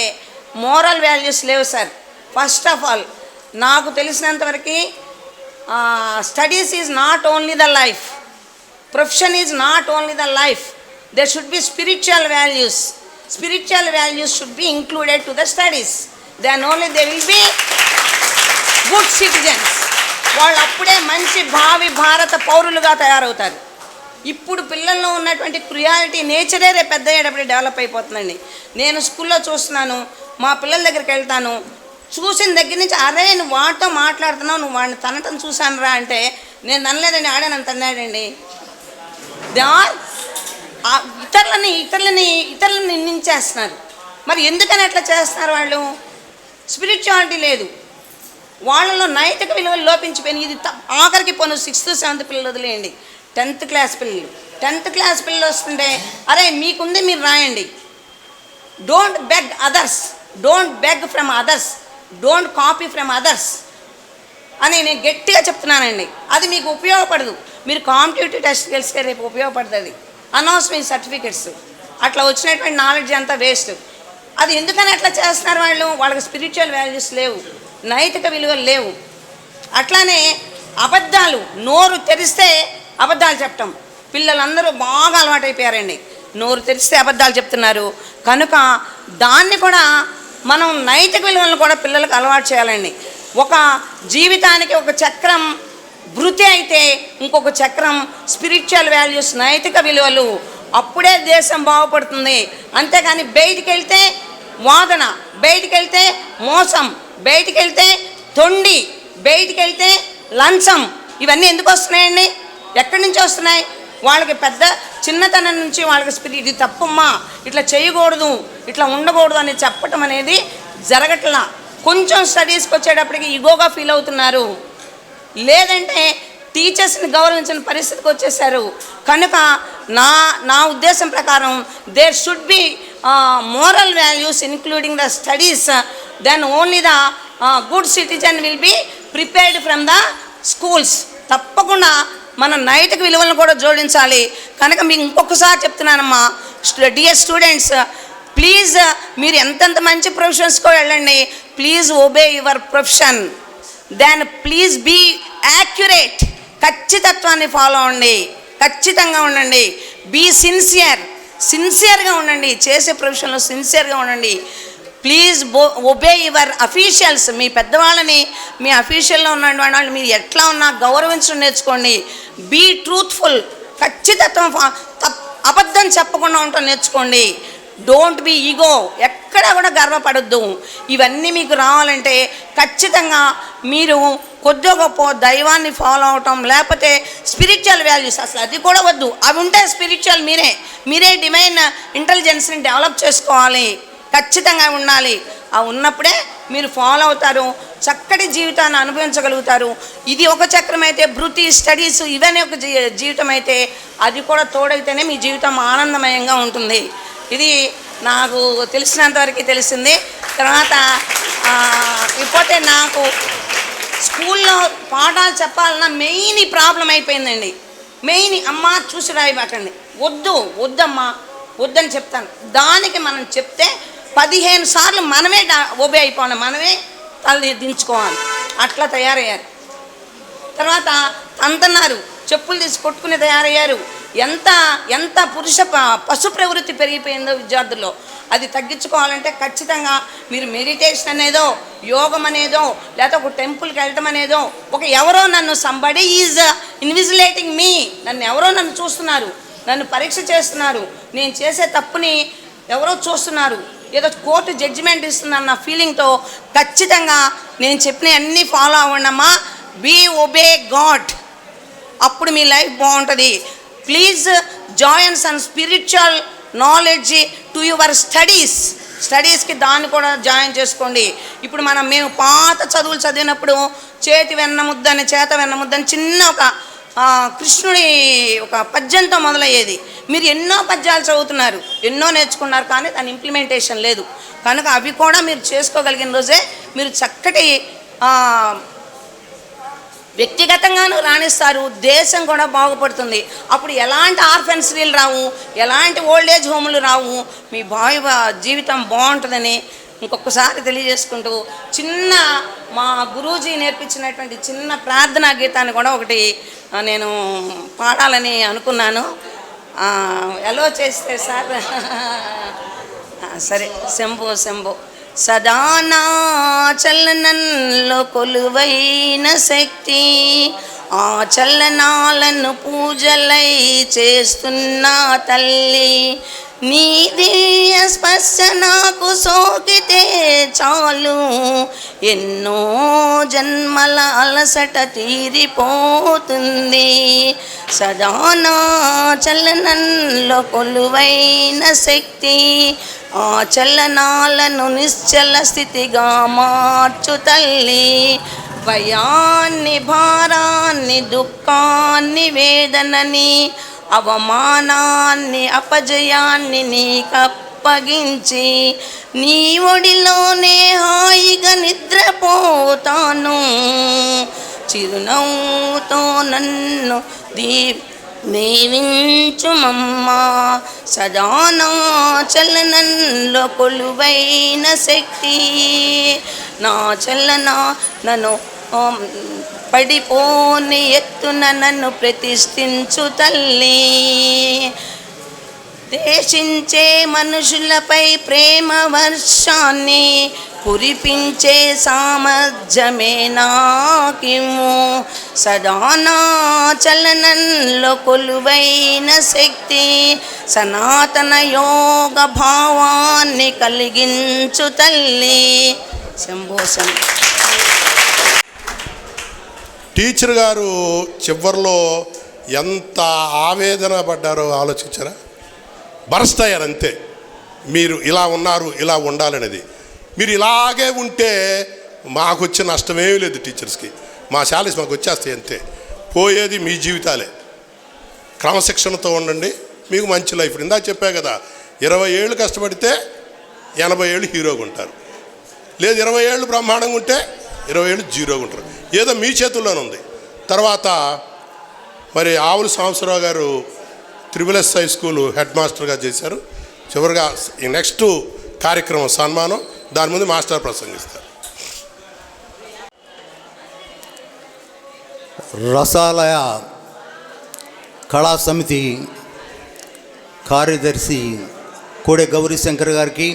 మోరల్ వాల్యూస్ లేవు సార్. ఫస్ట్ ఆఫ్ ఆల్ నాకు తెలిసినంతవరకు studies is not only the life, profession is not only the life, there should be spiritual values should be included to the studies, then only they will be good citizens. వాళ్ళు అప్పుడే మంచి భావి భారత పౌరులుగా తయారవుతారు. ఇప్పుడు పిల్లల్లో ఉన్నటువంటి క్రియాలిటీ నేచరే రేపు పెద్ద అయ్యేటప్పుడు డెవలప్ అయిపోతుందండి. నేను స్కూల్లో చూస్తున్నాను, మా పిల్లల దగ్గరికి వెళ్తాను, చూసిన దగ్గర నుంచి అరే నువ్వు వాడితో మాట్లాడుతున్నావు, నువ్వు వాడిని తనటం చూశాను రా అంటే, నేను తనలేదండి, ఆడే నన్ను తన్నాడండి. ఇతరులని నిందించేస్తున్నారు. మరి ఎందుకని అట్లా చేస్తున్నారు? వాళ్ళు స్పిరిచువాలిటీ లేదు, వాళ్ళలో నైతిక విలువలు లోపించిపోయినాయి. ఇది ఆఖరికి పోను 6th 7th పిల్లలు వదిలేయండి, 10th క్లాస్ పిల్లలు వస్తుంటే అరే మీకుంది మీరు రాయండి. Don't beg from others, don't copy from others. అని నేను గట్టిగా చెప్తున్నానండి. అది మీకు ఉపయోగపడదు. మీరు కాంపిటేటివ్ టెస్ట్కి వెళ్తే రేపు ఉపయోగపడుతుంది. అనౌన్స్మెంట్ సర్టిఫికెట్స్ అట్లా వచ్చినటువంటి నాలెడ్జ్ అంతా వేస్ట్. అది ఎందుకని అట్లా చేస్తున్నారు వాళ్ళు? వాళ్ళకి స్పిరిచువల్ వాల్యూస్ లేవు, నైతిక విలువలు లేవు. అట్లానే అబద్ధాలు, నోరు తెరిస్తే అబద్ధాలు చెప్పటం పిల్లలందరూ బాగా అలవాటైపోయారండి. నోరు తెరిస్తే అబద్ధాలు చెప్తున్నారు. కనుక దాన్ని కూడా మనం నైతిక విలువలను కూడా పిల్లలకు అలవాటు చేయాలండి. ఒక జీవితానికి ఒక చక్రం భృతి అయితే ఇంకొక చక్రం స్పిరిచువల్ వాల్యూస్, నైతిక విలువలు. అప్పుడే దేశం బాగుపడుతుంది. అంతేగాని బయటికి వెళ్తే వాదన, బయటికి వెళ్తే మోసం, బయటికి వెళ్తే తొండి, బయటికి వెళ్తే లంచం, ఇవన్నీ ఎందుకు వస్తున్నాయండి? ఎక్కడి నుంచి వస్తున్నాయి? వాళ్ళకి పెద్ద చిన్నతనం నుంచి వాళ్ళకి స్పిరిట్, ఇది తప్పమ్మా, ఇట్లా చేయకూడదు, ఇట్లా ఉండకూడదు అని చెప్పటం అనేది జరగట్లా. కొంచెం స్టడీస్కి వచ్చేటప్పటికి ఈగోగా ఫీల్ అవుతున్నారు, లేదంటే టీచర్స్ని గౌరవించిన పరిస్థితికి వచ్చేసారు. కనుక నా ఉద్దేశం ప్రకారం there should be moral values including the studies, then only the good citizen will be prepared from the schools. తప్పకుండా మన నైతిక విలువలను కూడా జోడించాలి. కనుక మీకు ఇంకొకసారి చెప్తున్నానమ్మా, డియర్ స్టూడెంట్స్, ప్లీజ్ మీరు ఎంతెంత మంచి ప్రొఫెషన్స్కో వెళ్ళండి, please obey your profession. Then please be accurate, ఖచ్చితత్వాన్ని ఫాలో అవ్వండి, ఖచ్చితంగా ఉండండి. బీ సిన్సియర్గా ఉండండి, చేసే ప్రొఫెషన్లో సిన్సియర్గా ఉండండి. Please obey your officials. మీ పెద్దవాళ్ళని, మీ అఫీషియల్లో ఉన్న వాళ్ళు మీరు ఎట్లా ఉన్నా గౌరవించడం నేర్చుకోండి. బీ ట్రూత్ఫుల్, ఖచ్చితత్వం, అబద్ధం చెప్పకుండా ఉండటం నేర్చుకోండి. డోంట్ బీ ఈగో, ఎక్కడా కూడా గర్వపడద్దు. ఇవన్నీ మీకు రావాలంటే ఖచ్చితంగా మీరు కొద్దిగా గొప్ప దైవాన్ని ఫాలో అవటం, లేకపోతే స్పిరిచువల్ వాల్యూస్, అసలు అది కూడా వద్దు. అవి ఉంటే స్పిరిచువల్ మీరే డివైన్ ఇంటెలిజెన్స్ని డెవలప్ చేసుకోవాలి, ఖచ్చితంగా ఉండాలి. అవి ఉన్నప్పుడే మీరు ఫాలో అవుతారు, చక్కటి జీవితాన్ని అనుభవించగలుగుతారు. ఇది ఒక చక్రం అయితే, భృతి, స్టడీస్ ఇవన్నీ ఒక జీవితం అయితే, అది కూడా తోడైతేనే మీ జీవితం ఆనందమయంగా ఉంటుంది. ఇది నాకు తెలిసినంతవరకు తెలిసింది. తర్వాత ఇకపోతే నాకు స్కూల్లో పాఠాలు చెప్పాలన్నా మెయిన్ ఈ ప్రాబ్లం అయిపోయిందండి. మెయిన్ అమ్మ చూసి రాయబాకండి, వద్దమ్మా వద్దని చెప్తాను. దానికి మనం చెప్తే 15 సార్లు మనమే ఒబే అయిపోవాలి, మనమే తల దించుకోవాలి. అట్లా తయారయ్యారు. తర్వాత అంతన్నారు, చెప్పులు తీసి కొట్టుకుని తయారయ్యారు. ఎంత పశు ప్రవృత్తి పెరిగిపోయిందో విద్యార్థుల్లో. అది తగ్గించుకోవాలంటే ఖచ్చితంగా మీరు మెడిటేషన్ అనేదో, యోగం అనేదో, లేకపోతే ఒక టెంపుల్కి వెళ్ళటం అనేదో, ఎవరో నన్ను సంబడి ఈజ్ ఇన్విజిలేటింగ్ మీ, ఎవరో నన్ను చూస్తున్నారు, నన్ను పరీక్ష చేస్తున్నారు, నేను చేసే తప్పుని ఎవరో చూస్తున్నారు, ఏదో కోర్టు జడ్జిమెంట్ ఇస్తుందన్న ఫీలింగ్తో ఖచ్చితంగా నేను చెప్పిన అన్నీ ఫాలో అవ్వండమ్మా. బీ ఒబే గాడ్, అప్పుడు మీ లైఫ్ బాగుంటుంది. Please join some spiritual knowledge to your స్టడీస్కి దాన్ని కూడా జాయిన్ చేసుకోండి. ఇప్పుడు మేము పాత చదువులు చదివినప్పుడు చేత వెన్న ముద్దని చిన్న ఒక కృష్ణుడి ఒక పద్యంతో మొదలయ్యేది. మీరు ఎన్నో పద్యాలు చదువుతున్నారు, ఎన్నో నేర్చుకున్నారు, కానీ దాని ఇంప్లిమెంటేషన్ లేదు. కనుక అవి కూడా మీరు చేసుకోగలిగిన రోజే మీరు చక్కటి వ్యక్తిగతంగానూ రాణిస్తారు, దేశం కూడా బాగుపడుతుంది. అప్పుడు ఎలాంటి ఆర్ఫెన్సరీలు రావు, ఎలాంటి ఓల్డేజ్ హోములు రావు, మీ జీవితం బాగుంటుందని ఇంకొకసారి తెలియజేసుకుంటూ మా గురూజీ నేర్పించినటువంటి చిన్న ప్రార్థనా గీతాన్ని కూడా ఒకటి నేను పాడాలని అనుకున్నాను. ఎలా చేస్తే సార్? సరే, శంభో సదానా చలనంలో కొలువైన శక్తి, ఆ చలనాలను పూజలై చేస్తున్న తల్లి, నీ దివ్య స్పర్శ నాకు సోకితే చాలు, ఎన్నో జన్మల అలసట తీరిపోతుంది. సదానా చలనంలో కొలువైన శక్తి, ఆ చలనాలను నిశ్చల స్థితిగా మార్చు తల్లి, భయాన్ని, భారాన్ని, దుఃఖాన్ని, వేదనని, అవమానాన్ని, అపజయాన్ని నీకప్పగించి నీ ఒడిలోనే హాయిగా నిద్రపోతాను. చిరునవ్వుతో నన్ను దీవించుమమ్మా. సదానా చలనంలో కొలువైన శక్తి నా చలన నన్ను పడిపోని ఎత్తున నన్ను ప్రతిష్ఠించు తల్లి. దేశించే మనుషులపై ప్రేమ వర్షాన్ని కురిపించే సామర్థ్యమే నాకిమ్ము. సదానా చలనంలో కొలువైన శక్తి సనాతన యోగ భావాన్ని కలిగించు తల్లి. శంభో శంభో. టీచర్ గారు చివరిలో ఎంత ఆవేదన పడ్డారో ఆలోచించారా? బరస్ట్ అయ్యారు అంతే. మీరు ఇలా ఉన్నారు, ఇలా ఉండాలనేది. మీరు ఇలాగే ఉంటే మాకు వచ్చే నష్టమేమీ లేదు. టీచర్స్కి మా శాలరీస్ మాకు వచ్చేస్తాయి అంతే. పోయేది మీ జీవితాలే. క్రమశిక్షణతో ఉండండి, మీకు మంచి లైఫ్. ఇందాక చెప్పా కదా, 20 ఏళ్ళు కష్టపడితే 80 ఏళ్ళు హీరోగా ఉంటారు. లేదు 20 ఏళ్ళు బ్రహ్మాండంగా ఉంటే 20 ఏళ్ళు జీరోగా ఉంటారు. ఏదో మీ చేతుల్లోనే ఉంది. తర్వాత మరి ఆవుల సాంబశివరావు గారు త్రిబుల్ హై స్కూల్ హెడ్ మాస్టర్గా చేశారు. చివరిగా ఈ నెక్స్ట్ కార్యక్రమం సన్మానం. దాని ముందు మాస్టర్ ప్రసంగిస్తారు. రసాలయ కళా సమితి కార్యదర్శి కోడె గౌరీశంకర్ గారికి,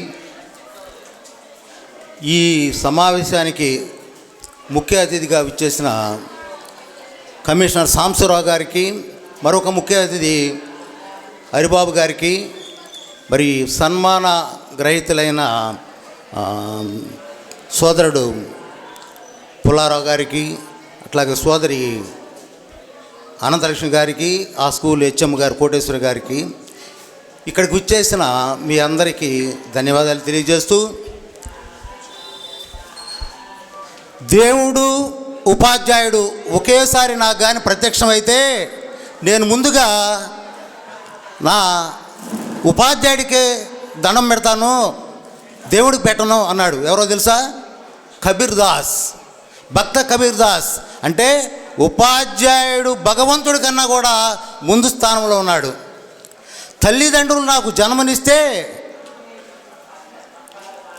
ఈ సమావేశానికి ముఖ్య అతిథిగా విచ్చేసిన కమిషనర్ సాంబశివరావు గారికి, మరొక ముఖ్య అతిథి హరిబాబు గారికి, మరి సన్మాన గ్రహీతలైన సోదరుడు పుల్లారావు గారికి, అట్లాగే సోదరి అనంతలక్ష్మి గారికి, ఆ స్కూల్ హెచ్ఎం గారు కోటేశ్వర గారికి, ఇక్కడికి వచ్చేసిన మీ అందరికీ ధన్యవాదాలు తెలియజేస్తూ, దేవుడు ఉపాధ్యాయుడు ఒకేసారి నాకు కానీ ప్రత్యక్షమైతే నేను ముందుగా నా ఉపాధ్యాయుడికే దండం పెడతాను, దేవుడికి పెట్టను అన్నాడు. ఎవరో తెలుసా? కబీర్ దాస్, భక్త కబీర్ దాస్. అంటే ఉపాధ్యాయుడు భగవంతుడి కన్నా కూడా ముందు స్థానంలో ఉన్నాడు. తల్లిదండ్రులు నాకు జన్మనిస్తే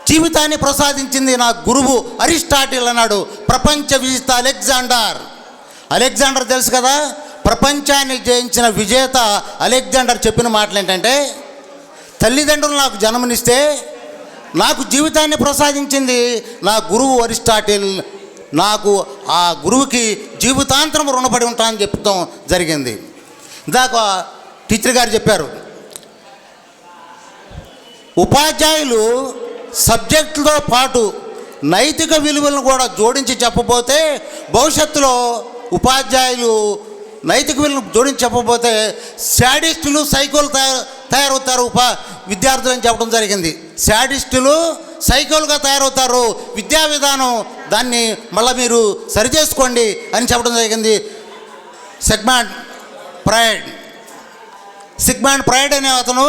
జీవితాన్ని ప్రసాదించింది నా గురువు అరిస్టాటిల్ అన్నాడు. ప్రపంచ విజేత అలెగ్జాండర్ తెలుసు కదా, ప్రపంచాన్ని జయించిన విజేత అలెగ్జాండర్ చెప్పిన మాటలు ఏంటంటే, తల్లిదండ్రులు నాకు జన్మనిస్తే నాకు జీవితాన్ని ప్రసాదించింది నా గురువు అరిస్టాటిల్, నాకు ఆ గురువుకి జీవితాంతరం రుణపడి ఉంటానని చెప్తాం జరిగింది. ఇందాక టీచర్ గారు చెప్పారు, ఉపాధ్యాయులు సబ్జెక్టుతో పాటు నైతిక విలువలను కూడా జోడించి చెప్పబోతే, భవిష్యత్తులో ఉపాధ్యాయులు నైతిక విలువలను జోడించి చెప్పబోతే శాడిస్టులు సైకోలు తయారవుతారు విద్యార్థులు అని చెప్పడం జరిగింది. శాడిస్టులు సైకోలుగా తయారవుతారు, విద్యా విధానం దాన్ని మళ్ళీ మీరు సరిచేసుకోండి అని చెప్పడం జరిగింది. సిగ్మండ్ ఫ్రాయిడ్ అనే అతను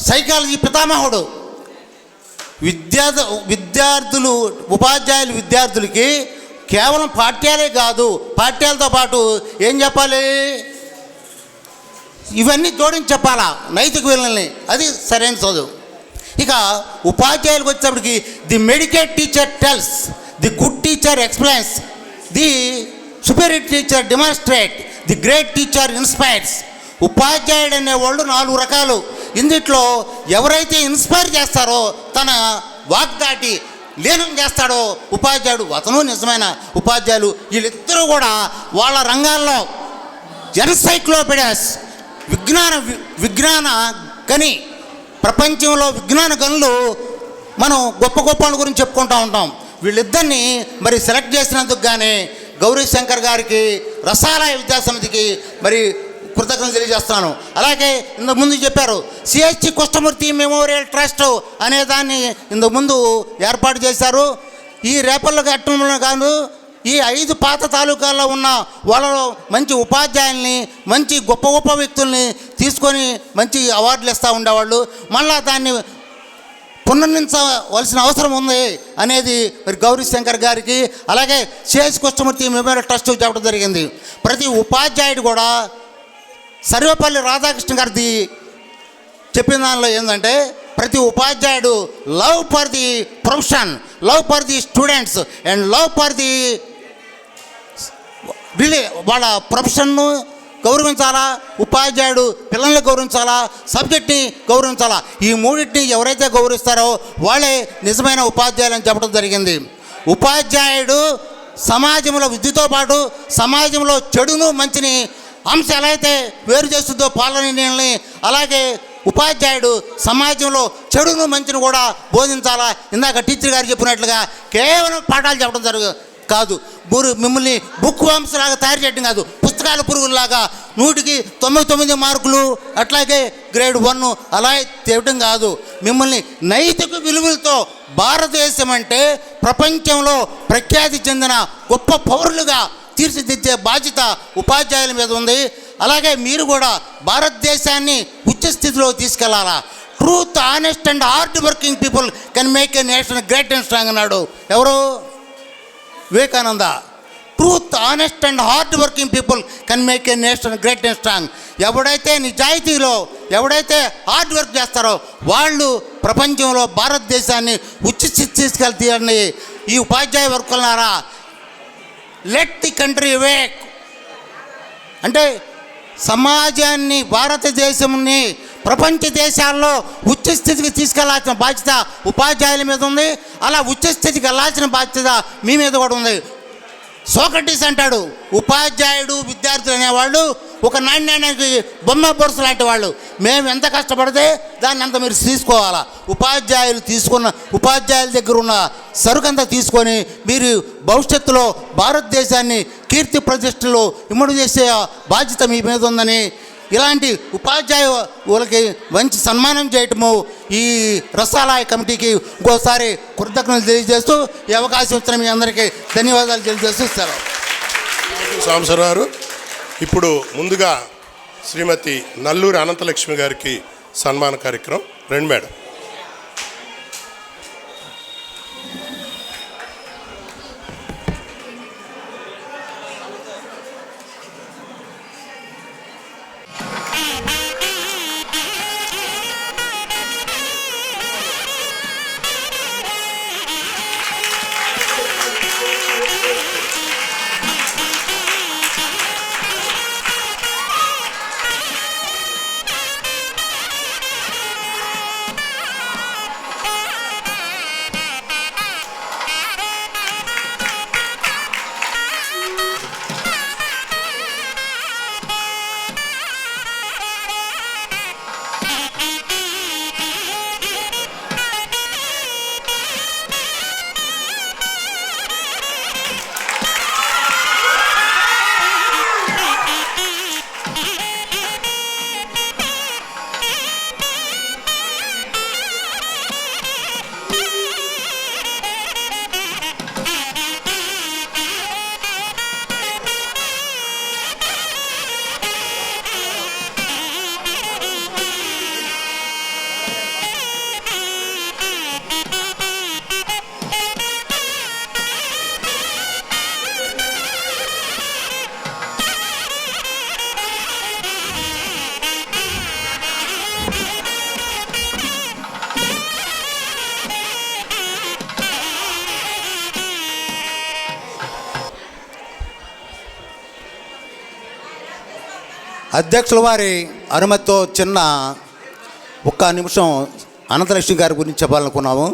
సైకాలజీ పితామహుడు. ఉపాధ్యాయులు విద్యార్థులకి కేవలం పాఠ్యాలే కాదు, పాఠ్యాలతో పాటు ఏం చెప్పాలి, ఇవన్నీ జోడించి చెప్పాలా, నైతిక విలువల్ని. అది సరైన చదువు. ఇక ఉపాధ్యాయులకు వచ్చేటప్పటికి the మెడికేట్ teacher tells, the good teacher explains, the superior teacher demonstrate, the great teacher inspires. ఉపాధ్యాయుడు అనేవాళ్ళు 4 రకాలు. ఇందుట్లో ఎవరైతే ఇన్స్పైర్ చేస్తారో, తన వాగ్దాటి లీనం చేస్తాడో ఉపాధ్యాయుడు, అతను నిజమైన ఉపాధ్యాయులు. వీళ్ళిద్దరూ కూడా వాళ్ళ రంగాల్లో ఎన్సైక్లోపీడియాస్, విజ్ఞాన గని, ప్రపంచంలో విజ్ఞాన గనులు మనం గొప్ప వాళ్ళ గురించి చెప్పుకుంటూ ఉంటాం. వీళ్ళిద్దరిని మరి సెలెక్ట్ చేసినందుకు కానీ గౌరీశంకర్ గారికి, రసాలయ విద్యాసమితికి మరి కృతజ్ఞతలు తెలియజేస్తాను. అలాగే ఇంతకుముందు చెప్పారు సిహెచ్ కృష్ణమూర్తి మెమోరియల్ ట్రస్ట్ అనే దాన్ని ఇంతకుముందు ఏర్పాటు చేశారు. ఈ రేపల్ల ఘట్టంలో కాదు, ఈ 5 పాత తాలూకాల్లో ఉన్న వాళ్ళలో మంచి ఉపాధ్యాయుల్ని, మంచి గొప్ప వ్యక్తుల్ని తీసుకొని మంచి అవార్డులు ఇస్తూ ఉండేవాళ్ళు. మళ్ళా దాన్ని పునర్నించవలసిన అవసరం ఉంది అనేది మరి గౌరీ శంకర్ గారికి అలాగే సిఎస్ కృష్ణమూర్తి మెమోరియల్ ట్రస్ట్ చెప్పడం జరిగింది. ప్రతి ఉపాధ్యాయుడు కూడా సర్వేపల్లి రాధాకృష్ణ గారిది చెప్పిన దానిలో ఏంటంటే ప్రతి ఉపాధ్యాయుడు love for the profession, love for the students and love for the వాళ్ళ ప్రొఫెషన్ను గౌరవించాలా, ఉపాధ్యాయుడు పిల్లల్ని గౌరవించాలా, సబ్జెక్ట్ని గౌరవించాలా. ఈ మూడింటిని ఎవరైతే గౌరవిస్తారో వాళ్ళే నిజమైన ఉపాధ్యాయులు అని చెప్పడం జరిగింది. ఉపాధ్యాయుడు సమాజంలో విద్యతో పాటు సమాజంలో చెడును మంచిని అంశ ఎలా అయితే వేరు చేస్తుందో పాలనీయుల్ని, అలాగే ఉపాధ్యాయుడు సమాజంలో చెడును మంచిని కూడా బోధించాలా. ఇందాక టీచర్ గారు చెప్పినట్లుగా కేవలం పాఠాలు చెప్పడం కాదు, మిమ్మల్ని బుక్ వామ్స్ లాగా తయారు చేయడం కాదు, పుస్తకాల పురుగుల్లాగా 100కి 99 మార్కులు అట్లాగే గ్రేడ్ 1 అలా తేవటం కాదు. మిమ్మల్ని నైతిక విలువలతో భారతదేశం అంటే ప్రపంచంలో ప్రఖ్యాతి చెందిన గొప్ప పౌరులుగా తీర్చిదిద్దే బాధ్యత ఉపాధ్యాయుల మీద ఉంది. అలాగే మీరు కూడా భారతదేశాన్ని ఉచ్చ స్థితిలో తీసుకెళ్లాలా. Truth, honest and hard working people can make a nation great and strong అన్నాడు ఎవరు? Vivekananda. Truth, honest and hard working people can make a nation great and strong. ఎవడైతే నిజాయితీలో ఎవడైతే హార్డ్ వర్క్ చేస్తారో వాళ్ళు ప్రపంచంలో భారతదేశాన్ని ఉచ్చ స్థితి తీసుకెళ్తారని ఈ ఉపాధ్యాయ వర్కులారా. లెట్ ది కంట్రీ వేక్ అంటే సమాజాన్ని, భారతదేశంని ప్రపంచ దేశాల్లో ఉచ్చ స్థితికి తీసుకెళ్లాల్సిన బాధ్యత ఉపాధ్యాయుల మీద ఉంది. అలా ఉచ్చ స్థితికి వెళ్ళాల్సిన బాధ్యత మీ మీద కూడా ఉంది. సోక్రటీస్ అంటాడు, ఉపాధ్యాయుడు విద్యార్థులు అనేవాళ్ళు ఒక నాణ్యానికి బొమ్మ బొరుసు లాంటి వాళ్ళు. మేము ఎంత కష్టపడితే దాన్ని అంత మీరు తీసుకోవాలా. ఉపాధ్యాయుల దగ్గర ఉన్న సరుకంతా తీసుకొని మీరు భవిష్యత్తులో భారతదేశాన్ని కీర్తి ప్రతిష్టలు ఇమ్మడి చేసే బాధ్యత మీ మీద ఉందని, ఇలాంటి ఉపాధ్యాయులకి మంచి సన్మానం చేయటము ఈ రసాలయ కమిటీకి ఇంకోసారి కృతజ్ఞతలు తెలియజేస్తూ ఈ అవకాశం ఇచ్చిన మీ అందరికీ ధన్యవాదాలు తెలియజేస్తూ సెలవు. సాంబశివరావు గారు, ఇప్పుడు ముందుగా శ్రీమతి నల్లూరి అనంతలక్ష్మి గారికి సన్మాన కార్యక్రమం. రండి మేడం. అధ్యక్షుల వారి అనుమతితో చిన్న ఒక్క నిమిషం అనంతలక్ష్మి గారి గురించి చెప్పాలనుకున్నాము.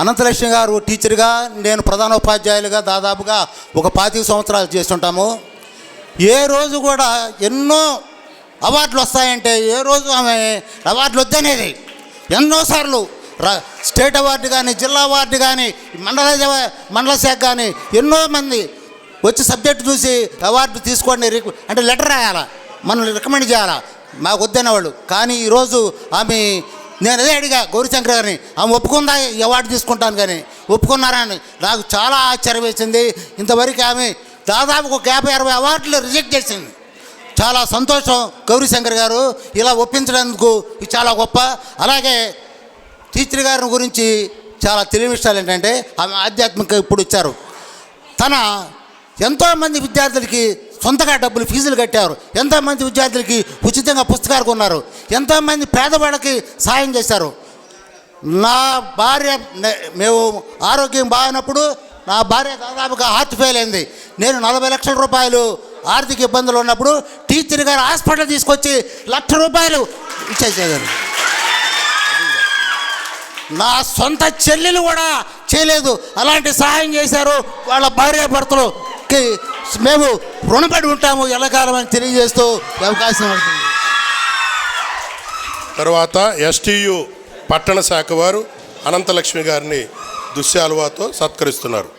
అనంతలక్ష్మి గారు టీచర్గా, నేను ప్రధానోపాధ్యాయులుగా దాదాపుగా ఒక 25 సంవత్సరాలు చేస్తుంటాము. ఏ రోజు కూడా ఎన్నో అవార్డులు వస్తాయంటే ఏ రోజు ఆమె అవార్డులు వద్దనేది. ఎన్నోసార్లు స్టేట్ అవార్డు కానీ, జిల్లా అవార్డు కానీ, మండల శాఖ కానీ ఎన్నో మంది వచ్చి సబ్జెక్టు చూసి అవార్డు తీసుకోండి అంటే లెటర్ రాయాలా, మనల్ని రికమెండ్ చేయాలా, మాకు వద్దనేవాళ్ళు. కానీ ఈరోజు ఆమె, నేను అదే అడిగా గౌరీశంకర్ గారిని, ఆమె ఒప్పుకుందా ఈ అవార్డు తీసుకుంటాను కానీ ఒప్పుకున్నారని నాకు చాలా ఆశ్చర్యం వేసింది. ఇంతవరకు ఆమె దాదాపు ఒక 50-60 అవార్డులు రిజెక్ట్ చేసింది. చాలా సంతోషం గౌరీశంకర్ గారు ఇలా ఒప్పించడానికి, ఇది చాలా గొప్ప. అలాగే టీచర్ గారి గురించి చాలా తెలియని విషయాలు ఏంటంటే ఆమె ఆధ్యాత్మిక ఇప్పుడు ఇచ్చారు. తన ఎంతోమంది విద్యార్థులకి సొంతగా డబ్బులు ఫీజులు కట్టారు, ఎంతోమంది విద్యార్థులకి ఉచితంగా పుస్తకాలు కొన్నారు, ఎంతోమంది పేదవాళ్ళకి సాయం చేశారు. నా భార్య మేము ఆరోగ్యం బాగున్నప్పుడు నా భార్య దాదాపుగా హార్ట్ ఫెయిల్ అయింది. నేను 40 లక్షల రూపాయలు ఆర్థిక ఇబ్బందులు ఉన్నప్పుడు టీచర్ గారు హాస్పిటల్ తీసుకొచ్చి 1 లక్ష రూపాయలు ఇచ్చేసేదాన్ని. నా సొంత చెల్లెలు కూడా చేయలేదు, అలాంటి సహాయం చేశారు. వాళ్ళ భార్యాభర్తలుకి మేము రుణపడి ఉంటాము ఎల్లకాలం అని తెలియజేస్తూ అవకాశం పడుతుంది. తర్వాత ఎస్టీయు పట్టణ శాఖ వారు అనంతలక్ష్మి గారిని దుశ్శాలువాతో సత్కరిస్తున్నారు.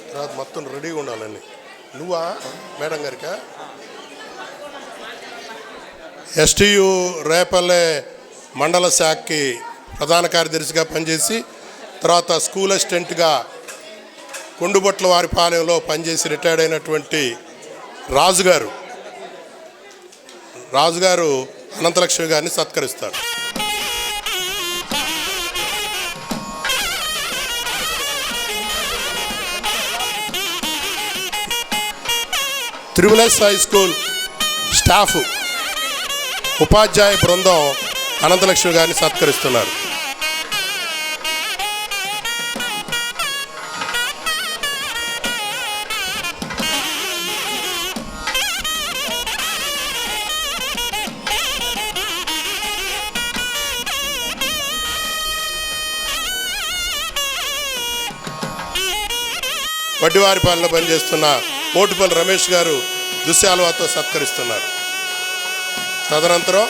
తర్వాత మొత్తం రెడీగా ఉండాలని. నువ్వా మేడం గారికా? ఎస్టీయు రేపల్లె మండల శాఖకి ప్రధాన కార్యదర్శిగా పనిచేసి తర్వాత స్కూల్ అసిస్టెంట్గా కొండుబొట్ల వారిపాలెంలో పనిచేసి రిటైర్డ్ అయినటువంటి రాజుగారు అనంతలక్ష్మి గారిని సత్కరిస్తారు. Triple S high school staff ఉపాధ్యాయ బృందం అనంతలక్ష్మి గారిని సత్కరిస్తున్నారు. వడ్డివారిపాలెంలో పనిచేస్తున్న మోటుపల్లి రమేష్ గారు దుశ్శాలువాతో సత్కరిస్తున్నారు. తదనంతరం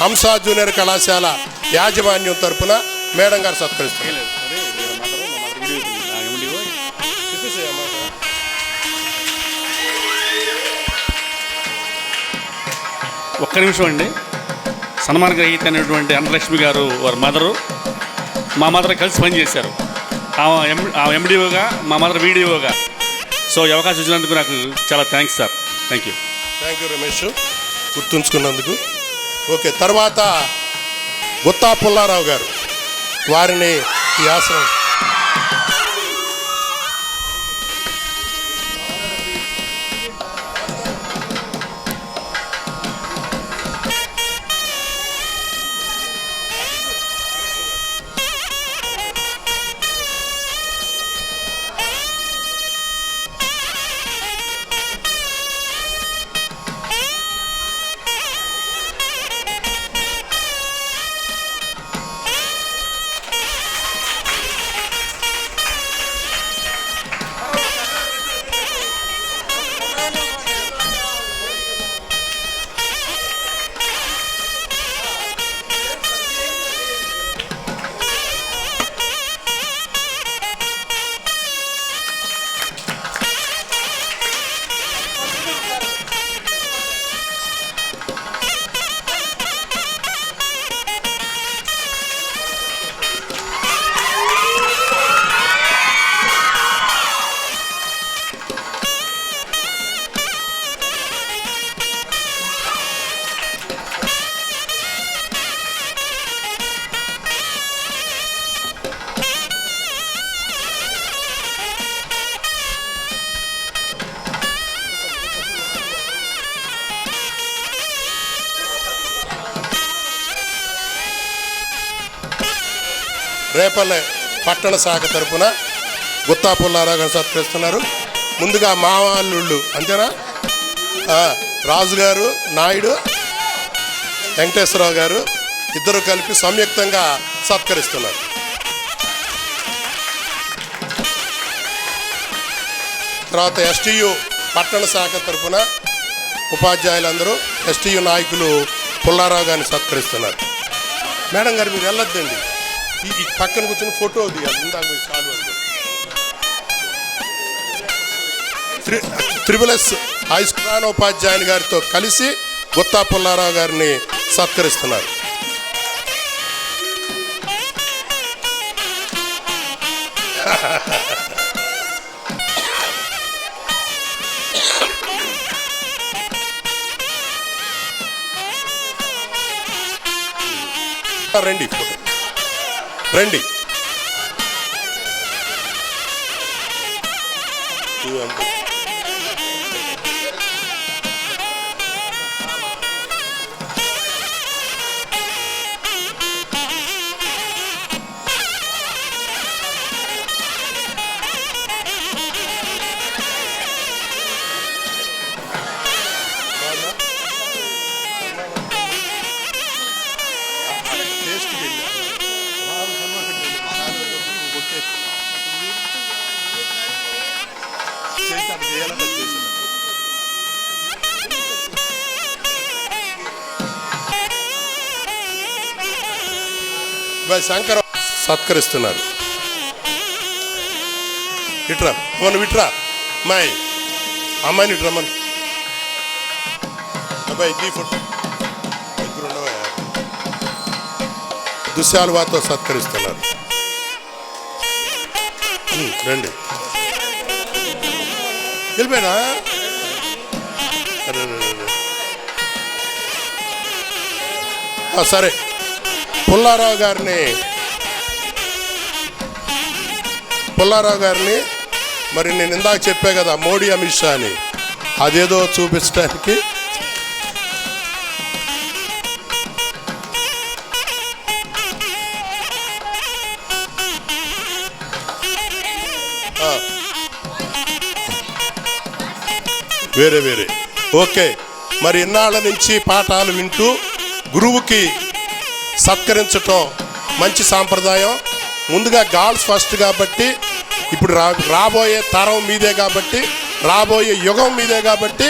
హంస జూనియర్ కళాశాల యాజమాన్యం తరపున మేడం గారు సత్కరిస్తున్నారు. ఒక్క నిమిషం అండి. సన్మాన గ్రహీత అయినటువంటి అనంతలక్ష్మి గారు వారి మదరు, మా మదర్ కలిసి పనిచేశారు. ఆ ఎండిఓగా, మా మదర్ వీడియోగా. సో ఈ అవకాశం ఇచ్చినందుకు నాకు చాలా thanks sir. Thank you Ramesh, గుర్తుంచుకున్నందుకు. ఓకే, తర్వాత గుత్తా పుల్లారావు గారు వారిని ఈ ఆసనం రేపల్లె పట్టణ శాఖ తరపున గుత్తా పుల్లారావు గారు సత్కరిస్తున్నారు. ముందుగా మావాళ్ళు అంతేనా, రాజుగారు, నాయుడు, వెంకటేశ్వరరావు గారు ఇద్దరు కలిపి సంయుక్తంగా సత్కరిస్తున్నారు. తర్వాత ఎస్టీయు పట్టణ శాఖ తరపున ఉపాధ్యాయులందరూ ఎస్టీయు నాయకులు పుల్లారావు గారిని సత్కరిస్తున్నారు. మేడం గారు మీరు వెళ్ళొద్దండి, ఈ పక్కన కూర్చొని ఫోటో దిగాలి. ఇందాక మీరు చాలు త్రిబుల్ ఎస్ హై స్కూల్ ఉపాధ్యాయుని గారితో కలిసి గుత్తా పుల్లారావు గారిని సత్కరిస్తున్నారు. రండి రండి. శంకర్ సత్కరిస్తున్నారు. ఇట్రా మన విట్రా అమ్మాయి, అమ్మాయిని ఇట్రా మన అబ్బాయి ఈ ఫోటో దుశ్శాలువాతో సత్కరిస్తున్నారు. రండి వెళ్ళిపోయినా. సరే పుల్లారావు గారిని మరి నేను ఇందాక చెప్పా కదా మోడీ అమిత్ షా అని, అదేదో చూపించడానికి వేరే ఓకే. మరి ఇన్నాళ్ళ నుంచి పాఠాలు వింటూ గురువుకి సత్కరించటం మంచి సాంప్రదాయం. ముందుగా గర్ల్స్ ఫస్ట్ కాబట్టి, ఇప్పుడు రాబోయే తరం మీదే కాబట్టి, రాబోయే యుగం మీదే కాబట్టి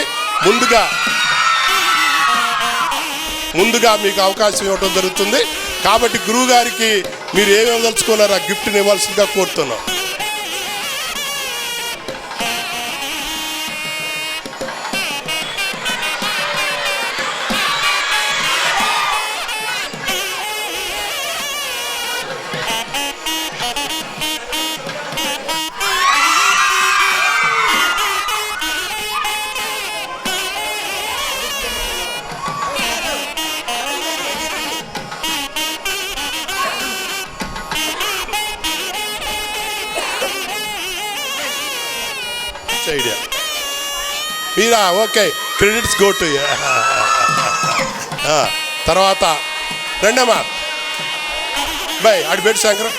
ముందుగా మీకు అవకాశం ఇవ్వడం జరుగుతుంది. కాబట్టి గురువు గారికి మీరు ఏమేమి తలుచుకున్నారో ఆ గిఫ్ట్ని ఇవ్వాల్సిందిగా కోరుతున్నాం. Idea Meera okay, credits go to. తర్వాత రెండమ్మా బాయ్ ఆడి పెట్టి శంకరం.